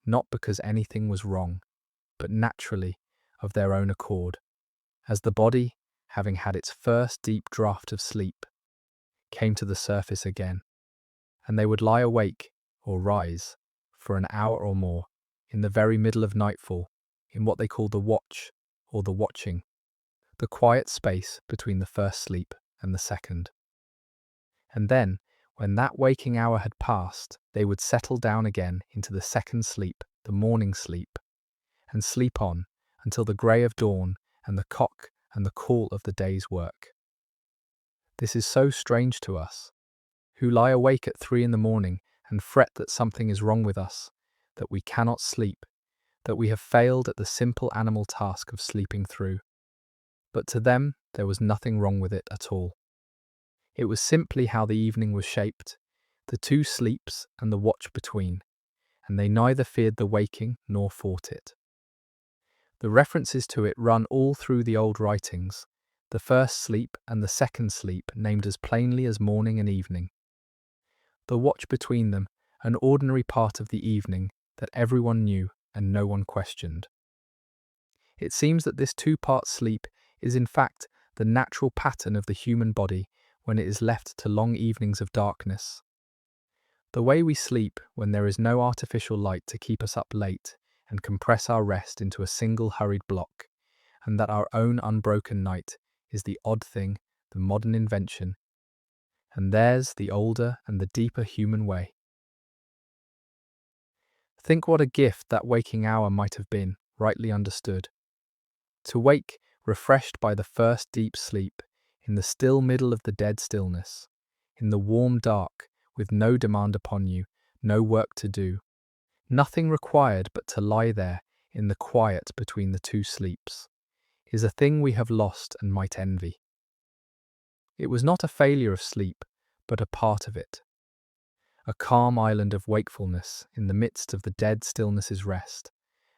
not because anything was wrong, but naturally, of their own accord, as the body, having had its first deep draught of sleep, came to the surface again, and they would lie awake, or rise, for an hour or more, in the very middle of nightfall, in what they call the watch, or the watching, the quiet space between the first sleep and the second. And then, when that waking hour had passed, they would settle down again into the second sleep, the morning sleep, and sleep on until the grey of dawn and the cock and the call of the day's work. This is so strange to us, who lie awake at 3 in the morning and fret that something is wrong with us, that we cannot sleep, that we have failed at the simple animal task of sleeping through. But to them there was nothing wrong with it at all. It was simply how the evening was shaped, the 2 sleeps and the watch between, and they neither feared the waking nor fought it. The references to it run all through the old writings, the first sleep and the second sleep named as plainly as morning and evening. The watch between them, an ordinary part of the evening that everyone knew and no one questioned. It seems that this 2-part sleep is in fact the natural pattern of the human body when it is left to long evenings of darkness. The way we sleep when there is no artificial light to keep us up late and compress our rest into a single hurried block, and that our own unbroken night is the odd thing, the modern invention, and theirs the older and the deeper human way. Think what a gift that waking hour might have been, rightly understood. To wake, refreshed by the first deep sleep, in the still middle of the dead stillness, in the warm dark, with no demand upon you, no work to do, nothing required but to lie there in the quiet between the 2 sleeps, is a thing we have lost and might envy. It was not a failure of sleep, but a part of it. A calm island of wakefulness in the midst of the dead stillness's rest,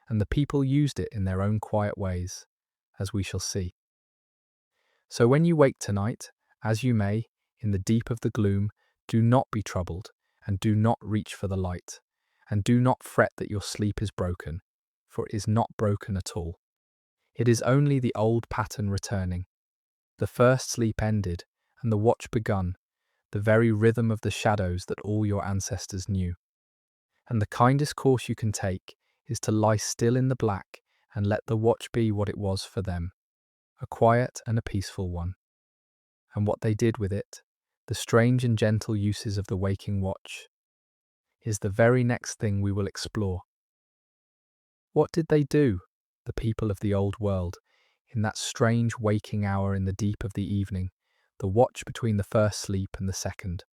and the people used it in their own quiet ways, as we shall see. So when you wake tonight, as you may, in the deep of the gloom, do not be troubled, and do not reach for the light, and do not fret that your sleep is broken, for it is not broken at all. It is only the old pattern returning. The first sleep ended, and the watch begun, the very rhythm of the shadows that all your ancestors knew. And the kindest course you can take is to lie still in the black and let the watch be what it was for them, a quiet and a peaceful one. And what they did with it, the strange and gentle uses of the waking watch, is the very next thing we will explore. What did they do, the people of the old world, in that strange waking hour in the deep of the evening, the watch between the first sleep and the second?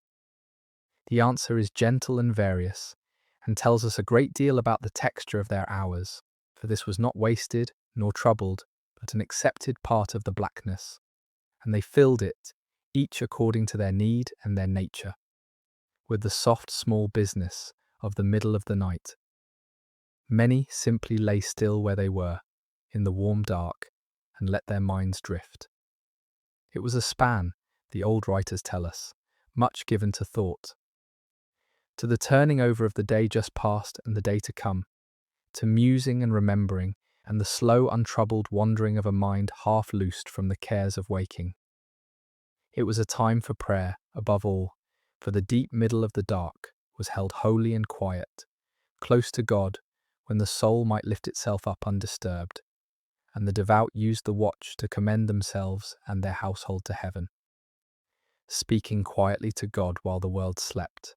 The answer is gentle and various, and tells us a great deal about the texture of their hours, for this was not wasted nor troubled, but an accepted part of the blackness, and they filled it, each according to their need and their nature, with the soft small business of the middle of the night. Many simply lay still where they were, in the warm dark, and let their minds drift. It was a span, the old writers tell us, much given to thought, to the turning over of the day just past and the day to come, to musing and remembering, and the slow, untroubled wandering of a mind half loosed from the cares of waking. It was a time for prayer, above all, for the deep middle of the dark was held holy and quiet, close to God, when the soul might lift itself up undisturbed, and the devout used the watch to commend themselves and their household to heaven, speaking quietly to God while the world slept.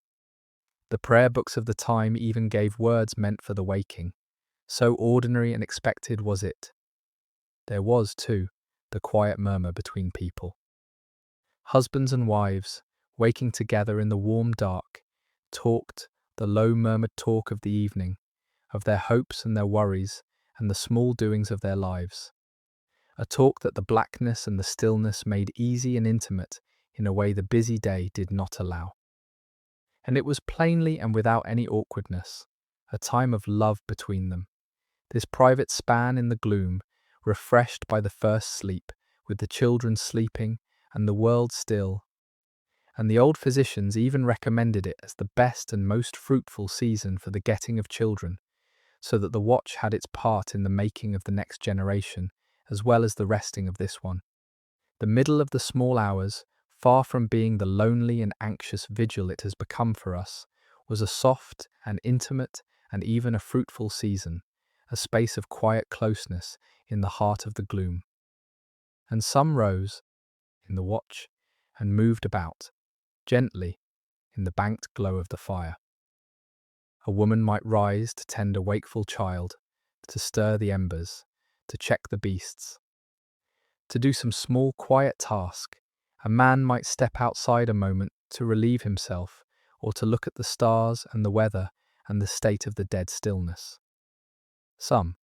The prayer books of the time even gave words meant for the waking. So ordinary and expected was it. There was, too, the quiet murmur between people. Husbands and wives, waking together in the warm dark, talked the low murmured talk of the evening, of their hopes and their worries and the small doings of their lives. A talk that the blackness and the stillness made easy and intimate in a way the busy day did not allow. And it was plainly and without any awkwardness, a time of love between them. This private span in the gloom, refreshed by the first sleep, with the children sleeping and the world still. And the old physicians even recommended it as the best and most fruitful season for the getting of children, so that the watch had its part in the making of the next generation, as well as the resting of this one. The middle of the small hours, far from being the lonely and anxious vigil it has become for us, was a soft and intimate and even a fruitful season, a space of quiet closeness in the heart of the gloom. And some rose, in the watch, and moved about, gently, in the banked glow of the fire. A woman might rise to tend a wakeful child, to stir the embers, to check the beasts, to do some small quiet task. A man might step outside a moment to relieve himself, or to look at the stars and the weather and the state of the dead stillness. Some,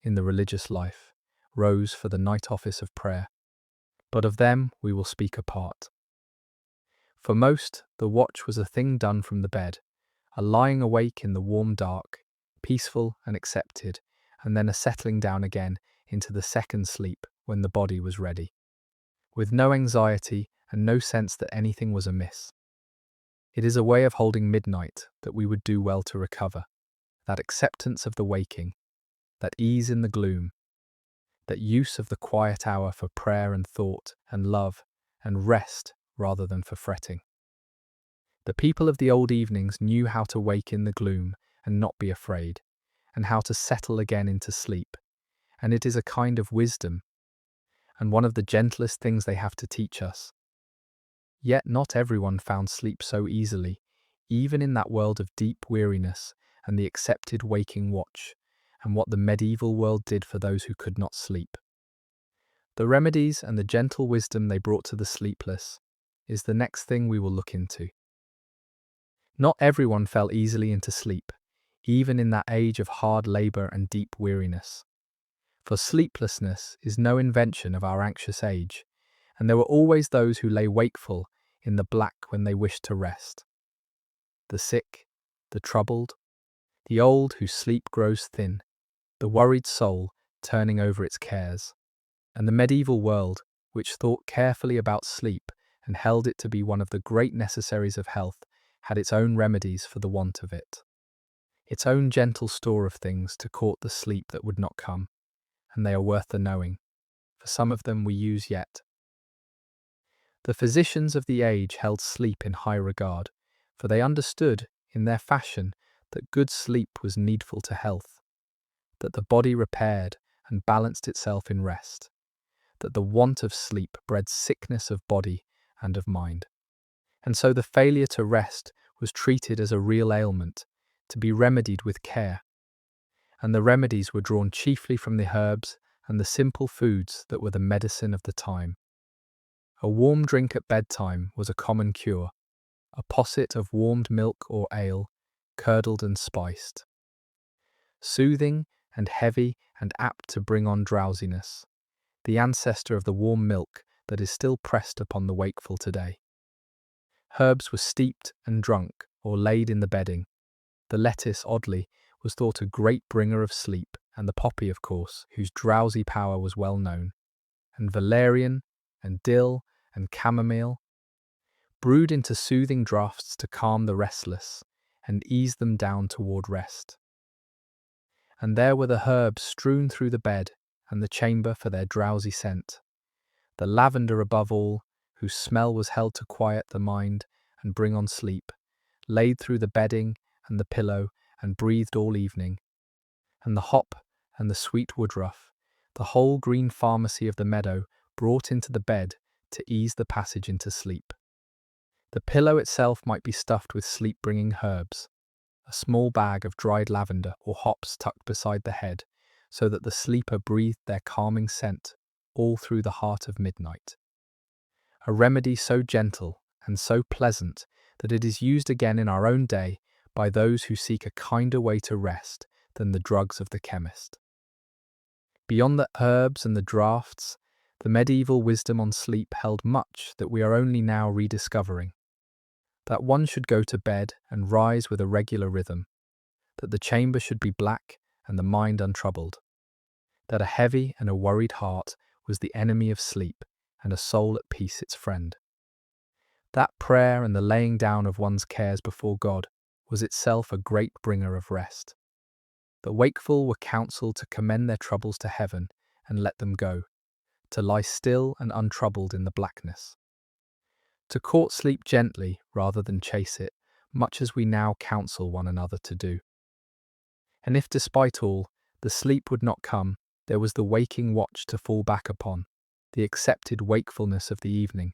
in the religious life, rose for the night office of prayer, but of them we will speak apart. For most, the watch was a thing done from the bed, a lying awake in the warm dark, peaceful and accepted, and then a settling down again into the second sleep when the body was ready, with no anxiety and no sense that anything was amiss. It is a way of holding midnight that we would do well to recover, that acceptance of the waking, that ease in the gloom, that use of the quiet hour for prayer and thought and love and rest rather than for fretting. The people of the old evenings knew how to wake in the gloom and not be afraid, and how to settle again into sleep, and it is a kind of wisdom, and one of the gentlest things they have to teach us. Yet not everyone found sleep so easily, even in that world of deep weariness and the accepted waking watch, and what the medieval world did for those who could not sleep. The remedies and the gentle wisdom they brought to the sleepless is the next thing we will look into. Not everyone fell easily into sleep, even in that age of hard labour and deep weariness. For sleeplessness is no invention of our anxious age, and there were always those who lay wakeful in the black when they wished to rest. The sick, the troubled, the old whose sleep grows thin, the worried soul turning over its cares, and the medieval world, which thought carefully about sleep and held it to be one of the great necessaries of health, had its own remedies for the want of it, its own gentle store of things to court the sleep that would not come, and they are worth the knowing, for some of them we use yet. The physicians of the age held sleep in high regard, for they understood, in their fashion, that good sleep was needful to health, that the body repaired and balanced itself in rest, that the want of sleep bred sickness of body and of mind. And so the failure to rest was treated as a real ailment, to be remedied with care, and the remedies were drawn chiefly from the herbs and the simple foods that were the medicine of the time. A warm drink at bedtime was a common cure, a posset of warmed milk or ale, curdled and spiced. Soothing and heavy and apt to bring on drowsiness, the ancestor of the warm milk that is still pressed upon the wakeful today. Herbs were steeped and drunk or laid in the bedding. The lettuce, oddly, was thought a great bringer of sleep, and the poppy, of course, whose drowsy power was well known, and valerian, and dill, and chamomile, brewed into soothing draughts to calm the restless, and ease them down toward rest. And there were the herbs strewn through the bed and the chamber for their drowsy scent, the lavender above all, whose smell was held to quiet the mind and bring on sleep, laid through the bedding and the pillow and breathed all evening, and the hop and the sweet woodruff, the whole green pharmacy of the meadow, brought into the bed to ease the passage into sleep. The pillow itself might be stuffed with sleep-bringing herbs, a small bag of dried lavender or hops tucked beside the head, so that the sleeper breathed their calming scent all through the heart of midnight. A remedy so gentle and so pleasant that it is used again in our own day by those who seek a kinder way to rest than the drugs of the chemist. Beyond the herbs and the draughts, the medieval wisdom on sleep held much that we are only now rediscovering. That one should go to bed and rise with a regular rhythm, that the chamber should be black and the mind untroubled, that a heavy and a worried heart was the enemy of sleep and a soul at peace its friend. That prayer and the laying down of one's cares before God was itself a great bringer of rest. The wakeful were counselled to commend their troubles to heaven and let them go, to lie still and untroubled in the blackness, to court sleep gently rather than chase it, much as we now counsel one another to do. And if despite all, the sleep would not come, there was the waking watch to fall back upon, the accepted wakefulness of the evening,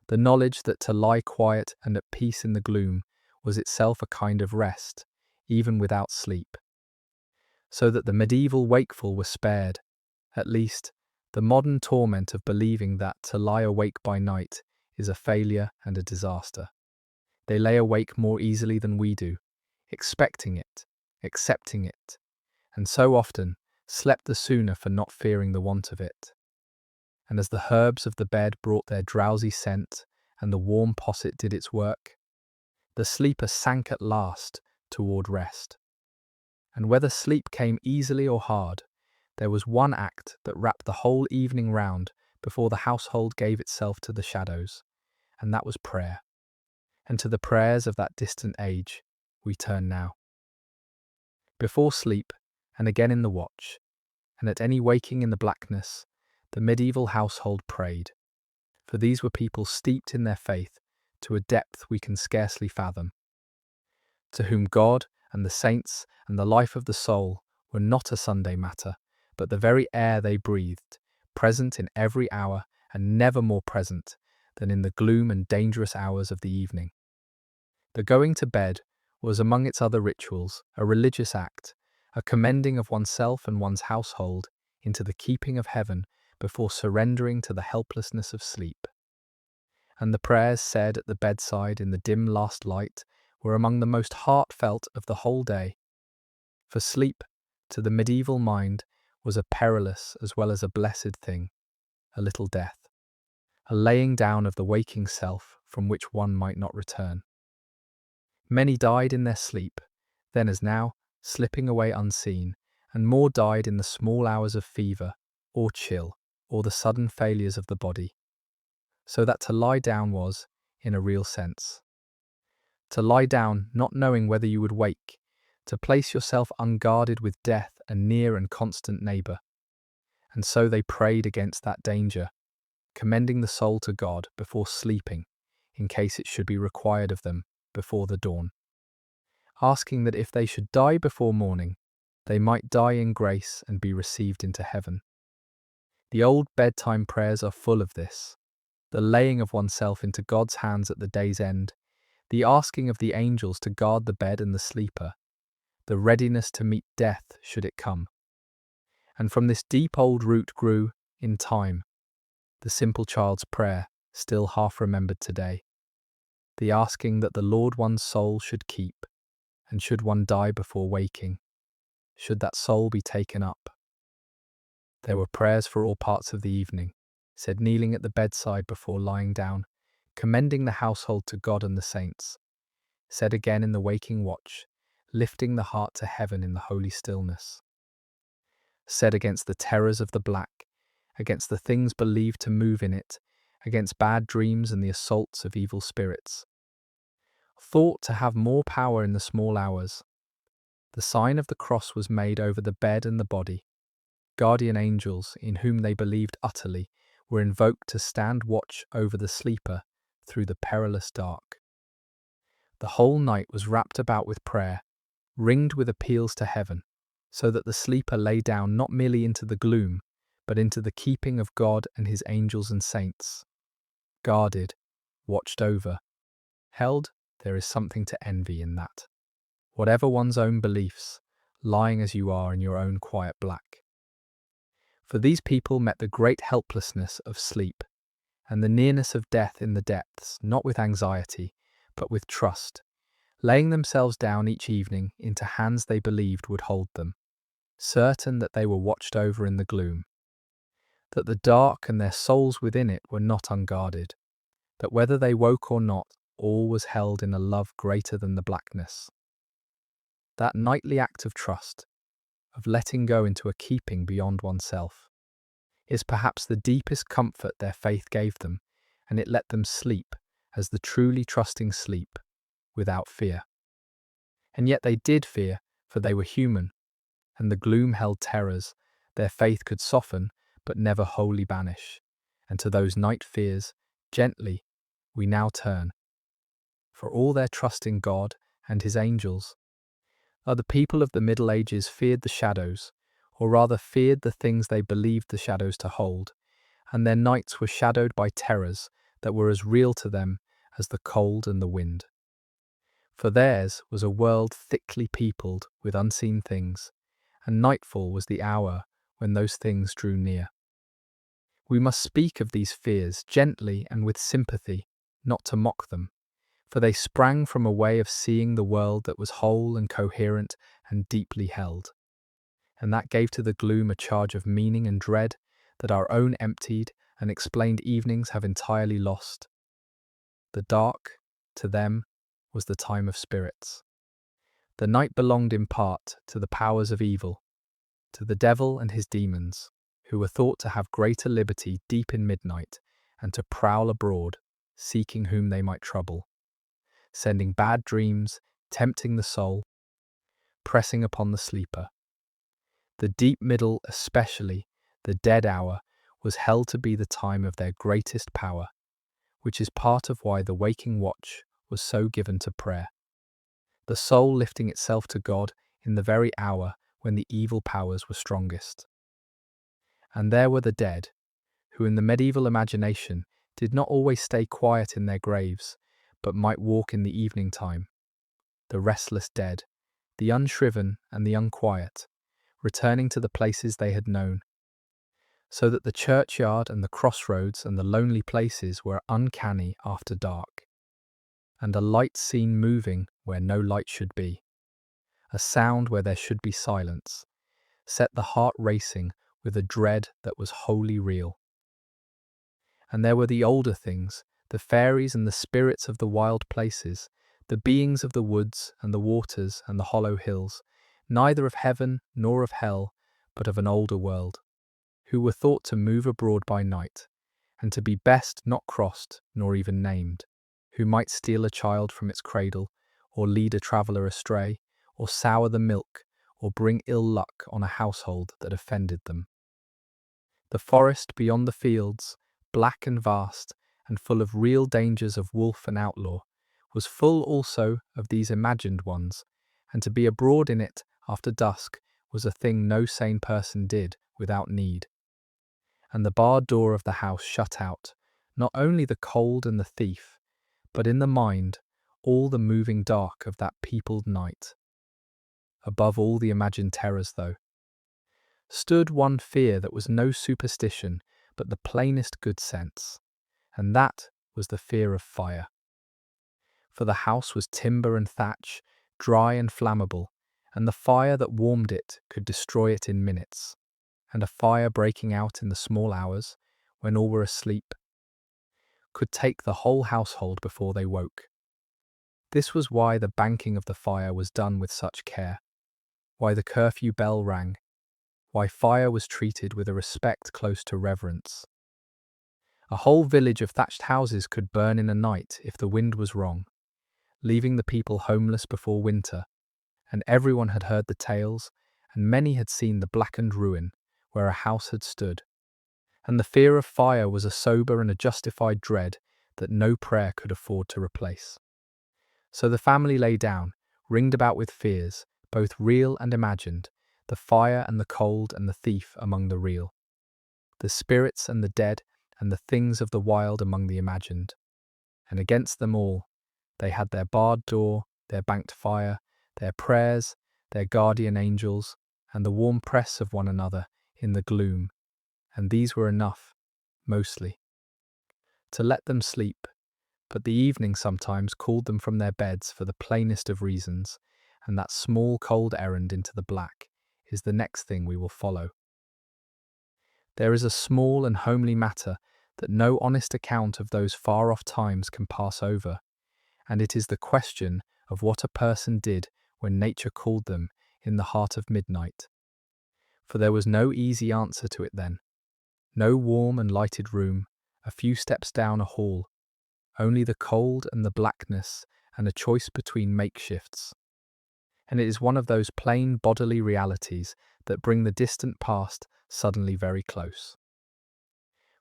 the knowledge that to lie quiet and at peace in the gloom was itself a kind of rest, even without sleep. So that the medieval wakeful were spared, at least, the modern torment of believing that to lie awake by night is a failure and a disaster. They lay awake more easily than we do, expecting it, accepting it, and so often slept the sooner for not fearing the want of it. And as the herbs of the bed brought their drowsy scent and the warm posset did its work, the sleeper sank at last toward rest. And whether sleep came easily or hard, there was one act that wrapped the whole evening round before the household gave itself to the shadows, and that was prayer. And to the prayers of that distant age we turn now. Before sleep, and again in the watch, and at any waking in the blackness, the medieval household prayed. For these were people steeped in their faith to a depth we can scarcely fathom, to whom God and the saints and the life of the soul were not a Sunday matter, but the very air they breathed, present in every hour and never more present than in the gloom and dangerous hours of the evening. The going to bed was among its other rituals a religious act, a commending of oneself and one's household into the keeping of heaven before surrendering to the helplessness of sleep. And the prayers said at the bedside in the dim last light were among the most heartfelt of the whole day. For sleep, to the medieval mind, was a perilous as well as a blessed thing, a little death, a laying down of the waking self from which one might not return. Many died in their sleep, then as now, slipping away unseen, and more died in the small hours of fever, or chill, or the sudden failures of the body. So that to lie down was, in a real sense, to lie down not knowing whether you would wake, to place yourself unguarded with death a near and constant neighbour. And so they prayed against that danger, commending the soul to God before sleeping, in case it should be required of them before the dawn, asking that if they should die before morning, they might die in grace and be received into heaven. The old bedtime prayers are full of this, the laying of oneself into God's hands at the day's end, the asking of the angels to guard the bed and the sleeper, the readiness to meet death should it come. And from this deep old root grew, in time, the simple child's prayer, still half remembered today, the asking that the Lord one's soul should keep, and should one die before waking, should that soul be taken up. There were prayers for all parts of the evening, said kneeling at the bedside before lying down, commending the household to God and the saints, said again in the waking watch, lifting the heart to heaven in the holy stillness, said against the terrors of the black, against the things believed to move in it, against bad dreams and the assaults of evil spirits. Thought to have more power in the small hours. The sign of the cross was made over the bed and the body. Guardian angels, in whom they believed utterly, were invoked to stand watch over the sleeper through the perilous dark. The whole night was wrapped about with prayer, ringed with appeals to heaven, so that the sleeper lay down not merely into the gloom, but into the keeping of God and his angels and saints. Guarded, watched over, held, there is something to envy in that. Whatever one's own beliefs, lying as you are in your own quiet black. For these people met the great helplessness of sleep, and the nearness of death in the depths, not with anxiety, but with trust, laying themselves down each evening into hands they believed would hold them, certain that they were watched over in the gloom, that the dark and their souls within it were not unguarded, that whether they woke or not, all was held in a love greater than the blackness. That nightly act of trust, of letting go into a keeping beyond oneself, is perhaps the deepest comfort their faith gave them, and it let them sleep, as the truly trusting sleep, without fear. And yet they did fear, for they were human, and the gloom held terrors their faith could soften, but never wholly banish. And to those night fears, gently, we now turn. For all their trust in God and his angels, the people of the Middle Ages feared the shadows, or rather feared the things they believed the shadows to hold, and their nights were shadowed by terrors that were as real to them as the cold and the wind. For theirs was a world thickly peopled with unseen things, and nightfall was the hour when those things drew near. We must speak of these fears gently and with sympathy, not to mock them, for they sprang from a way of seeing the world that was whole and coherent and deeply held. And that gave to the gloom a charge of meaning and dread that our own emptied and explained evenings have entirely lost. The dark, to them, was the time of spirits. The night belonged in part to the powers of evil, to the devil and his demons, who were thought to have greater liberty deep in midnight and to prowl abroad, seeking whom they might trouble, sending bad dreams, tempting the soul, pressing upon the sleeper. The deep middle, especially the dead hour, was held to be the time of their greatest power, which is part of why the waking watch was so given to prayer. The soul lifting itself to God in the very hour when the evil powers were strongest. And there were the dead, who in the medieval imagination did not always stay quiet in their graves, but might walk in the evening time. The restless dead, the unshriven and the unquiet, returning to the places they had known, so that the churchyard and the crossroads and the lonely places were uncanny after dark, and a light seen moving where no light should be, a sound where there should be silence, set the heart racing with a dread that was wholly real. And there were the older things, the fairies and the spirits of the wild places, the beings of the woods and the waters and the hollow hills, neither of heaven nor of hell, but of an older world, who were thought to move abroad by night, and to be best not crossed nor even named, who might steal a child from its cradle, or lead a traveller astray, or sour the milk, or bring ill luck on a household that offended them. The forest beyond the fields, black and vast, and full of real dangers of wolf and outlaw, was full also of these imagined ones, and to be abroad in it after dusk was a thing no sane person did without need. And the barred door of the house shut out, not only the cold and the thief, but in the mind all the moving dark of that peopled night. Above all the imagined terrors, though, stood one fear that was no superstition, but the plainest good sense, and that was the fear of fire. For the house was timber and thatch, dry and flammable, and the fire that warmed it could destroy it in minutes, and a fire breaking out in the small hours, when all were asleep, could take the whole household before they woke. This was why the banking of the fire was done with such care, why the curfew bell rang, why fire was treated with a respect close to reverence. A whole village of thatched houses could burn in a night if the wind was wrong, leaving the people homeless before winter, and everyone had heard the tales, and many had seen the blackened ruin where a house had stood. And the fear of fire was a sober and a justified dread that no prayer could afford to replace. So the family lay down, ringed about with fears, both real and imagined, the fire and the cold and the thief among the real, the spirits and the dead and the things of the wild among the imagined. And against them all, they had their barred door, their banked fire, their prayers, their guardian angels, and the warm press of one another in the gloom, and these were enough, mostly, to let them sleep. But the evening sometimes called them from their beds for the plainest of reasons, and that small cold errand into the black is the next thing we will follow. There is a small and homely matter that no honest account of those far-off times can pass over, and it is the question of what a person did when nature called them in the heart of midnight. For there was no easy answer to it then, no warm and lighted room, a few steps down a hall, only the cold and the blackness and a choice between makeshifts. And it is one of those plain bodily realities that bring the distant past suddenly very close.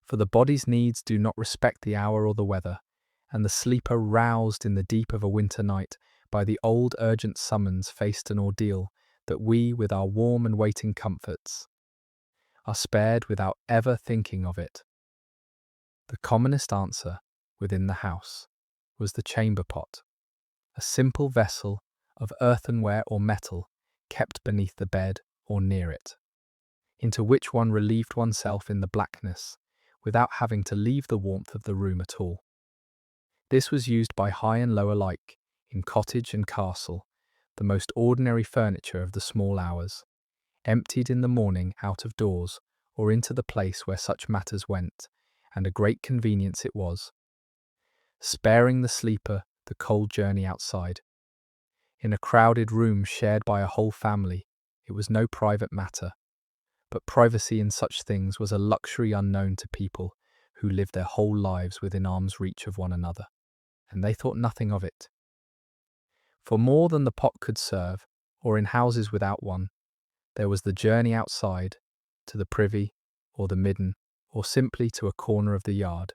For the body's needs do not respect the hour or the weather, and the sleeper roused in the deep of a winter night by the old urgent summons faced an ordeal that we, with our warm and waiting comforts, are spared without ever thinking of it. The commonest answer within the house was the chamber pot, a simple vessel of earthenware or metal kept beneath the bed or near it, into which one relieved oneself in the blackness without having to leave the warmth of the room at all. This was used by high and low alike, in cottage and castle, the most ordinary furniture of the small hours, emptied in the morning out of doors or into the place where such matters went, and a great convenience it was, sparing the sleeper the cold journey outside. In a crowded room shared by a whole family, it was no private matter, but privacy in such things was a luxury unknown to people who lived their whole lives within arm's reach of one another, and they thought nothing of it. For more than the pot could serve, or in houses without one, there was the journey outside, to the privy, or the midden, or simply to a corner of the yard.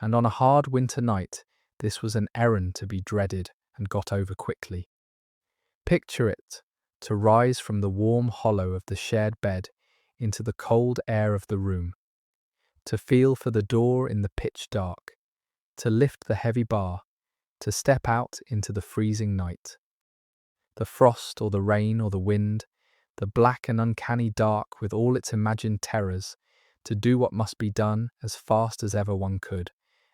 And on a hard winter night, this was an errand to be dreaded and got over quickly. Picture it, to rise from the warm hollow of the shared bed into the cold air of the room, to feel for the door in the pitch dark, to lift the heavy bar, to step out into the freezing night. The frost or the rain or the wind, the black and uncanny dark with all its imagined terrors, to do what must be done as fast as ever one could,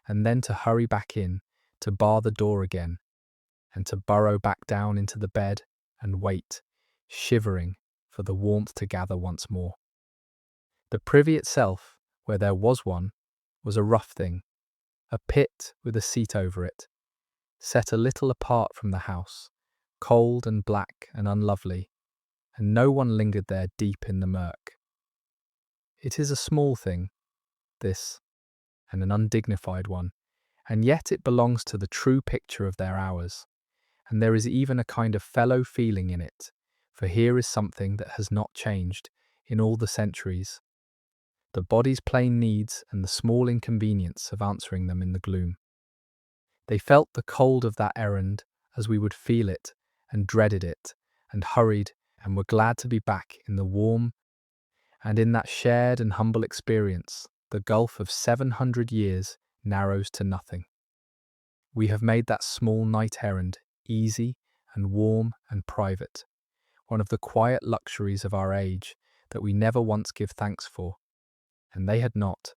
and then to hurry back in, to bar the door again, and to burrow back down into the bed and wait, shivering, for the warmth to gather once more. The privy itself, where there was one, was a rough thing, a pit with a seat over it, set a little apart from the house, cold and black and unlovely, and no one lingered there deep in the murk. It is a small thing, this, and an undignified one, and yet it belongs to the true picture of their hours, and there is even a kind of fellow feeling in it, for here is something that has not changed in all the centuries, the body's plain needs and the small inconvenience of answering them in the gloom. They felt the cold of that errand as we would feel it, and dreaded it, and hurried, and were glad to be back in the warm, and in that shared and humble experience, the gulf of 700 years narrows to nothing. We have made that small night errand easy and warm and private, one of the quiet luxuries of our age that we never once give thanks for, and they had not,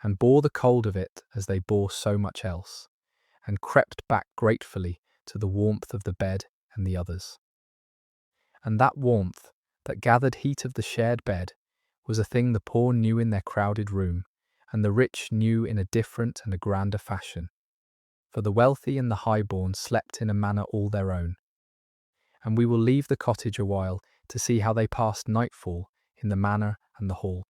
and bore the cold of it as they bore so much else, and crept back gratefully to the warmth of the bed and the others. And that warmth, that gathered heat of the shared bed, was a thing the poor knew in their crowded room, and the rich knew in a different and a grander fashion. For the wealthy and the high-born slept in a manner all their own. And we will leave the cottage a while to see how they passed nightfall in the manor and the hall.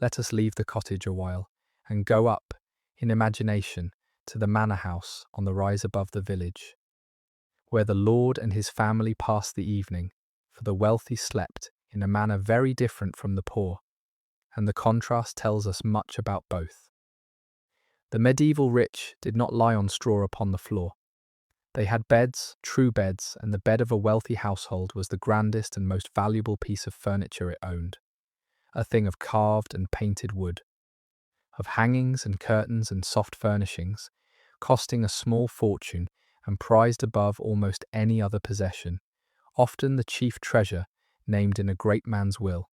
Let us leave the cottage a while, and go up, in imagination, to the manor house on the rise above the village, where the lord and his family passed the evening, for the wealthy slept in a manner very different from the poor, and the contrast tells us much about both. The medieval rich did not lie on straw upon the floor, They had beds, true beds, and the bed of a wealthy household was the grandest and most valuable piece of furniture it owned, a thing of carved and painted wood, of hangings and curtains and soft furnishings, costing a small fortune and prized above almost any other possession, often the chief treasure named in a great man's will.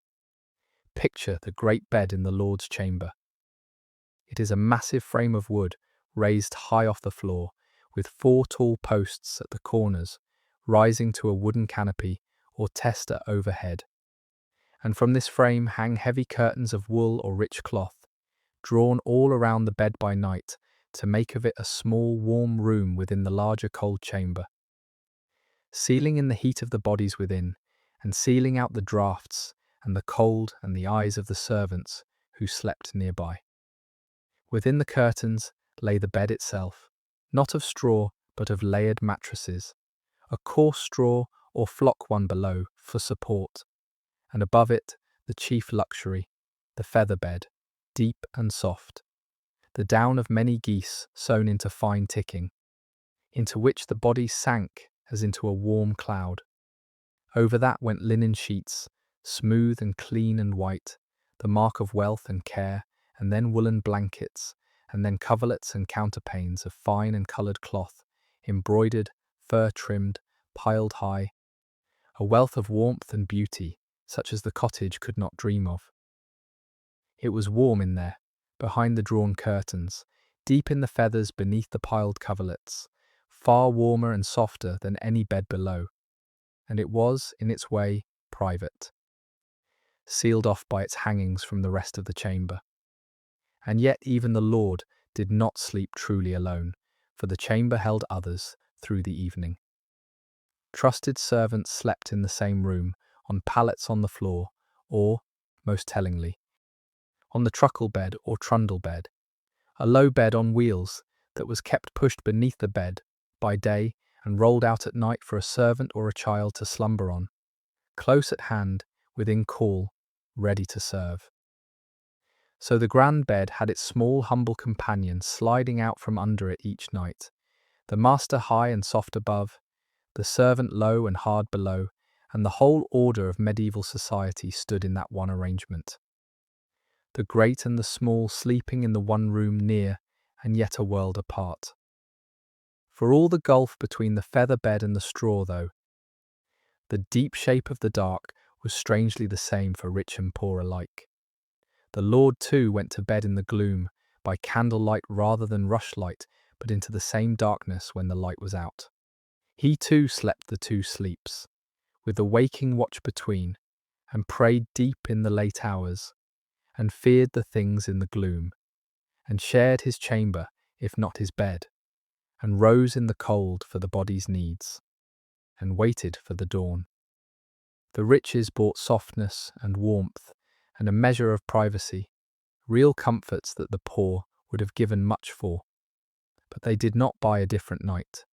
Picture the great bed in the Lord's chamber. It is a massive frame of wood, raised high off the floor, with 4 tall posts at the corners, rising to a wooden canopy or tester overhead. And from this frame hang heavy curtains of wool or rich cloth, drawn all around the bed by night to make of it a small warm room within the larger cold chamber, sealing in the heat of the bodies within, and sealing out the draughts and the cold and the eyes of the servants who slept nearby. Within the curtains lay the bed itself, not of straw, but of layered mattresses, a coarse straw or flock one below for support, and above it the chief luxury, the feather bed, deep and soft, the down of many geese sewn into fine ticking, into which the body sank as into a warm cloud. Over that went linen sheets, smooth and clean and white, the mark of wealth and care, and then woolen blankets, and then coverlets and counterpanes of fine and coloured cloth, embroidered, fur-trimmed, piled high, a wealth of warmth and beauty, such as the cottage could not dream of. It was warm in there, behind the drawn curtains, deep in the feathers beneath the piled coverlets, far warmer and softer than any bed below, and it was, in its way, private, sealed off by its hangings from the rest of the chamber. And yet even the Lord did not sleep truly alone, for the chamber held others through the evening. Trusted servants slept in the same room, on pallets on the floor, or, most tellingly, on the truckle bed or trundle bed, a low bed on wheels that was kept pushed beneath the bed by day and rolled out at night for a servant or a child to slumber on, close at hand, within call, ready to serve. So the grand bed had its small humble companion sliding out from under it each night, the master high and soft above, the servant low and hard below, and the whole order of medieval society stood in that one arrangement. The great and the small sleeping in the one room near and yet a world apart. For all the gulf between the feather bed and the straw, though, the deep shape of the dark was strangely the same for rich and poor alike. The Lord, too, went to bed in the gloom, by candlelight rather than rushlight, but into the same darkness when the light was out. He, too, slept the 2 sleeps, with the waking watch between, and prayed deep in the late hours, and feared the things in the gloom, and shared his chamber, if not his bed, and rose in the cold for the body's needs, and waited for the dawn. The riches brought softness and warmth, and a measure of privacy, real comforts that the poor would have given much for. But they did not buy a different night,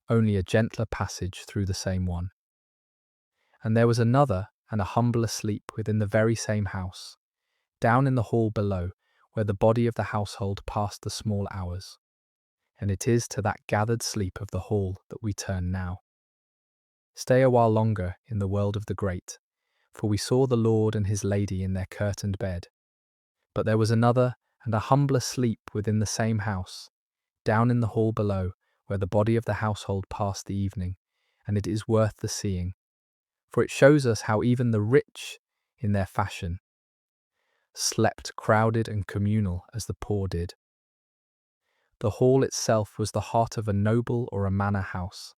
only a gentler passage through the same one. And there was another and a humbler sleep within the very same house, down in the hall below, where the body of the household passed the small hours. And it is to that gathered sleep of the hall that we turn now. Stay a while longer in the world of the great, for we saw the Lord and his lady in their curtained bed. But there was another and a humbler sleep within the same house, down in the hall below, where the body of the household passed the evening, and it is worth the seeing, for it shows us how even the rich, in their fashion, slept crowded and communal as the poor did. The hall itself was the heart of a noble or a manor house,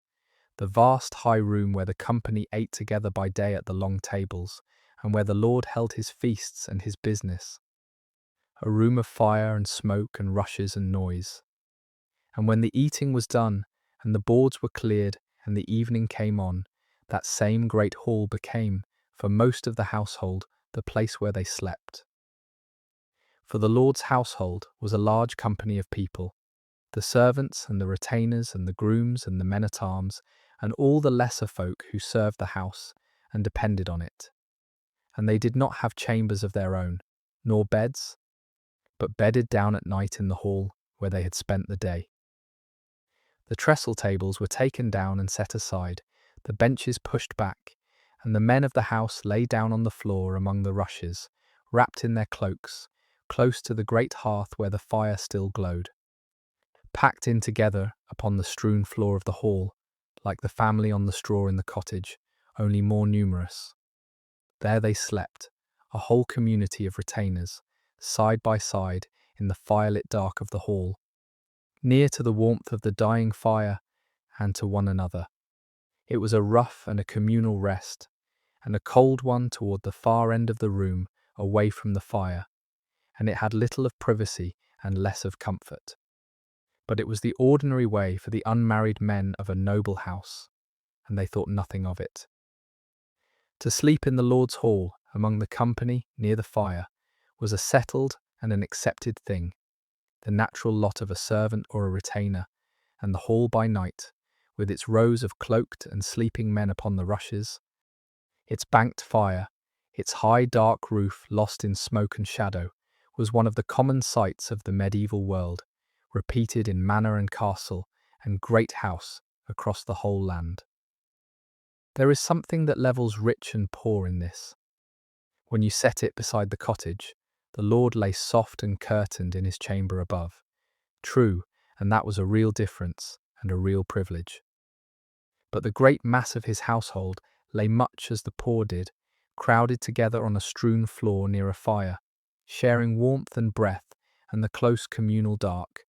the vast high room where the company ate together by day at the long tables, and where the Lord held his feasts and his business. A room of fire and smoke and rushes and noise. And when the eating was done, and the boards were cleared, and the evening came on, that same great hall became, for most of the household, the place where they slept. For the Lord's household was a large company of people, the servants and the retainers and the grooms and the men-at-arms, and all the lesser folk who served the house and depended on it. And they did not have chambers of their own, nor beds, but bedded down at night in the hall where they had spent the day. The trestle tables were taken down and set aside, the benches pushed back, and the men of the house lay down on the floor among the rushes, wrapped in their cloaks, close to the great hearth where the fire still glowed. Packed in together upon the strewn floor of the hall, like the family on the straw in the cottage, only more numerous. There they slept, a whole community of retainers, side by side in the firelit dark of the hall, near to the warmth of the dying fire and to one another. It was a rough and a communal rest, and a cold one toward the far end of the room, away from the fire, and it had little of privacy and less of comfort. But it was the ordinary way for the unmarried men of a noble house, and they thought nothing of it. To sleep in the Lord's hall, among the company, near the fire, was a settled and an accepted thing, the natural lot of a servant or a retainer, and the hall by night, with its rows of cloaked and sleeping men upon the rushes, its banked fire, its high dark roof lost in smoke and shadow, was one of the common sights of the medieval world, repeated in manor and castle and great house across the whole land. There is something that levels rich and poor in this. When you set it beside the cottage, the Lord lay soft and curtained in his chamber above. True, and that was a real difference and a real privilege. But the great mass of his household lay much as the poor did, crowded together on a strewn floor near a fire, sharing warmth and breath and the close communal dark,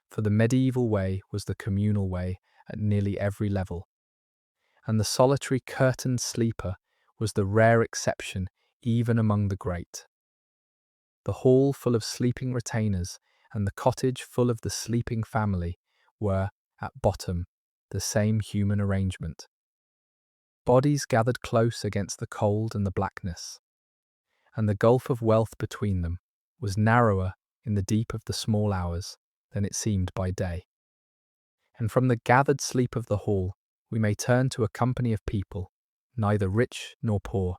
for the medieval way was the communal way at nearly every level. And the solitary curtained sleeper was the rare exception even among the great. The hall full of sleeping retainers and the cottage full of the sleeping family were, at bottom, the same human arrangement. Bodies gathered close against the cold and the blackness, and the gulf of wealth between them was narrower in the deep of the small hours than it seemed by day. And from the gathered sleep of the hall we may turn to a company of people, neither rich nor poor,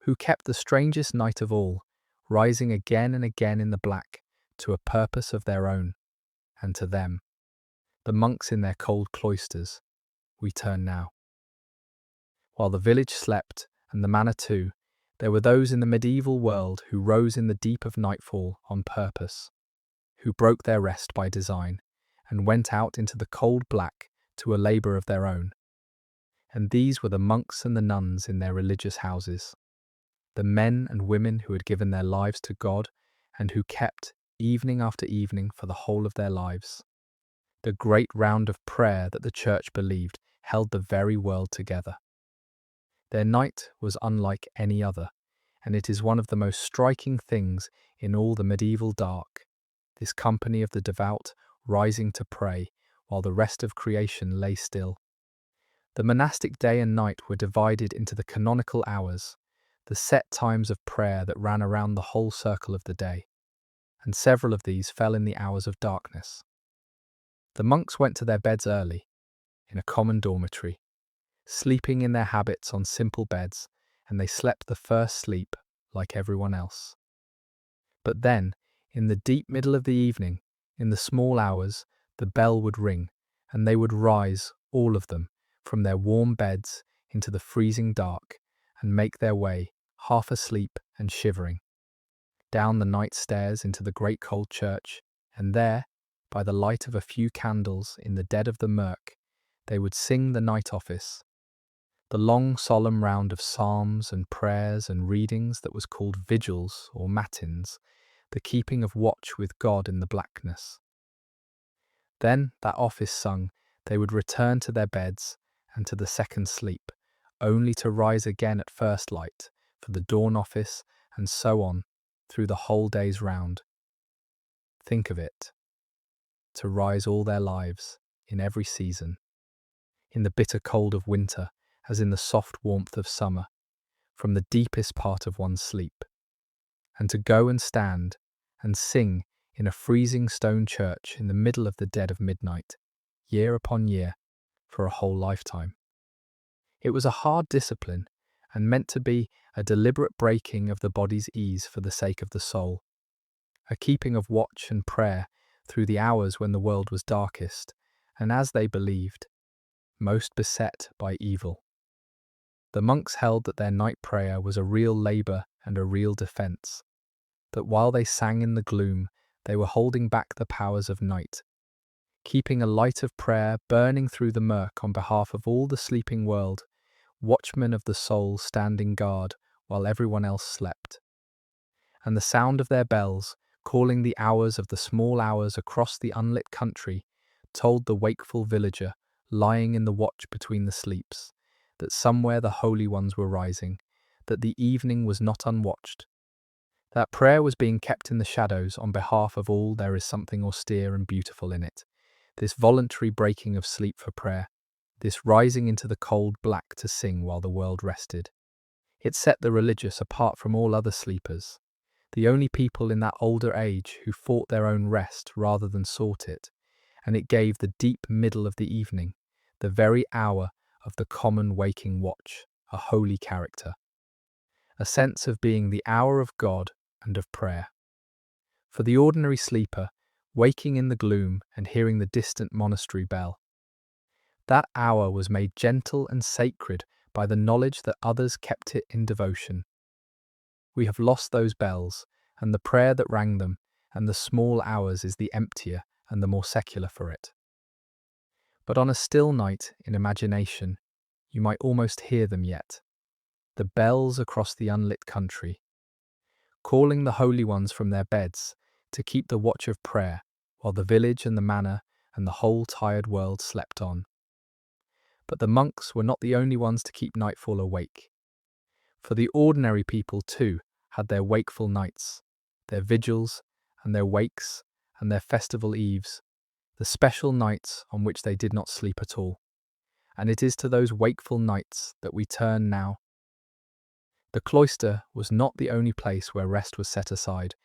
who kept the strangest night of all, rising again and again in the black to a purpose of their own, and to them, the monks in their cold cloisters, we turn now. While the village slept, and the manor too, there were those in the medieval world who rose in the deep of nightfall on purpose, who broke their rest by design, and went out into the cold black to a labour of their own. And these were the monks and the nuns in their religious houses, the men and women who had given their lives to God and who kept, evening after evening for the whole of their lives, the great round of prayer that the Church believed held the very world together. Their night was unlike any other, and it is one of the most striking things in all the medieval dark, this company of the devout rising to pray while the rest of creation lay still. The monastic day and night were divided into the canonical hours, the set times of prayer that ran around the whole circle of the day, and several of these fell in the hours of darkness. The monks went to their beds early, in a common dormitory, sleeping in their habits on simple beds, and they slept the first sleep like everyone else. But then, in the deep middle of the evening, in the small hours, the bell would ring, and they would rise, all of them, from their warm beds into the freezing dark, and make their way, half asleep and shivering, down the night stairs into the great cold church, and there, by the light of a few candles in the dead of the murk, they would sing the night office, the long solemn round of psalms and prayers and readings that was called vigils or matins, the keeping of watch with God in the blackness. Then, that office sung, they would return to their beds and to the second sleep, only to rise again at first light for the dawn office, and so on through the whole day's round. Think of it, to rise all their lives, in every season, in the bitter cold of winter, as in the soft warmth of summer, from the deepest part of one's sleep, and to go and stand and sing in a freezing stone church in the middle of the dead of midnight, year upon year, for a whole lifetime. It was a hard discipline, and meant to be a deliberate breaking of the body's ease for the sake of the soul, a keeping of watch and prayer through the hours when the world was darkest, and as they believed, most beset by evil. The monks held that their night prayer was a real labour and a real defence, that while they sang in the gloom, they were holding back the powers of night, keeping a light of prayer burning through the murk on behalf of all the sleeping world, watchmen of the soul standing guard while everyone else slept. And the sound of their bells, calling the hours of the small hours across the unlit country, told the wakeful villager, lying in the watch between the sleeps, that somewhere the holy ones were rising, that the evening was not unwatched, that prayer was being kept in the shadows on behalf of all. There is something austere and beautiful in it, this voluntary breaking of sleep for prayer, this rising into the cold black to sing while the world rested. It set the religious apart from all other sleepers, the only people in that older age who fought their own rest rather than sought it, and it gave the deep middle of the evening, the very hour of the common waking watch, a holy character, a sense of being the hour of God and of prayer. For the ordinary sleeper, waking in the gloom and hearing the distant monastery bell, that hour was made gentle and sacred by the knowledge that others kept it in devotion. We have lost those bells, and the prayer that rang them, and the small hours is the emptier and the more secular for it. But on a still night in imagination, you might almost hear them yet, the bells across the unlit country, calling the holy ones from their beds to keep the watch of prayer while the village and the manor and the whole tired world slept on. But the monks were not the only ones to keep nightfall awake, for the ordinary people too had their wakeful nights, their vigils and their wakes and their festival eves, the special nights on which they did not sleep at all. And it is to those wakeful nights that we turn now. The cloister was not the only place where rest was set aside,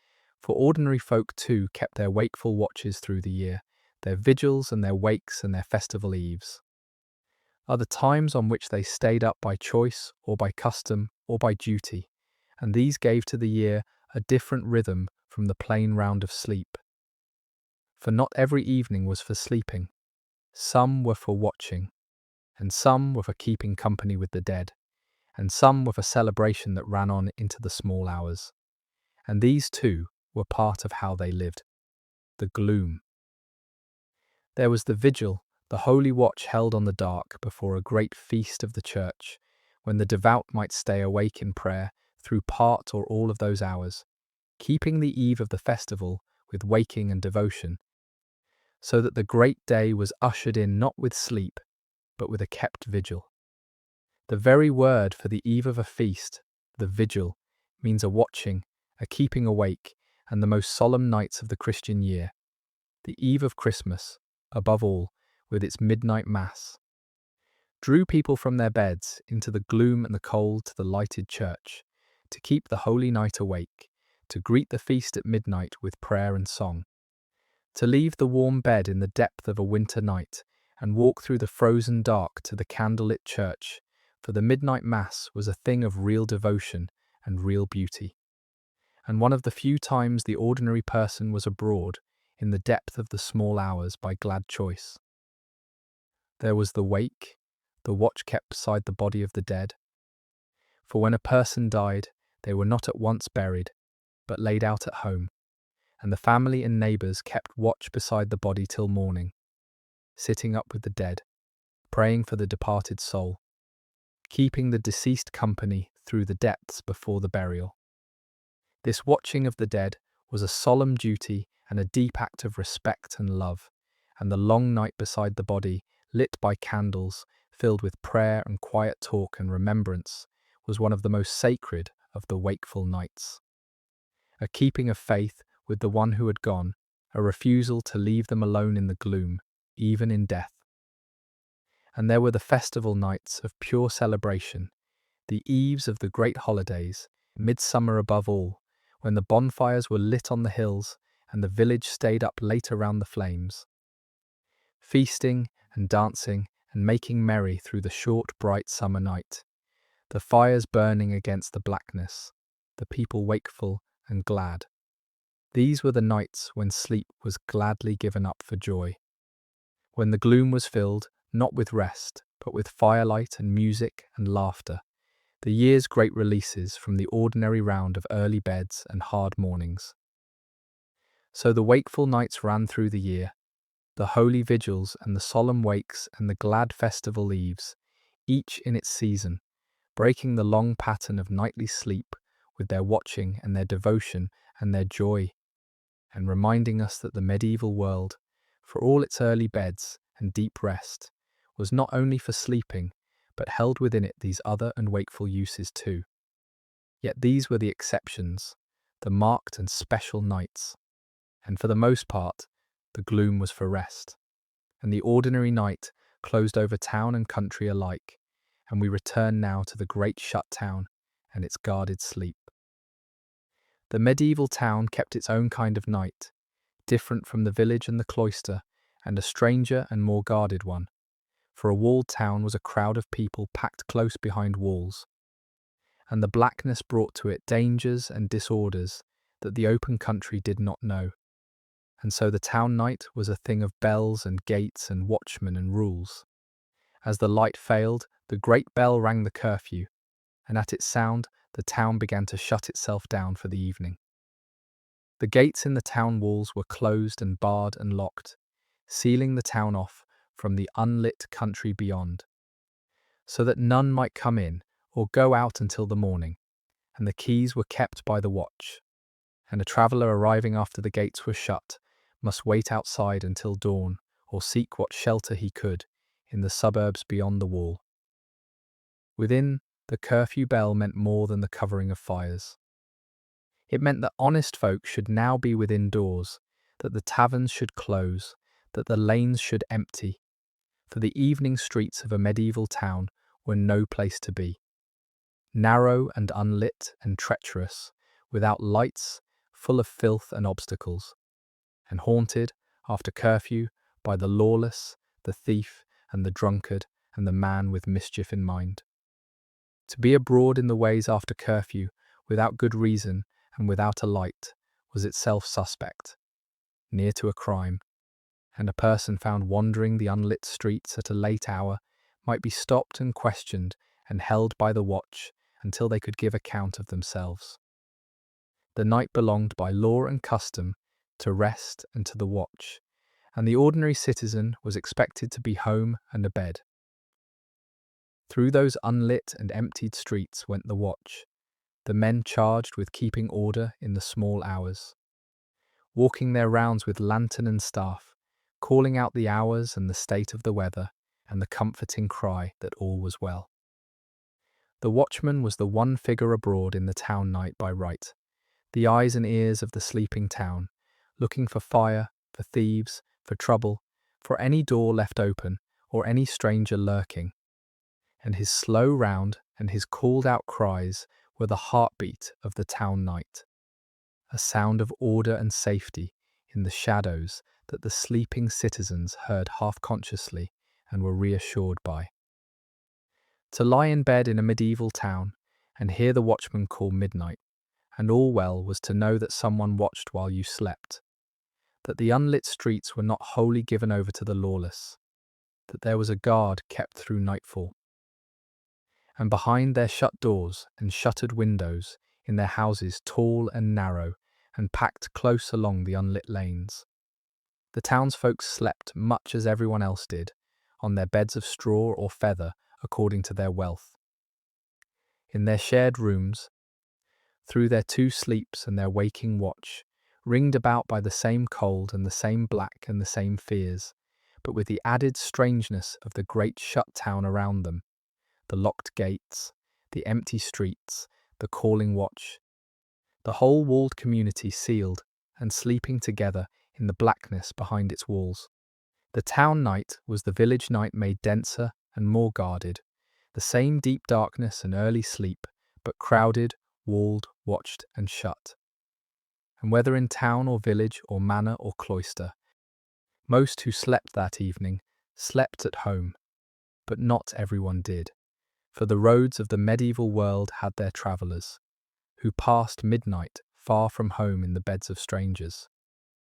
for ordinary folk too kept their wakeful watches through the year, their vigils and their wakes and their festival eves. Are the times on which they stayed up by choice or by custom or by duty, and these gave to the year a different rhythm from the plain round of sleep. For not every evening was for sleeping, some were for watching, and some were for keeping company with the dead, and some were for celebration that ran on into the small hours. And these too were part of how they lived. The gloom. There was the vigil, the holy watch held on the dark before a great feast of the church, when the devout might stay awake in prayer through part or all of those hours, keeping the eve of the festival with waking and devotion, so that the great day was ushered in not with sleep, but with a kept vigil. The very word for the eve of a feast, the vigil, means a watching, a keeping awake, and the most solemn nights of the Christian year. The eve of Christmas, above all, with its midnight mass, drew people from their beds into the gloom and the cold to the lighted church, to keep the holy night awake, to greet the feast at midnight with prayer and song, to leave the warm bed in the depth of a winter night and walk through the frozen dark to the candlelit church, for the midnight mass was a thing of real devotion and real beauty, and one of the few times the ordinary person was abroad in the depth of the small hours by glad choice. There was the wake, the watch kept beside the body of the dead. For when a person died, they were not at once buried, but laid out at home, and the family and neighbours kept watch beside the body till morning, sitting up with the dead, praying for the departed soul, keeping the deceased company through the depths before the burial. This watching of the dead was a solemn duty and a deep act of respect and love, and the long night beside the body, lit by candles, filled with prayer and quiet talk and remembrance, was one of the most sacred of the wakeful nights. A keeping of faith with the one who had gone, a refusal to leave them alone in the gloom, even in death. And there were the festival nights of pure celebration, the eves of the great holidays, midsummer above all, when the bonfires were lit on the hills and the village stayed up late around the flames, feasting and dancing and making merry through the short, bright summer night, the fires burning against the blackness, the people wakeful and glad. These were the nights when sleep was gladly given up for joy, when the gloom was filled, not with rest, but with firelight and music and laughter, the year's great releases from the ordinary round of early beds and hard mornings. So the wakeful nights ran through the year, the holy vigils and the solemn wakes and the glad festival eves, each in its season, breaking the long pattern of nightly sleep with their watching and their devotion and their joy, and reminding us that the medieval world, for all its early beds and deep rest, was not only for sleeping, but held within it these other and wakeful uses too. Yet these were the exceptions, the marked and special nights, and for the most part, the gloom was for rest, and the ordinary night closed over town and country alike, and we return now to the great shut town and its guarded sleep. The medieval town kept its own kind of night, different from the village and the cloister, and a stranger and more guarded one, for a walled town was a crowd of people packed close behind walls, and the blackness brought to it dangers and disorders that the open country did not know. And so the town night was a thing of bells and gates and watchmen and rules. As the light failed, the great bell rang the curfew, and at its sound the town began to shut itself down for the evening. The gates in the town walls were closed and barred and locked, sealing the town off from the unlit country beyond, so that none might come in or go out until the morning, and the keys were kept by the watch, and a traveller arriving after the gates were shut must wait outside until dawn or seek what shelter he could in the suburbs beyond the wall. Within, the curfew bell meant more than the covering of fires. It meant that honest folk should now be within doors, that the taverns should close, that the lanes should empty, for the evening streets of a medieval town were no place to be. Narrow and unlit and treacherous, without lights, full of filth and obstacles, and haunted, after curfew, by the lawless, the thief, and the drunkard, and the man with mischief in mind. To be abroad in the ways after curfew, without good reason and without a light, was itself suspect, near to a crime, and a person found wandering the unlit streets at a late hour might be stopped and questioned and held by the watch until they could give account of themselves. The night belonged by law and custom to rest and to the watch, and the ordinary citizen was expected to be home and abed. Through those unlit and emptied streets went the watch, the men charged with keeping order in the small hours, walking their rounds with lantern and staff, calling out the hours and the state of the weather, and the comforting cry that all was well. The watchman was the one figure abroad in the town night by right, the eyes and ears of the sleeping town, looking for fire, for thieves, for trouble, for any door left open, or any stranger lurking. And his slow round and his called-out cries were the heartbeat of the town night, a sound of order and safety in the shadows that the sleeping citizens heard half-consciously and were reassured by. To lie in bed in a medieval town and hear the watchman call midnight, and all well, was to know that someone watched while you slept, that the unlit streets were not wholly given over to the lawless, that there was a guard kept through nightfall. And behind their shut doors and shuttered windows, in their houses tall and narrow, and packed close along the unlit lanes, the townsfolk slept much as everyone else did, on their beds of straw or feather according to their wealth. In their shared rooms, through their two sleeps and their waking watch, ringed about by the same cold and the same black and the same fears, but with the added strangeness of the great shut town around them, the locked gates, the empty streets, the calling watch, the whole walled community sealed and sleeping together in the blackness behind its walls. The town night was the village night made denser and more guarded, the same deep darkness and early sleep, but crowded, walled, watched, and shut. And whether in town or village or manor or cloister, most who slept that evening slept at home, but not everyone did, for the roads of the medieval world had their travellers, who passed midnight far from home in the beds of strangers,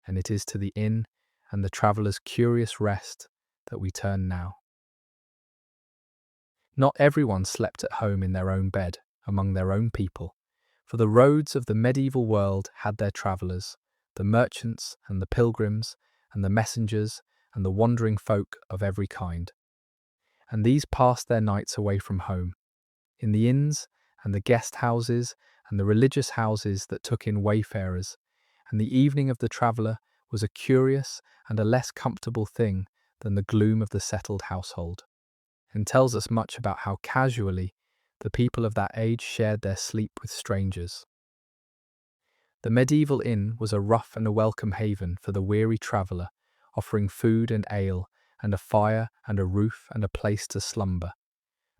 and it is to the inn and the traveller's curious rest that we turn now. Not everyone slept at home in their own bed, among their own people, for the roads of the medieval world had their travellers, the merchants and the pilgrims, and the messengers and the wandering folk of every kind. And these passed their nights away from home, in the inns and the guest houses and the religious houses that took in wayfarers, and the evening of the traveller was a curious and a less comfortable thing than the gloom of the settled household, and tells us much about how casually the people of that age shared their sleep with strangers. The medieval inn was a rough and a welcome haven for the weary traveller, offering food and ale, and a fire and a roof and a place to slumber.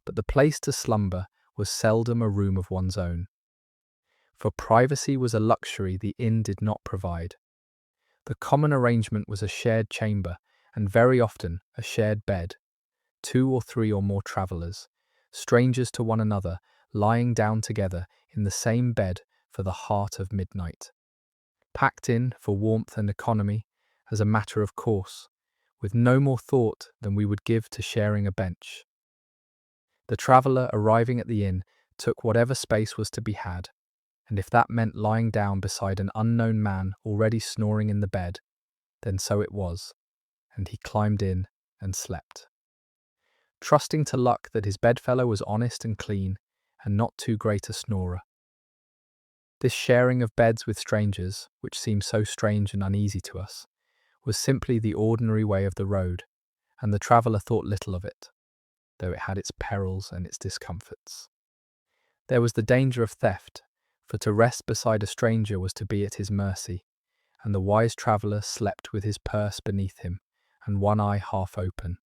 But the place to slumber was seldom a room of one's own. For privacy was a luxury the inn did not provide. The common arrangement was a shared chamber, and very often a shared bed, 2 or 3 or more travellers, strangers to one another, lying down together in the same bed for the heart of midnight. Packed in for warmth and economy, as a matter of course, with no more thought than we would give to sharing a bench. The traveller arriving at the inn took whatever space was to be had, and if that meant lying down beside an unknown man already snoring in the bed, then so it was, and he climbed in and slept, trusting to luck that his bedfellow was honest and clean, and not too great a snorer. This sharing of beds with strangers, which seems so strange and uneasy to us, was simply the ordinary way of the road, and the traveller thought little of it, though it had its perils and its discomforts. There was the danger of theft, for to rest beside a stranger was to be at his mercy, and the wise traveller slept with his purse beneath him, and one eye half open.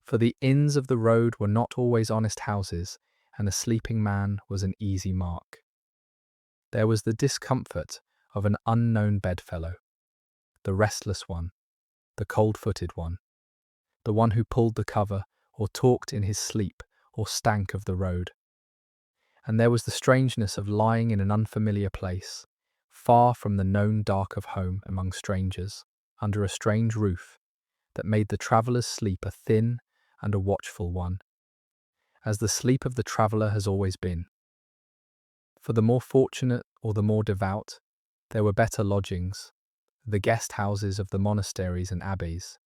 For the inns of the road were not always honest houses, and a sleeping man was an easy mark. There was the discomfort of an unknown bedfellow, the restless one, the cold-footed one, the one who pulled the cover, or talked in his sleep, or stank of the road. And there was the strangeness of lying in an unfamiliar place, far from the known dark of home among strangers, under a strange roof, that made the traveller's sleep a thin and a watchful one, as the sleep of the traveller has always been. For the more fortunate or the more devout, there were better lodgings, the guest houses of the monasteries and abbeys,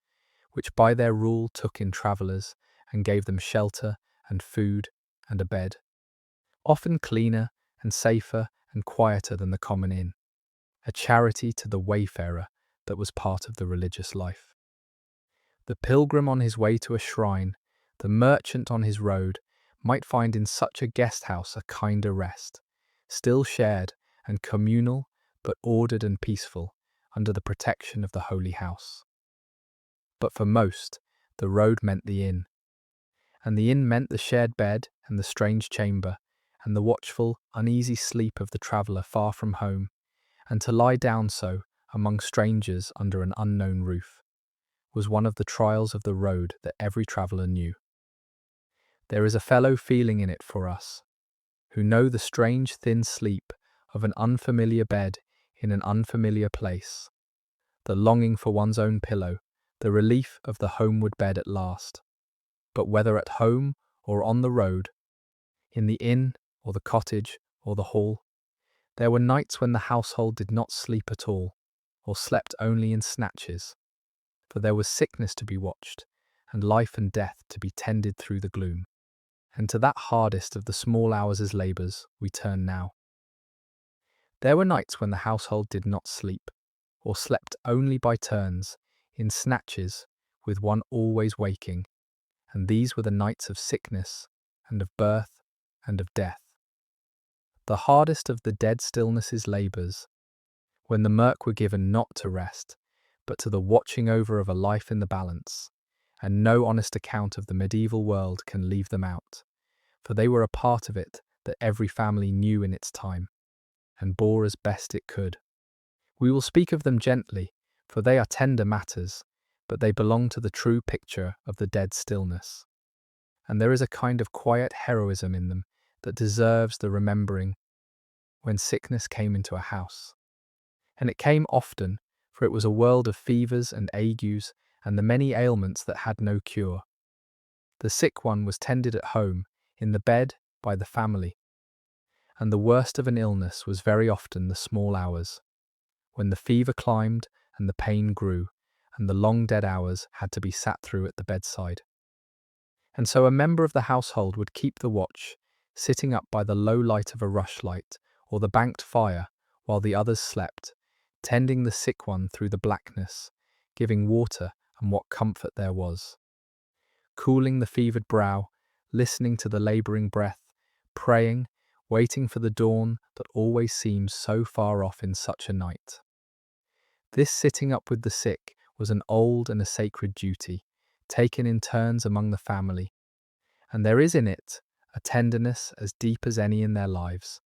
which by their rule took in travellers and gave them shelter and food and a bed, often cleaner and safer and quieter than the common inn, a charity to the wayfarer that was part of the religious life. The pilgrim on his way to a shrine, the merchant on his road, might find in such a guest house a kinder rest, still shared and communal, but ordered and peaceful, under the protection of the holy house. But for most, the road meant the inn, and the inn meant the shared bed and the strange chamber, and the watchful, uneasy sleep of the traveller far from home, and to lie down so, among strangers under an unknown roof, was one of the trials of the road that every traveller knew. There is a fellow feeling in it for us, who know the strange thin sleep of an unfamiliar bed in an unfamiliar place, the longing for one's own pillow, the relief of the homeward bed at last. But whether at home or on the road, in the inn or the cottage or the hall, there were nights when the household did not sleep at all, or slept only in snatches, for there was sickness to be watched, and life and death to be tended through the gloom. And to that hardest of the small hours' labours we turn now. There were nights when the household did not sleep, or slept only by turns, in snatches, with one always waking, and these were the nights of sickness, and of birth, and of death. The hardest of the dead stillness' labours, when the murk were given not to rest, but to the watching over of a life in the balance, and no honest account of the medieval world can leave them out, for they were a part of it that every family knew in its time, and bore as best it could. We will speak of them gently, for they are tender matters, but they belong to the true picture of the dead stillness. And there is a kind of quiet heroism in them that deserves the remembering when sickness came into a house. And it came often, for it was a world of fevers and agues and the many ailments that had no cure. The sick one was tended at home, in the bed, by the family. And the worst of an illness was very often the small hours, when the fever climbed and the pain grew, and the long dead hours had to be sat through at the bedside. And so a member of the household would keep the watch, sitting up by the low light of a rushlight or the banked fire, while the others slept, tending the sick one through the blackness, giving water and what comfort there was, cooling the fevered brow, listening to the labouring breath, praying, waiting for the dawn that always seems so far off in such a night. This sitting up with the sick was an old and a sacred duty, taken in turns among the family, and there is in it a tenderness as deep as any in their lives,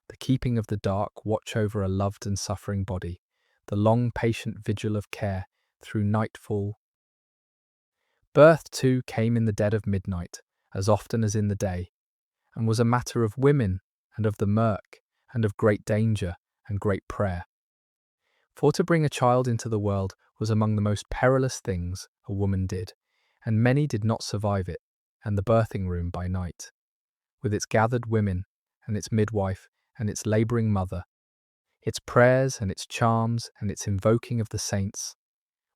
the keeping of the dark watch over a loved and suffering body, the long patient vigil of care through nightfall. Birth, too, came in the dead of midnight, as often as in the day, and was a matter of women and of the murk, and of great danger and great prayer. For to bring a child into the world was among the most perilous things a woman did, and many did not survive it, and the birthing room by night, with its gathered women, and its midwife, and its labouring mother, its prayers and its charms and its invoking of the saints,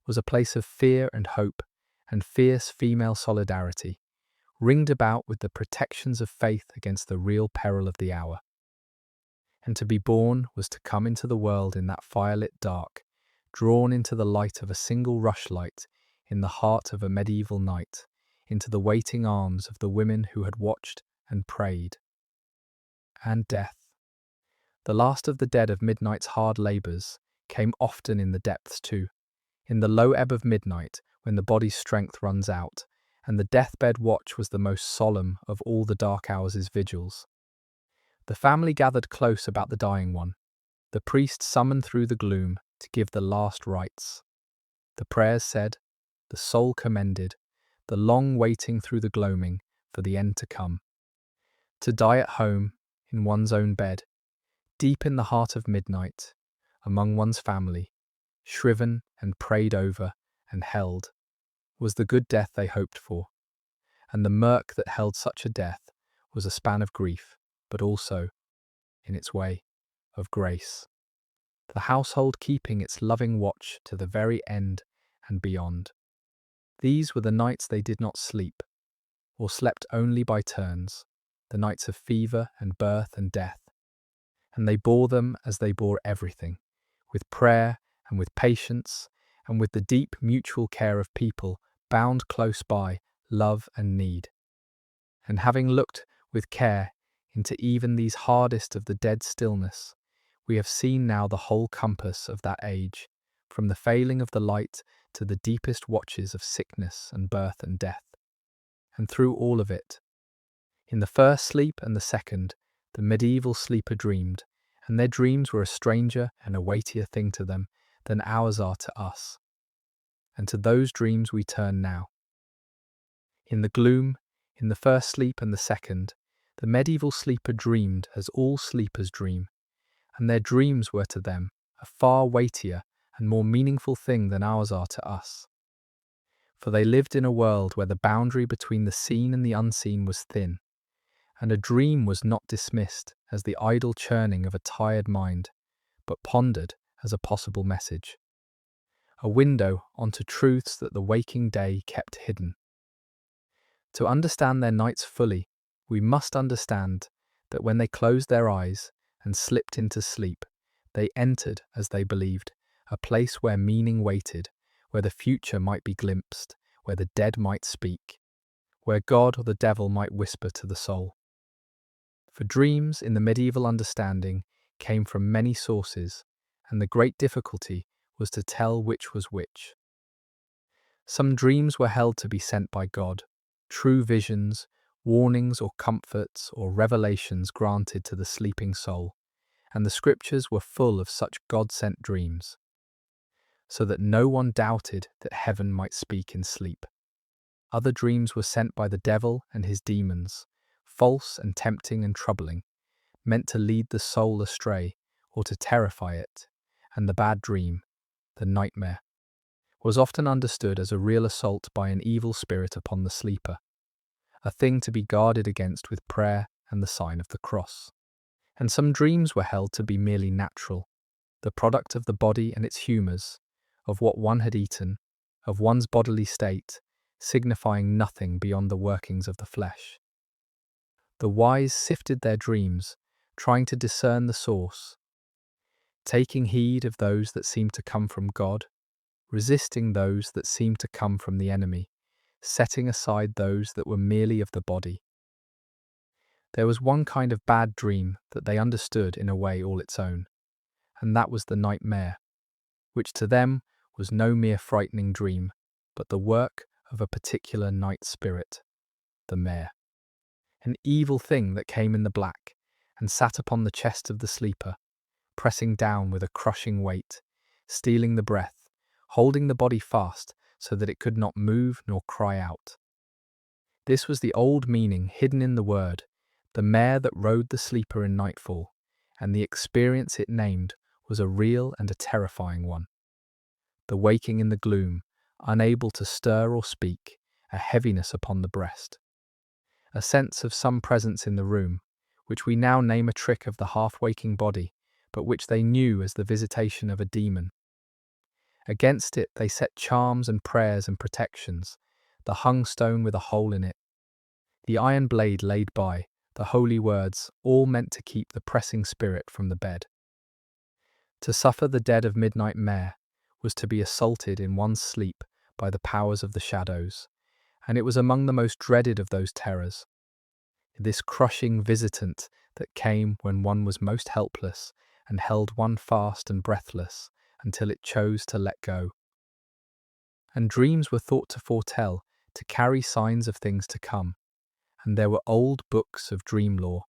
was a place of fear and hope and fierce female solidarity, ringed about with the protections of faith against the real peril of the hour. And to be born was to come into the world in that firelit dark, drawn into the light of a single rushlight in the heart of a medieval night, into the waiting arms of the women who had watched and prayed. And death, the last of the dead of midnight's hard labours, came often in the depths too, in the low ebb of midnight when the body's strength runs out, and the deathbed watch was the most solemn of all the dark hours' vigils. The family gathered close about the dying one, the priest summoned through the gloom to give the last rites. The prayers said, the soul commended, the long waiting through the gloaming for the end to come. To die at home, in one's own bed, deep in the heart of midnight, among one's family, shriven and prayed over and held, was the good death they hoped for. And the murk that held such a death was a span of grief, but also, in its way, of grace. The household keeping its loving watch to the very end and beyond. These were the nights they did not sleep, or slept only by turns, the nights of fever and birth and death. And they bore them as they bore everything, with prayer and with patience, and with the deep mutual care of people bound close by love and need. And having looked with care into even these hardest of the dead stillness, we have seen now the whole compass of that age, from the failing of the light to the deepest watches of sickness and birth and death. And through all of it, in the first sleep and the second, the medieval sleeper dreamed, and their dreams were a stranger and a weightier thing to them than ours are to us. And to those dreams we turn now. In the gloom, in the first sleep and the second, the medieval sleeper dreamed as all sleepers dream, and their dreams were to them a far weightier and more meaningful thing than ours are to us. For they lived in a world where the boundary between the seen and the unseen was thin, and a dream was not dismissed as the idle churning of a tired mind, but pondered as a possible message, a window onto truths that the waking day kept hidden. To understand their nights fully, we must understand that when they closed their eyes and slipped into sleep, they entered, as they believed, a place where meaning waited, where the future might be glimpsed, where the dead might speak, where God or the devil might whisper to the soul. For dreams, in the medieval understanding, came from many sources, and the great difficulty was to tell which was which. Some dreams were held to be sent by God, true visions, warnings or comforts or revelations granted to the sleeping soul, and the scriptures were full of such God-sent dreams, so that no one doubted that heaven might speak in sleep. Other dreams were sent by the devil and his demons, false and tempting and troubling, meant to lead the soul astray or to terrify it, and the bad dream, the nightmare, was often understood as a real assault by an evil spirit upon the sleeper, a thing to be guarded against with prayer and the sign of the cross. And some dreams were held to be merely natural, the product of the body and its humours, of what one had eaten, of one's bodily state, signifying nothing beyond the workings of the flesh. The wise sifted their dreams, trying to discern the source, taking heed of those that seemed to come from God, resisting those that seemed to come from the enemy, setting aside those that were merely of the body. There was one kind of bad dream that they understood in a way all its own, and that was the nightmare, which to them was no mere frightening dream, but the work of a particular night spirit, the mare. An evil thing that came in the black and sat upon the chest of the sleeper, pressing down with a crushing weight, stealing the breath, holding the body fast so that it could not move nor cry out. This was the old meaning hidden in the word, the mare that rode the sleeper in nightfall, and the experience it named was a real and a terrifying one. The waking in the gloom, unable to stir or speak, a heaviness upon the breast. A sense of some presence in the room, which we now name a trick of the half-waking body, but which they knew as the visitation of a demon. Against it they set charms and prayers and protections, the hung stone with a hole in it, the iron blade laid by, the holy words, all meant to keep the pressing spirit from the bed. To suffer the dead of midnight mare was to be assaulted in one's sleep by the powers of the shadows, and it was among the most dreaded of those terrors. This crushing visitant that came when one was most helpless and held one fast and breathless until it chose to let go. And dreams were thought to foretell, to carry signs of things to come, and there were old books of dream lore,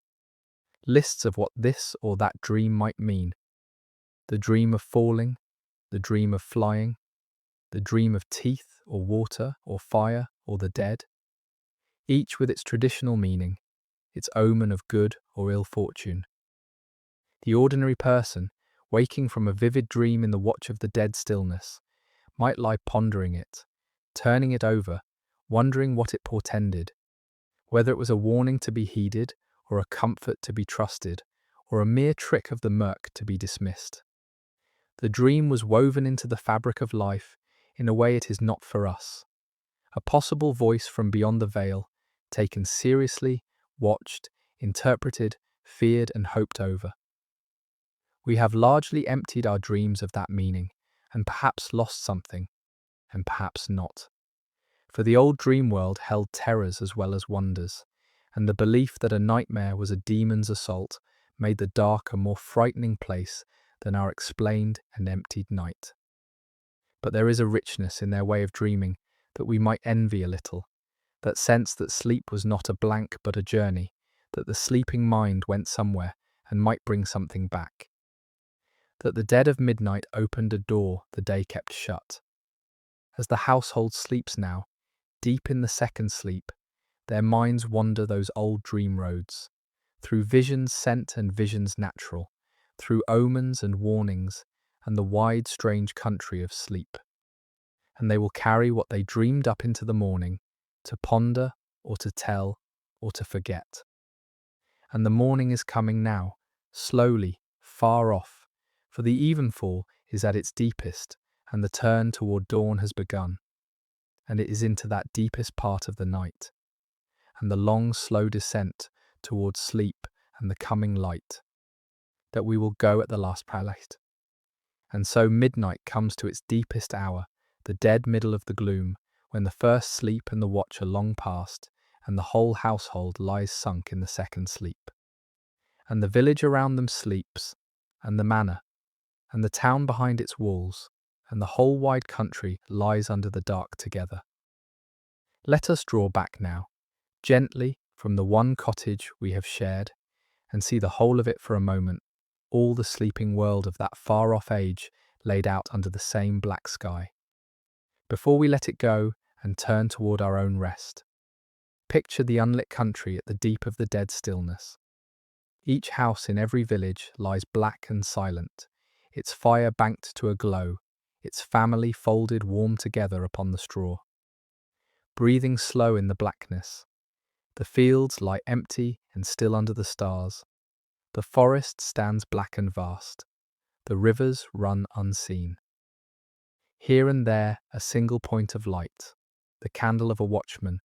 lists of what this or that dream might mean. The dream of falling, the dream of flying, the dream of teeth or water or fire or the dead, each with its traditional meaning, its omen of good or ill fortune. The ordinary person, waking from a vivid dream in the watch of the dead stillness, might lie pondering it, turning it over, wondering what it portended, whether it was a warning to be heeded, or a comfort to be trusted, or a mere trick of the murk to be dismissed. The dream was woven into the fabric of life in a way it is not for us, a possible voice from beyond the veil, taken seriously, watched, interpreted, feared and hoped over. We have largely emptied our dreams of that meaning, and perhaps lost something, and perhaps not. For the old dream world held terrors as well as wonders, and the belief that a nightmare was a demon's assault made the dark a more frightening place than our explained and emptied night. But there is a richness in their way of dreaming that we might envy a little, that sense that sleep was not a blank but a journey, that the sleeping mind went somewhere and might bring something back, that the dead of midnight opened a door the day kept shut. As the household sleeps now, deep in the second sleep, their minds wander those old dream roads, through visions sent and visions natural, through omens and warnings, and the wide strange country of sleep. And they will carry what they dreamed up into the morning, to ponder, or to tell, or to forget. And the morning is coming now, slowly, far off, for the evenfall is at its deepest, and the turn toward dawn has begun. And it is into that deepest part of the night, and the long, slow descent towards sleep and the coming light, that we will go at the last twilight. And so midnight comes to its deepest hour, the dead middle of the gloom, when the first sleep and the watch are long past, and the whole household lies sunk in the second sleep. And the village around them sleeps, and the manor, and the town behind its walls, and the whole wide country lies under the dark together. Let us draw back now, gently, from the one cottage we have shared, and see the whole of it for a moment, all the sleeping world of that far-off age laid out under the same black sky. Before we let it go and turn toward our own rest, picture the unlit country at the deep of the dead stillness. Each house in every village lies black and silent, its fire banked to a glow, its family folded warm together upon the straw. Breathing slow in the blackness, the fields lie empty and still under the stars. The forest stands black and vast. The rivers run unseen. Here and there a single point of light, the candle of a watchman,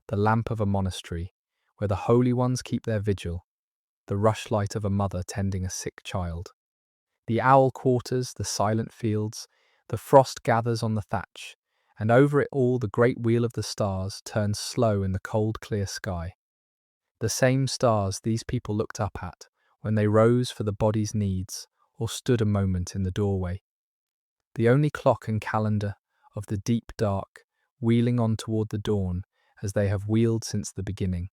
the lamp of a monastery, where the holy ones keep their vigil, the rushlight of a mother tending a sick child. The owl quarters, the silent fields, the frost gathers on the thatch, and over it all the great wheel of the stars turns slow in the cold clear sky. The same stars these people looked up at when they rose for the body's needs or stood a moment in the doorway. The only clock and calendar of the deep dark, wheeling on toward the dawn as they have wheeled since the beginning.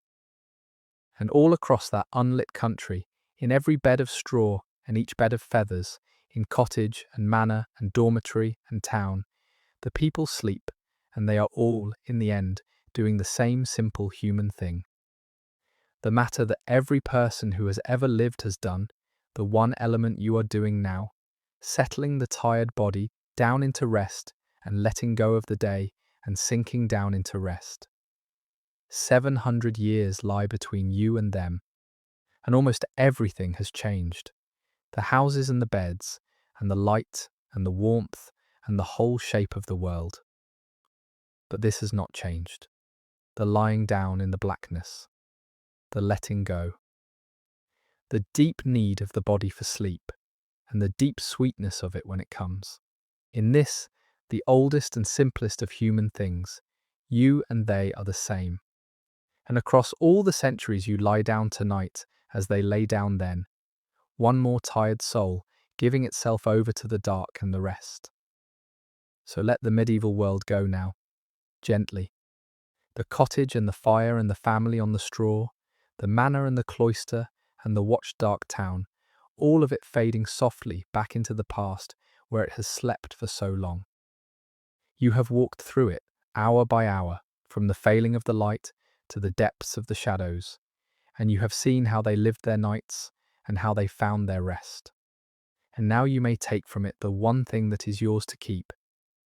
And all across that unlit country, in every bed of straw and each bed of feathers, in cottage and manor and dormitory and town, the people sleep, and they are all, in the end, doing the same simple human thing. The matter that every person who has ever lived has done, the one element you are doing now, settling the tired body down into rest and letting go of the day and sinking down into rest. 700 years lie between you and them, and almost everything has changed. The houses and the beds, and the light and the warmth, and the whole shape of the world. But this has not changed. The lying down in the blackness, the letting go, the deep need of the body for sleep, and the deep sweetness of it when it comes. In this, the oldest and simplest of human things, you and they are the same. And across all the centuries you lie down tonight as they lay down then, one more tired soul giving itself over to the dark and the rest. So let the medieval world go now, gently. The cottage and the fire and the family on the straw, the manor and the cloister and the watch-dark town, all of it fading softly back into the past where it has slept for so long. You have walked through it, hour by hour, from the failing of the light to the depths of the shadows, and you have seen how they lived their nights and how they found their rest. And now you may take from it the one thing that is yours to keep,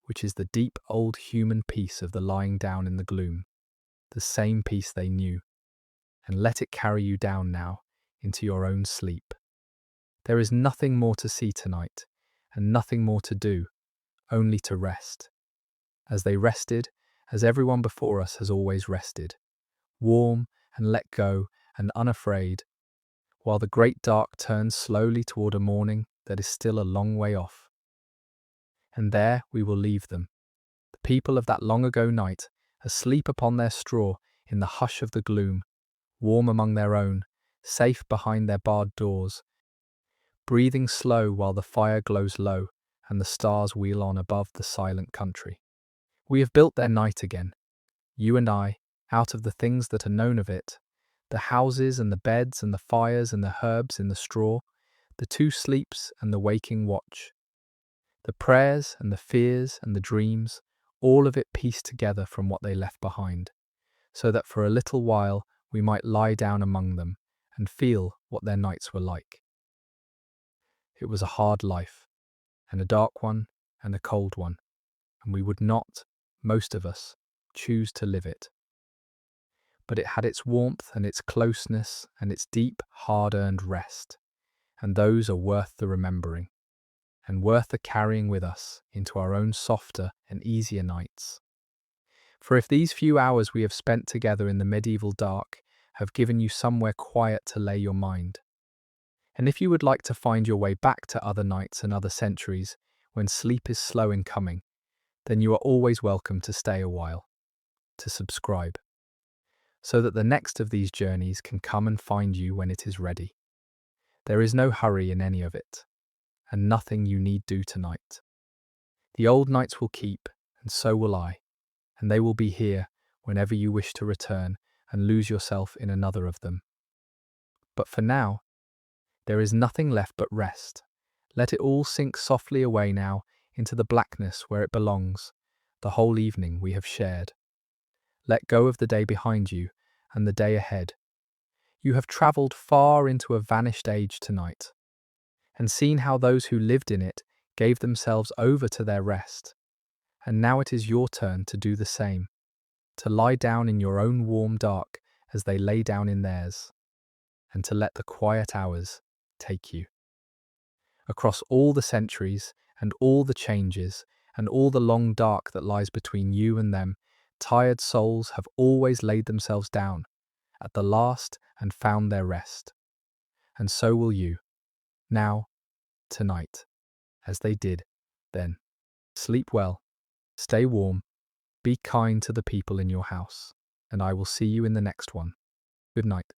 which is the deep old human peace of the lying down in the gloom, the same peace they knew, and let it carry you down now into your own sleep. There is nothing more to see tonight, and nothing more to do, only to rest. As they rested, as everyone before us has always rested, warm and let go and unafraid, while the great dark turns slowly toward a morning that is still a long way off. And there we will leave them, the people of that long ago night, asleep upon their straw in the hush of the gloom, warm among their own, safe behind their barred doors, breathing slow while the fire glows low and the stars wheel on above the silent country. We have built their night again, you and I, out of the things that are known of it, the houses and the beds and the fires and the herbs in the straw, the two sleeps and the waking watch, the prayers and the fears and the dreams, all of it pieced together from what they left behind, so that for a little while we might lie down among them and feel what their nights were like. It was a hard life, and a dark one, and a cold one, and we would not, most of us, choose to live it. But it had its warmth and its closeness and its deep, hard-earned rest, and those are worth the remembering, and worth the carrying with us into our own softer and easier nights. For if these few hours we have spent together in the medieval dark have given you somewhere quiet to lay your mind, and if you would like to find your way back to other nights and other centuries when sleep is slow in coming, then you are always welcome to stay a while, to subscribe, so that the next of these journeys can come and find you when it is ready. There is no hurry in any of it, and nothing you need do tonight. The old nights will keep, and so will I, and they will be here whenever you wish to return and lose yourself in another of them. But for now, there is nothing left but rest. Let it all sink softly away now into the blackness where it belongs, the whole evening we have shared. Let go of the day behind you and the day ahead. You have travelled far into a vanished age tonight, and seen how those who lived in it gave themselves over to their rest, and now it is your turn to do the same, to lie down in your own warm dark as they lay down in theirs, and to let the quiet hours take you. Across all the centuries and all the changes and all the long dark that lies between you and them, tired souls have always laid themselves down at the last and found their rest. And so will you, now, tonight, as they did then. Sleep well, stay warm, be kind to the people in your house, and I will see you in the next one. Good night.